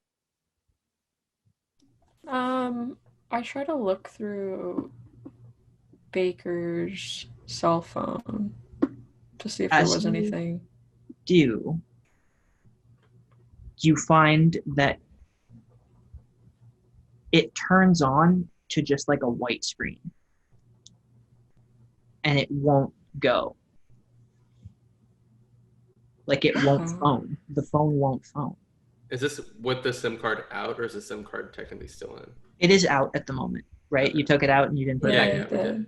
I try to look through Baker's cell phone to see if there was anything. Do you find that it turns on to just like a white screen and it won't go? Like it won't phone. The phone won't phone. Is this with the SIM card out, or is the SIM card technically still in? It is out at the moment, right? Okay. You took it out and you didn't put it back in? Yeah, we did.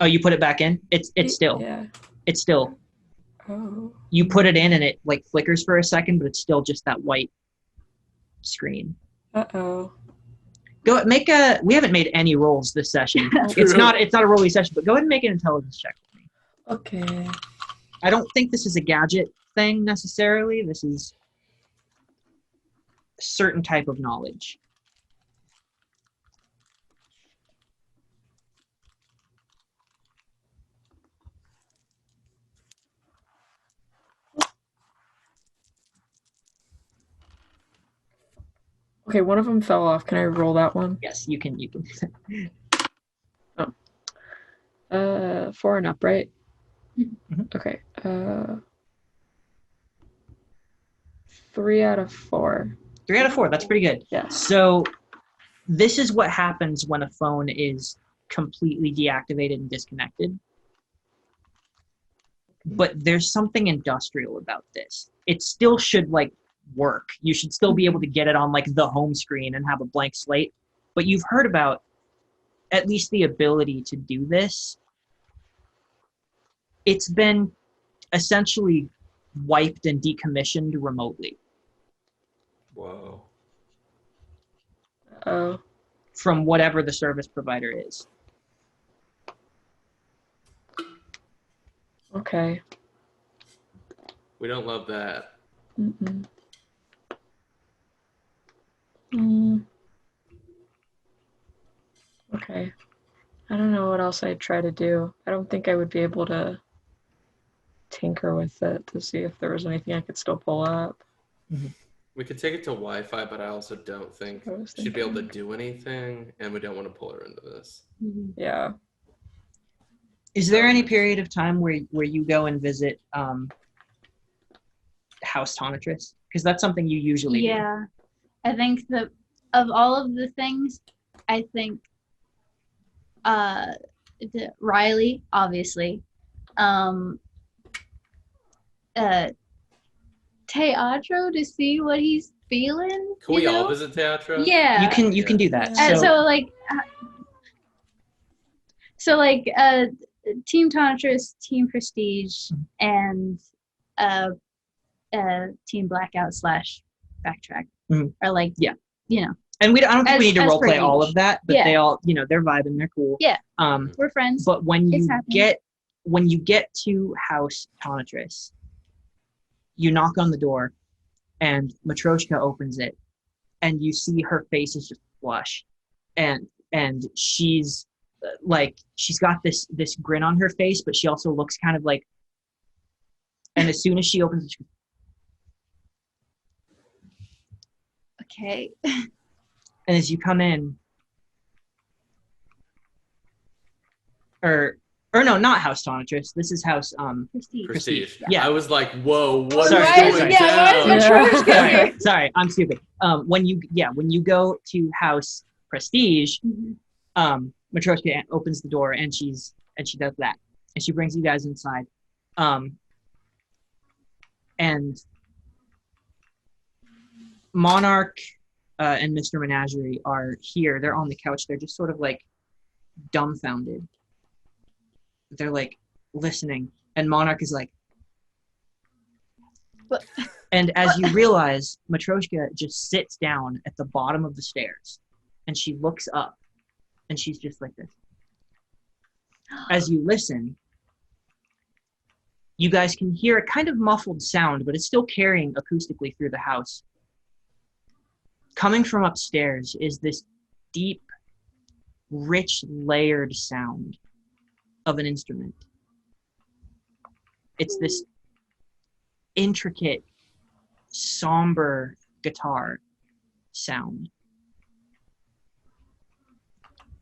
Oh, you put it back in? It's still. Yeah. It's still. Oh. You put it in and it like flickers for a second, but it's still just that white screen. Uh-oh. Go make a. We haven't made any rolls this session. It's not a rolling session, but go ahead and make an intelligence check for me. Okay. I don't think this is a gadget thing necessarily. This is a certain type of knowledge. Okay, one of them fell off. Can I roll that one? Yes, you can. Oh. 4 and up, right? Mm-hmm. Okay. 3 out of 4. 3 out of 4. That's pretty good. Yeah. So this is what happens when a phone is completely deactivated and disconnected. But there's something industrial about this. It still should work. You should still be able to get it on the home screen and have a blank slate. But you've heard about at least the ability to do this. It's been essentially wiped and decommissioned remotely. Whoa. Oh. From whatever the service provider is. Okay. We don't love that. Mm-mm. Okay. I don't know what else I'd try to do. I don't think I would be able to tinker with it to see if there was anything I could still pull up. We could take it to Wi-Fi, but I also don't think she'd be able to do anything, and we don't want to pull her into this. Yeah. Is there any period of time where you go and visit House Tonatress? Because that's something you usually do. Yeah. I think that of all of the things, I think Riley, obviously. Teatro to see what he's feeling. Can we all visit Teatro? Yeah. You can do that. So Team Tonatress, Team Prestige, and Team Blackout / Backtrack are like, yeah, you know. And I don't think we need to role play all of that, but yeah. they all, they're vibing, they're cool. Yeah. We're friends. But when you get to House Tonatress, you knock on the door, and Matryoshka opens it, and you see her face is just flush, and she's she's got this grin on her face, but she also looks kind of like. And as soon as she opens it, she goes, okay. And as you come in, or no, not House Tonatress. This is House Prestige. Yeah. I was like, whoa, what is Sorry. going down? Sorry, I'm stupid. When you go to House Prestige, Matryoshka opens the door and she does that, and she brings you guys inside, and Monarch and Mr. Menagerie are here. They're on the couch. They're just sort of like dumbfounded. They're like listening, and Monarch is like, what? And as you realize, Matryoshka just sits down at the bottom of the stairs, and she looks up, and she's just like this. As you listen, you guys can hear a kind of muffled sound, but it's still carrying acoustically through the house. Coming from upstairs is this deep, rich, layered sound of an instrument. It's this intricate, somber guitar sound.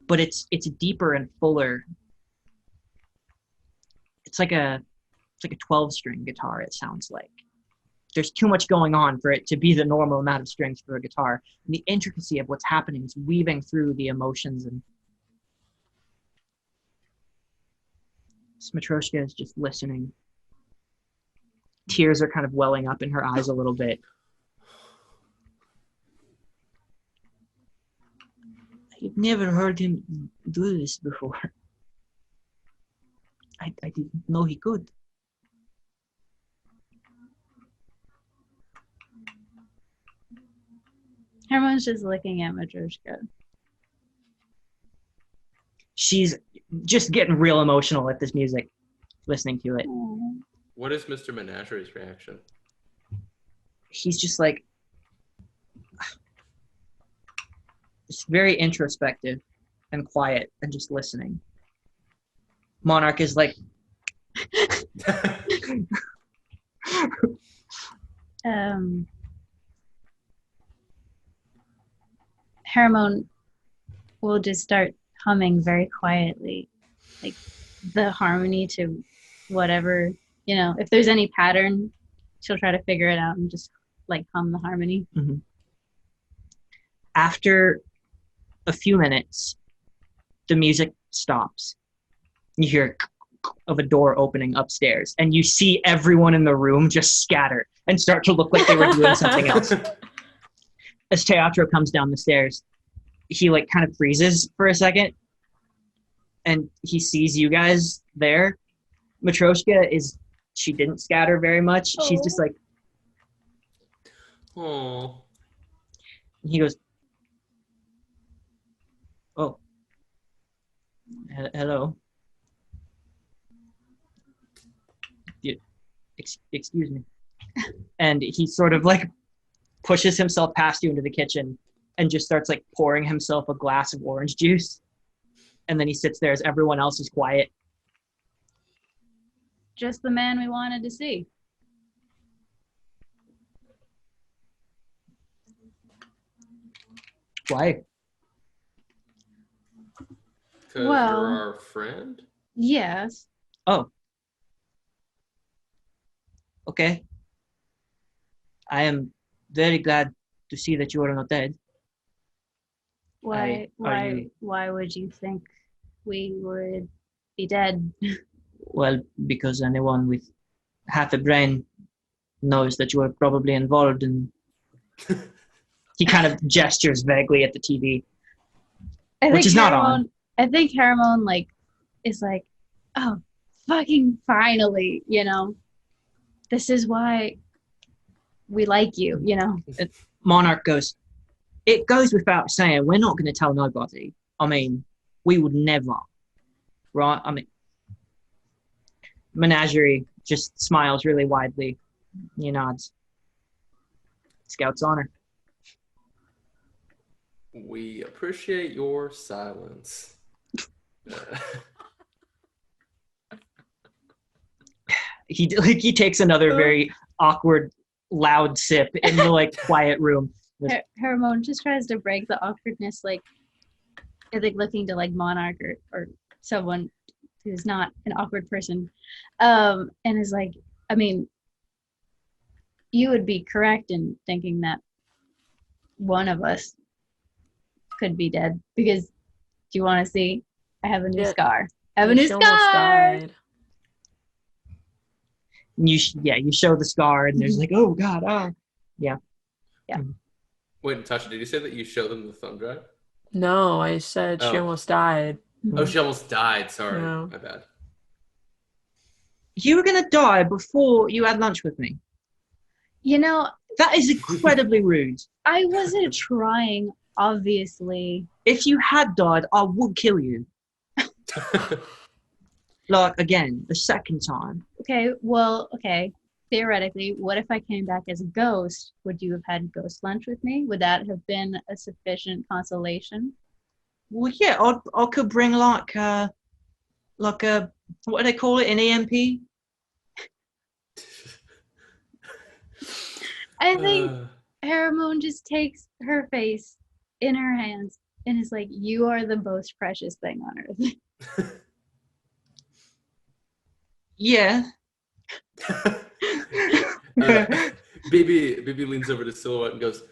But it's deeper and fuller. It's like a 12-string guitar, it sounds like. There's too much going on for it to be the normal amount of strings for a guitar. And the intricacy of what's happening is weaving through the emotions, and Matryoshka is just listening. Tears are kind of welling up in her eyes a little bit. I've never heard him do this before. I didn't know he could. Everyone's just looking at Matryoshka. She's just getting real emotional at this music, listening to it. Aww. What is Mr. Menagerie's reaction? He's just like, it's very introspective and quiet and just listening. Monarch is like, Hermone will just start humming very quietly, like the harmony to whatever, if there's any pattern, she'll try to figure it out and just like hum the harmony. Mm-hmm. After a few minutes, the music stops. You hear of a door opening upstairs, and you see everyone in the room just scatter and start to look like they were doing something else. As Teatro comes down the stairs, he like kind of freezes for a second, and he sees you guys there. Matryoshka she didn't scatter very much. Aww. She's just like, oh. He goes, oh, hello. Excuse me. And he sort of like pushes himself past you into the kitchen and just starts like pouring himself a glass of orange juice. And then he sits there as everyone else is quiet. just the man we wanted to see. Why? Because Well- you're our friend? Yes. Oh. Okay. I am very glad to see that you are not dead. Are you- Why would you think we would be dead? Well, because anyone with half a brain knows that you are probably involved in. He kind of gestures vaguely at the TV. Which is not on. I think Harmon like is like, oh, fucking finally, you know. This is why we like you, you know. Monarch goes, it goes without saying, we're not going to tell nobody. I mean, we would never. Right? I mean, Menagerie just smiles really widely. He nods. Scout's honor. We appreciate your silence. He takes another very awkward, loud sip in the like quiet room. Harmon just tries to break the awkwardness, like I think looking to like Monarch or someone who's not an awkward person, and is like, I mean, you would be correct in thinking that one of us could be dead because do you want to see? I have a new scar. I have a new She almost scar. died. You show the scar, and there's like, oh god, yeah. Wait, Natasha, did you say that you showed them the thumb drive? No, I said she Oh. almost died. Oh, she almost died. Sorry. Yeah. My bad. You were gonna die before you had lunch with me. You know, That is incredibly rude. I wasn't trying, obviously. If you had died, I would kill you. Like again, the second time. Okay. Theoretically, what if I came back as a ghost? Would you have had ghost lunch with me? Would that have been a sufficient consolation? Well, yeah, I could bring like a what do they call it? An EMP? I think Harmon just takes her face in her hands and is like, you are the most precious thing on earth. Yeah. Baby leans over to Silhouette and goes,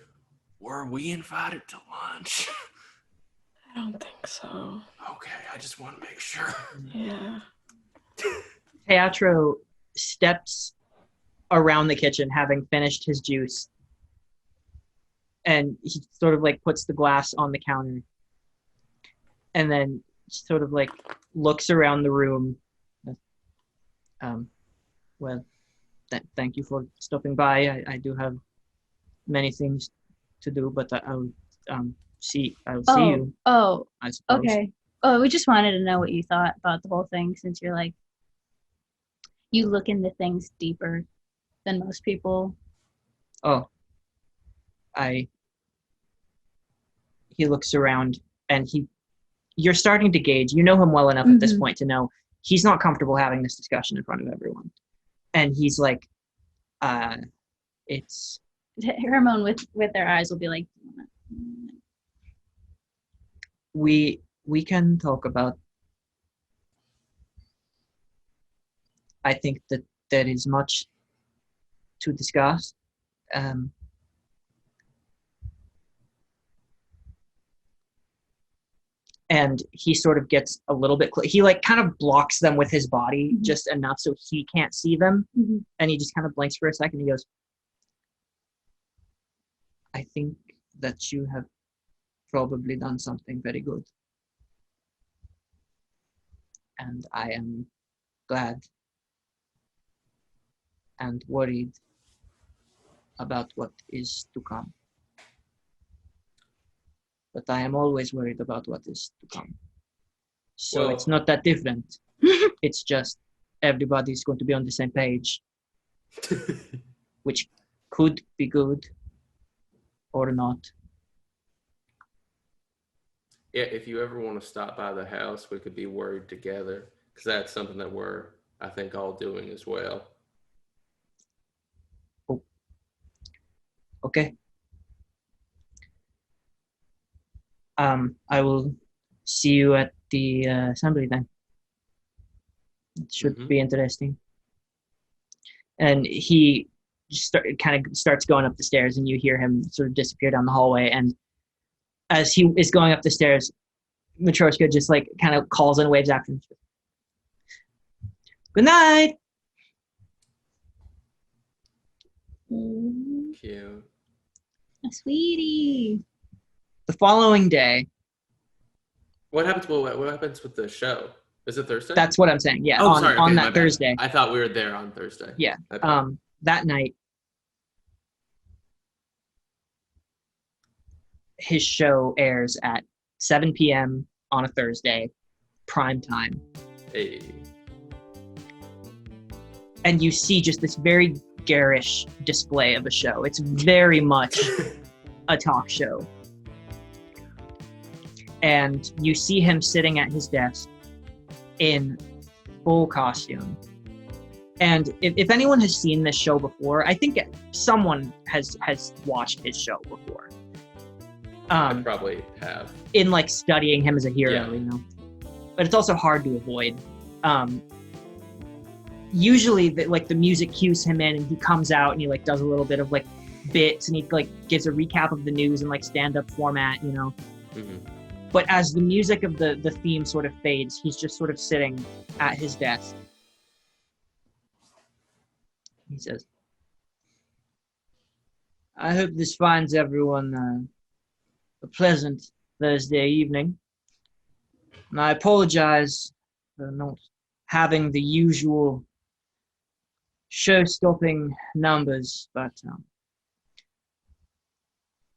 were we invited to lunch? I don't think so. Okay, I just want to make sure. Yeah. Teatro steps around the kitchen, having finished his juice, and he sort of like puts the glass on the counter, and then sort of like looks around the room. Well, thank you for stopping by. I do have many things to do, but I'll see you. Oh, I suppose. okay. Oh, we just wanted to know what you thought about the whole thing, since you're like, you look into things deeper than most people. Oh, he looks around, and you're starting to gauge. You know him well enough at this point to know he's not comfortable having this discussion in front of everyone. And he's like, it's... Harmon with their eyes will be like, We can talk about... I think that there is much to discuss. And he sort of gets a little bit he like kind of blocks them with his body just enough so he can't see them. And he just kind of blinks for a second. He goes, I think that you have probably done something very good, and I am glad and worried about what is to come. But I am always worried about what is to come. So it's not that different. It's just everybody's going to be on the same page, which could be good or not. Yeah, if you ever want to stop by the house, we could be worried together, because that's something that we're I think all doing is well. Oh. Okay. I will see you at the assembly then. It should be interesting. And he just kind of starts going up the stairs, and you hear him sort of disappear down the hallway. And as he is going up the stairs, Matryoshka just like kind of calls and waves after him. Good night. Cute. Sweetie. The following day. What happens? What happens with the show? Is it Thursday? That's what I'm saying. Yeah. Oh, sorry. Okay, on that Thursday. I thought we were there on Thursday. Yeah. That night, his show airs at 7 p.m. on a Thursday, prime time. Hey. And you see just this very garish display of a show. It's very much a talk show. And you see him sitting at his desk in full costume. And if anyone has seen this show before, I think someone has watched his show before. I probably have. In like studying him as a hero, Yeah. you know. But it's also hard to avoid. Usually, the music cues him in, and he comes out and he like does a little bit of like bits, and he like gives a recap of the news in like stand-up format, you know. Mm-hmm. But as the music of the theme sort of fades, he's just sort of sitting at his desk. He says, I hope this finds everyone a pleasant Thursday evening. And I apologize for not having the usual show-stopping numbers, but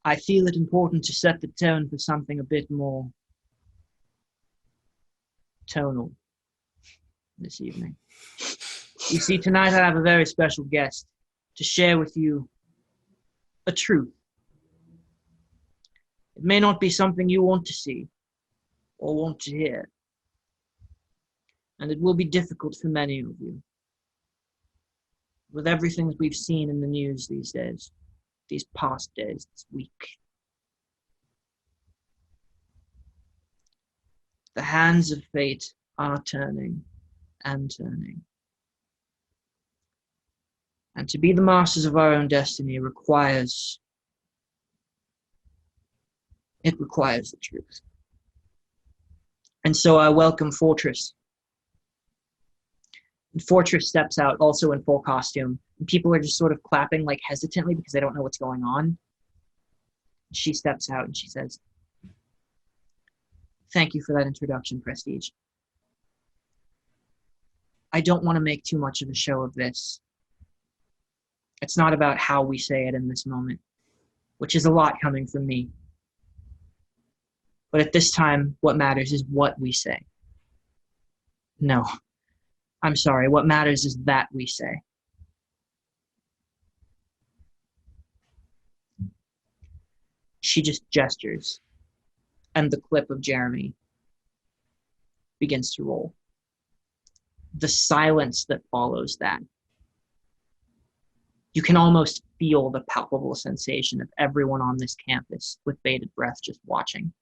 I feel it important to set the tone for something a bit more tonal this evening. You see, tonight I have a very special guest to share with you a truth. It may not be something you want to see or want to hear, and it will be difficult for many of you. With everything that we've seen in the news these days, these past days, this week. The hands of fate are turning and turning. And to be the masters of our own destiny requires the truth. And so I welcome Fortress. And Fortress steps out also in full costume. And people are just sort of clapping like hesitantly because they don't know what's going on. She steps out and she says, thank you for that introduction, Prestige. I don't want to make too much of a show of this. It's not about how we say it in this moment, which is a lot coming from me. But at this time, what matters is what we say. No, I'm sorry. What matters is that we say. She just gestures, and the clip of Jeremy begins to roll. The silence that follows that. You can almost feel the palpable sensation of everyone on this campus with bated breath just watching.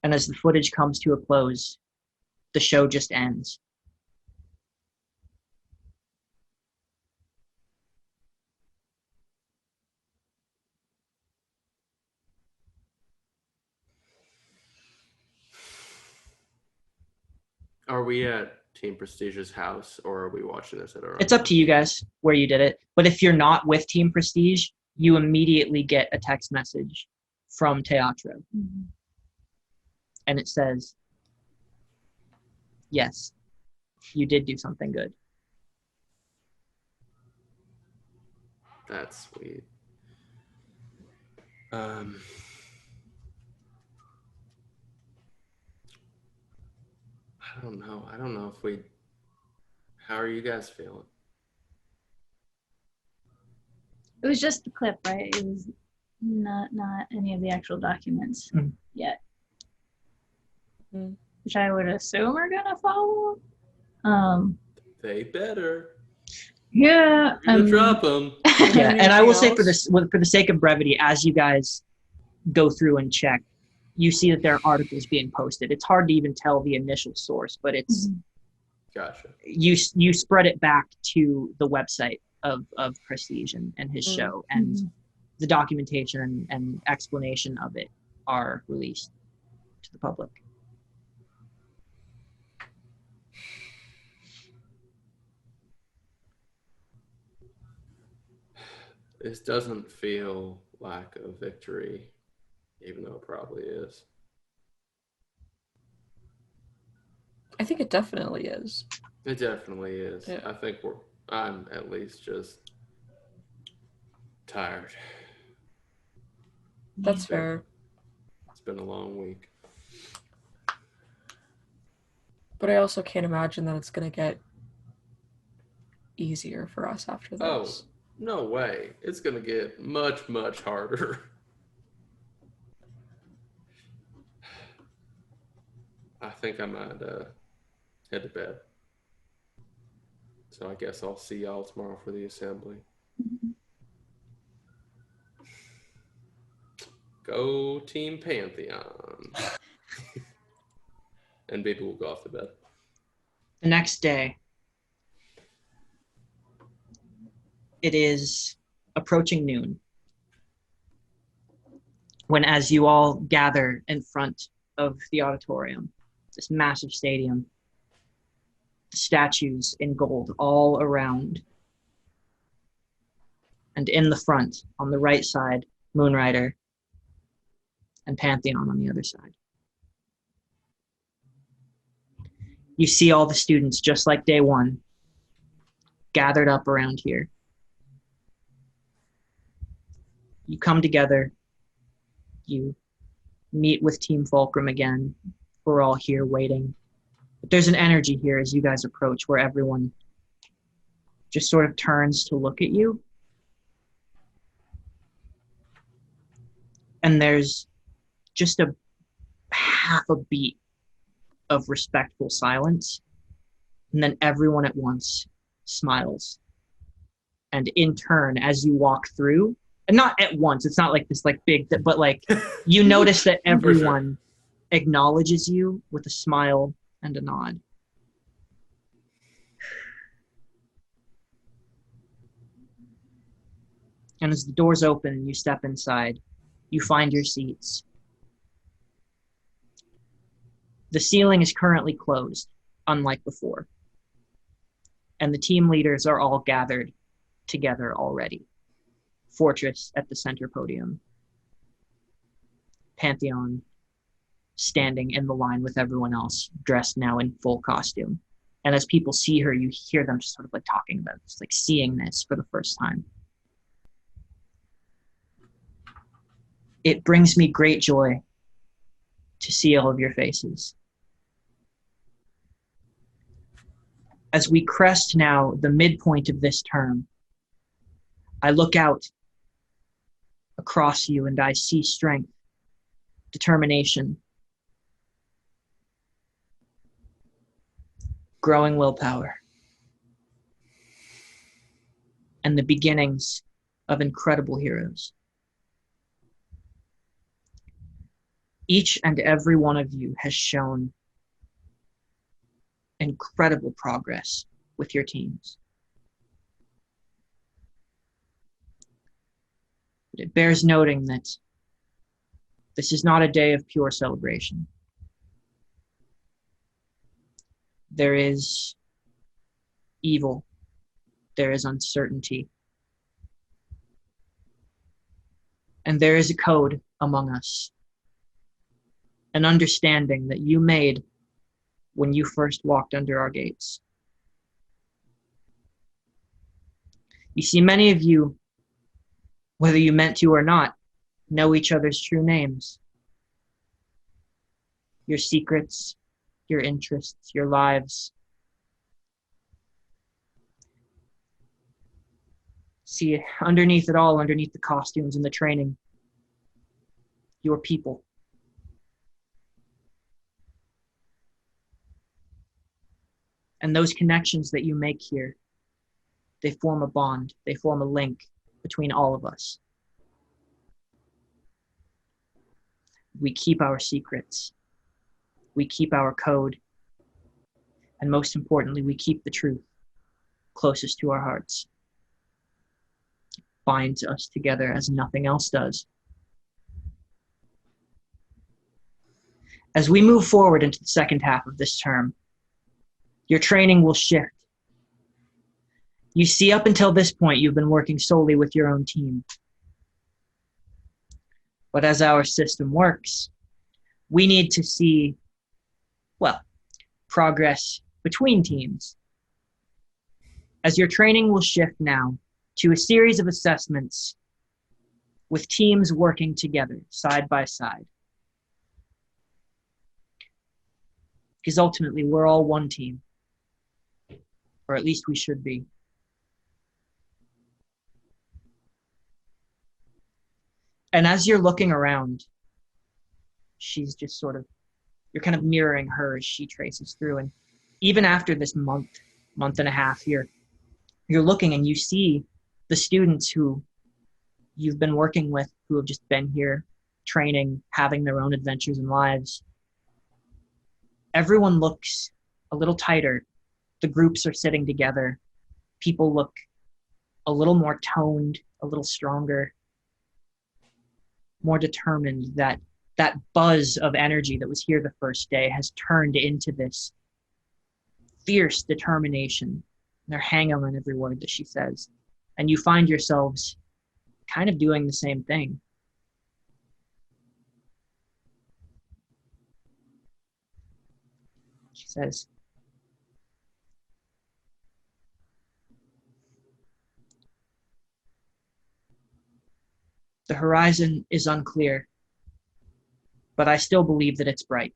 And as the footage comes to a close, the show just ends. Are we at Team Prestige's house, or are we watching this at our own? It's up to you guys where you did it. But if you're not with Team Prestige, you immediately get a text message from Teatro. Mm-hmm. And it says, yes, you did do something good. That's sweet. I don't know. I don't know if we... How are you guys feeling? It was just the clip, right? It was Not any of the actual documents yet. Which I would assume are gonna follow. They better. Yeah. You're gonna drop them. Yeah, and I will say for the sake of brevity, as you guys go through and check, you see that there are articles being posted. It's hard to even tell the initial source, but it's gotcha. You spread it back to the website of Prestige and his show, and the documentation and explanation of it are released to the public. This doesn't feel like a victory, even though it probably is. I think it definitely is. It definitely is. Yeah. I think I'm at least just tired. That's fair. It's been a long week. But I also can't imagine that it's going to get easier for us after this. Oh, no way. It's going to get much, much harder. I think I might head to bed. So I guess I'll see y'all tomorrow for the assembly. Go Team Pantheon. And baby will go off to bed. The next day, it is approaching noon when, as you all gather in front of the auditorium, this massive stadium, statues in gold all around, and in the front, on the right side, Moonrider and Pantheon on the other side. You see all the students, just like day one, gathered up around here. You come together, you meet with Team Fulcrum again. We're all here waiting. But there's an energy here as you guys approach where everyone just sort of turns to look at you. And there's just a half a beat of respectful silence. And then everyone at once smiles. And in turn, as you walk through, and not at once, it's not like this like big, but like you notice that everyone acknowledges you with a smile and a nod. And as the doors open and you step inside, you find your seats. The ceiling is currently closed, unlike before. And the team leaders are all gathered together already. Fortress at the center podium. Pantheon standing in the line with everyone else, dressed now in full costume. And as people see her, you hear them just sort of like talking about it, just like seeing this for the first time. It brings me great joy to see all of your faces. As we crest now the midpoint of this term, I look out across you and I see strength, determination, growing willpower, and the beginnings of incredible heroes. Each and every one of you has shown incredible progress with your teams. But it bears noting that this is not a day of pure celebration. There is evil. There is uncertainty. And there is a code among us, an understanding that you made when you first walked under our gates. You see, many of you, whether you meant to or not, know each other's true names. Your secrets, your interests, your lives. See, underneath it all, underneath the costumes and the training, your people. And those connections that you make here, they form a bond, they form a link between all of us. We keep our secrets, we keep our code, and most importantly, we keep the truth closest to our hearts. It binds us together as nothing else does. As we move forward into the second half of this term, your training will shift. You see, up until this point, you've been working solely with your own team. But as our system works, we need to see, well, progress between teams. As your training will shift now to a series of assessments with teams working together, side by side. Because ultimately, we're all one team. Or at least we should be. And as you're looking around, she's just sort of, you're kind of mirroring her as she traces through. And even after this month and a half, you're looking and you see the students who you've been working with, who have just been here training, having their own adventures and lives. Everyone looks a little tighter. The groups are sitting together. People look a little more toned, a little stronger, more determined. That buzz of energy that was here the first day has turned into this fierce determination. They're hanging on every word that she says. And you find yourselves kind of doing the same thing. She says, the horizon is unclear, but I still believe that it's bright.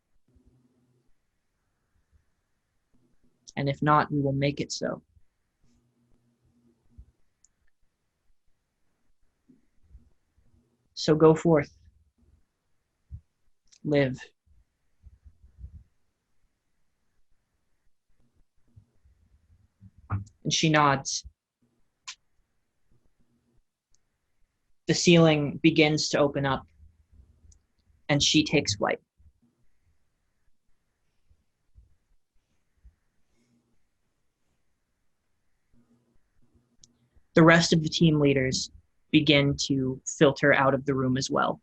And if not, we will make it so. So go forth. Live. And she nods. The ceiling begins to open up, and she takes flight. The rest of the team leaders begin to filter out of the room as well.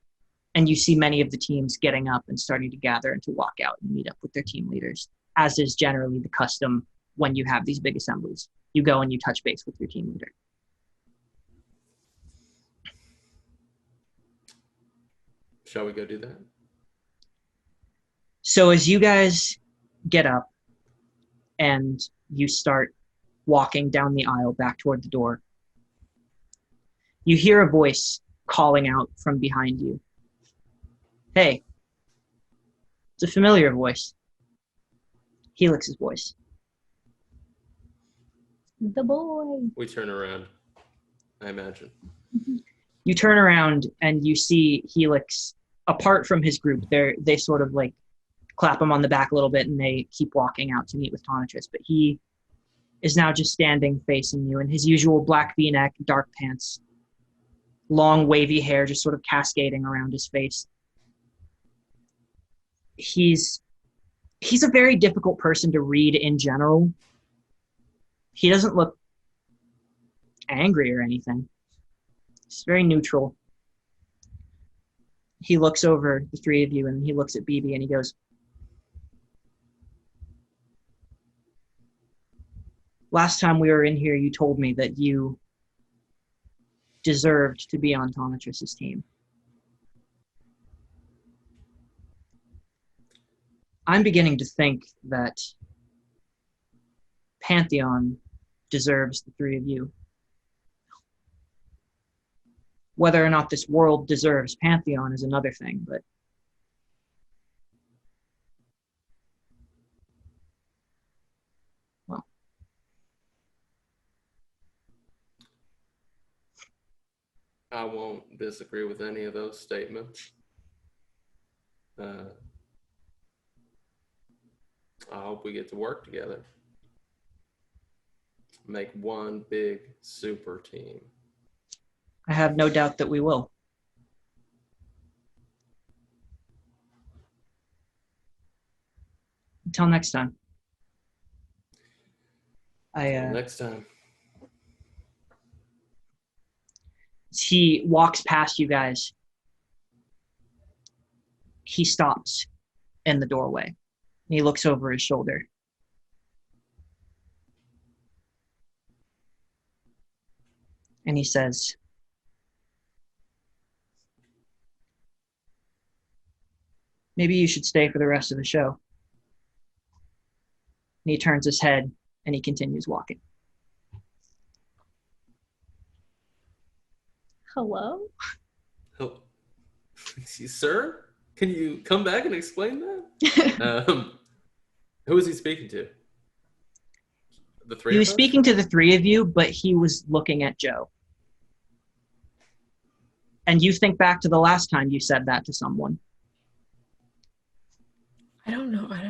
And you see many of the teams getting up and starting to gather and to walk out and meet up with their team leaders, as is generally the custom when you have these big assemblies. You go and you touch base with your team leader. Shall we go do that? So as you guys get up and you start walking down the aisle back toward the door, you hear a voice calling out from behind you. Hey, it's a familiar voice. Helix's voice. The boy. We turn around, I imagine. You turn around and you see Helix apart from his group. They sort of like clap him on the back a little bit and they keep walking out to meet with Tonatrus. But he is now just standing facing you in his usual black V-neck, dark pants, long wavy hair just sort of cascading around his face. He's a very difficult person to read in general. He doesn't look angry or anything. He's very neutral. He looks over the three of you and he looks at BB and he goes, last time we were in here, you told me that you deserved to be on Tonatrus's team. I'm beginning to think that Pantheon deserves the three of you. Whether or not this world deserves Pantheon is another thing, but well. I won't disagree with any of those statements. I hope we get to work together. Make one big super team. I have no doubt that we will. Until next time. Next time. He walks past you guys. He stops in the doorway. And he looks over his shoulder. And he says, maybe you should stay for the rest of the show. And he turns his head and he continues walking. Hello? Oh. Sir, can you come back and explain that? Who is he speaking to? The three He of was us? speaking to the three of you, but he was looking at Joe. And you think back to the last time you said that to someone. I don't know. I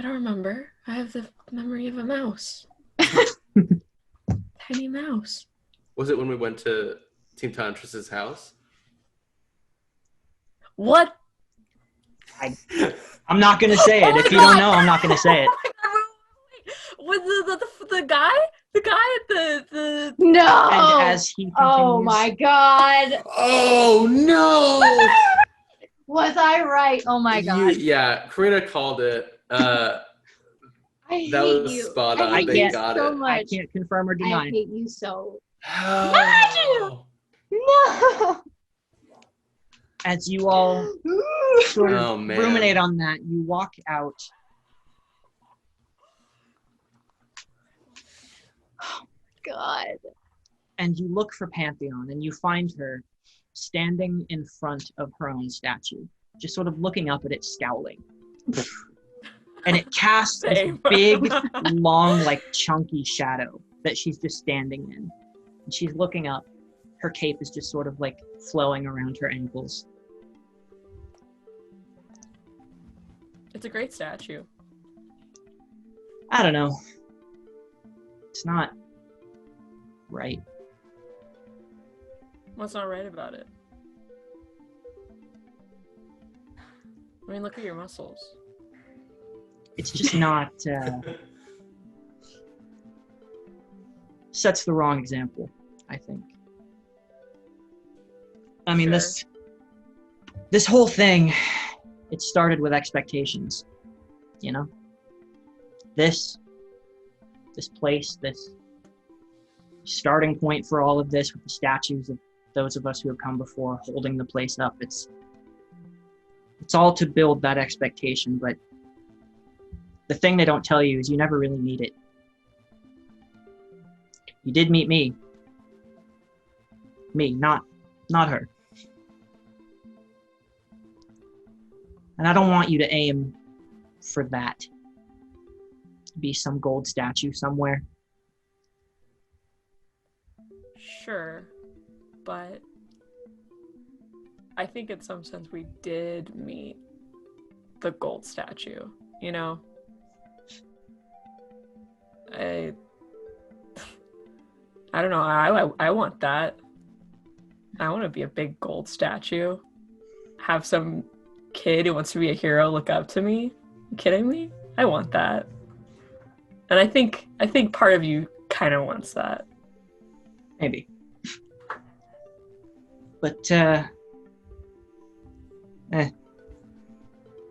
don't remember. I have the memory of a mouse. Tiny mouse. Was it when we went to Team Tantras's house? What? I'm not going to say it. Oh my If you God! don't know, I'm not going to say it. With the guy? The guy at the No! And as he continues, Oh my God! Oh, no! Was I right? Oh my God! Yeah, Karina called it. I hate That was you. spot I on. hate They you got so it. much. I can't confirm or I deny. hate you so. Oh. No. As you all sort of Oh, man. ruminate on that, you walk out. God. And you look for Pantheon, and you find her standing in front of her own statue, just sort of looking up at it, scowling. And it casts this Same. big, long, like chunky shadow that she's just standing in. And she's looking up. Her cape is just sort of like flowing around her ankles. It's a great statue. I don't know. It's not right. What's not right about it? I mean, look at your muscles. It's just not, sets the wrong example, I think. I mean, Sure. this whole thing, it started with expectations, you know? This place, this starting point for all of this with the statues of those of us who have come before holding the place up, it's all to build that expectation, but the thing they don't tell you is you never really meet it. You did meet me. Me, not her. And I don't want you to aim for that. Be some gold statue somewhere. Sure, but I think in some sense we did meet the gold statue, you know? I don't know. I want that. I want to be a big gold statue. Have some kid who wants to be a hero look up to me. You kidding me? I want that. And I think part of you kind of wants that. Maybe. But,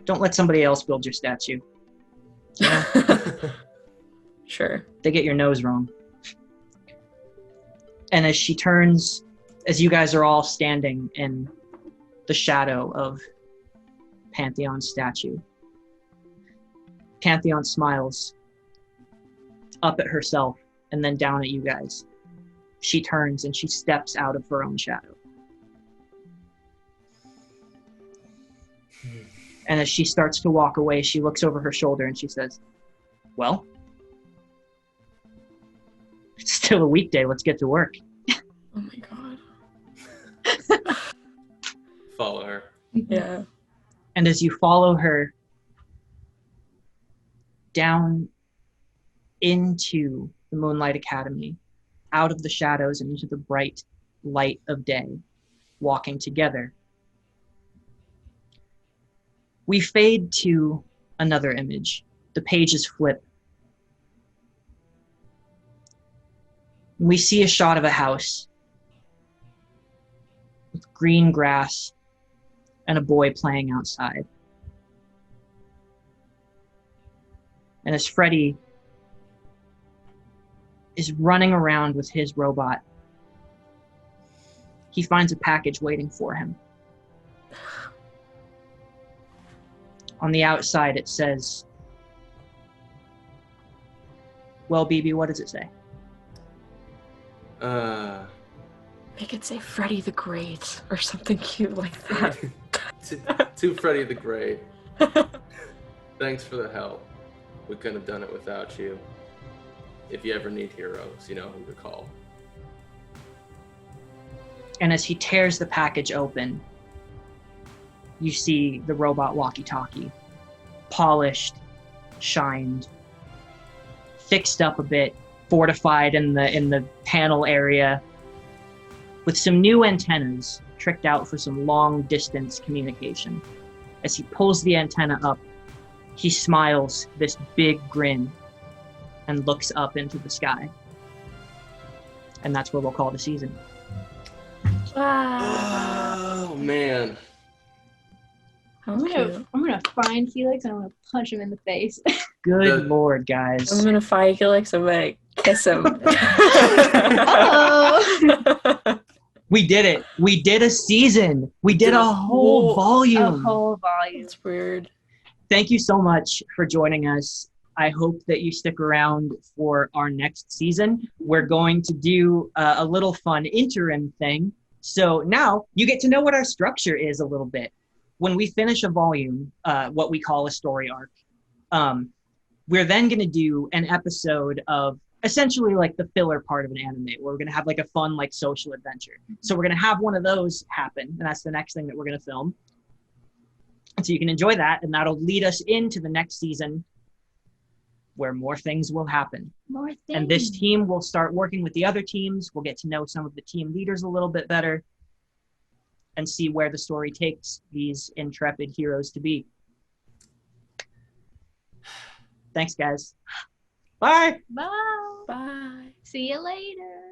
don't let somebody else build your statue. You know? Sure. They get your nose wrong. And as she turns, as you guys are all standing in the shadow of Pantheon's statue, Pantheon smiles up at herself and then down at you guys. She turns and she steps out of her own shadow. And as she starts to walk away, she looks over her shoulder and she says, well, it's still a weekday. Let's get to work. Oh my god. Follow her. Yeah. And as you follow her down into the Moonlight Academy, out of the shadows and into the bright light of day, walking together, we fade to another image. The pages flip. We see a shot of a house with green grass and a boy playing outside. And as Freddy is running around with his robot, he finds a package waiting for him. On the outside, it says, well, BB, what does it say? Make it say Freddy the Great or something cute like that. to Freddy the Great. Thanks for the help. We couldn't have done it without you. If you ever need heroes, you know who to call. And as he tears the package open, you see the robot walkie-talkie, polished, shined, fixed up a bit, fortified in the panel area, with some new antennas tricked out for some long-distance communication. As he pulls the antenna up, he smiles this big grin and looks up into the sky. And that's what we'll call the season. Oh, man. I'm gonna find Felix and I'm gonna punch him in the face. Good Lord, guys. I'm gonna fight Felix. I'm gonna kiss him. Oh. We did it. We did a season. We did a whole A volume. whole volume. It's weird. Thank you so much for joining us. I hope that you stick around for our next season. We're going to do a little fun interim thing. So now you get to know what our structure is a little bit. When we finish a volume, what we call a story arc, we're then going to do an episode of essentially like the filler part of an anime, where we're going to have like a fun like social adventure. So we're going to have one of those happen, and that's the next thing that we're going to film. And so you can enjoy that, and that'll lead us into the next season where more things will happen. More things. And this team will start working with the other teams. We'll get to know some of the team leaders a little bit better and see where the story takes these intrepid heroes to be. Thanks, guys. Bye. Bye. Bye. See you later.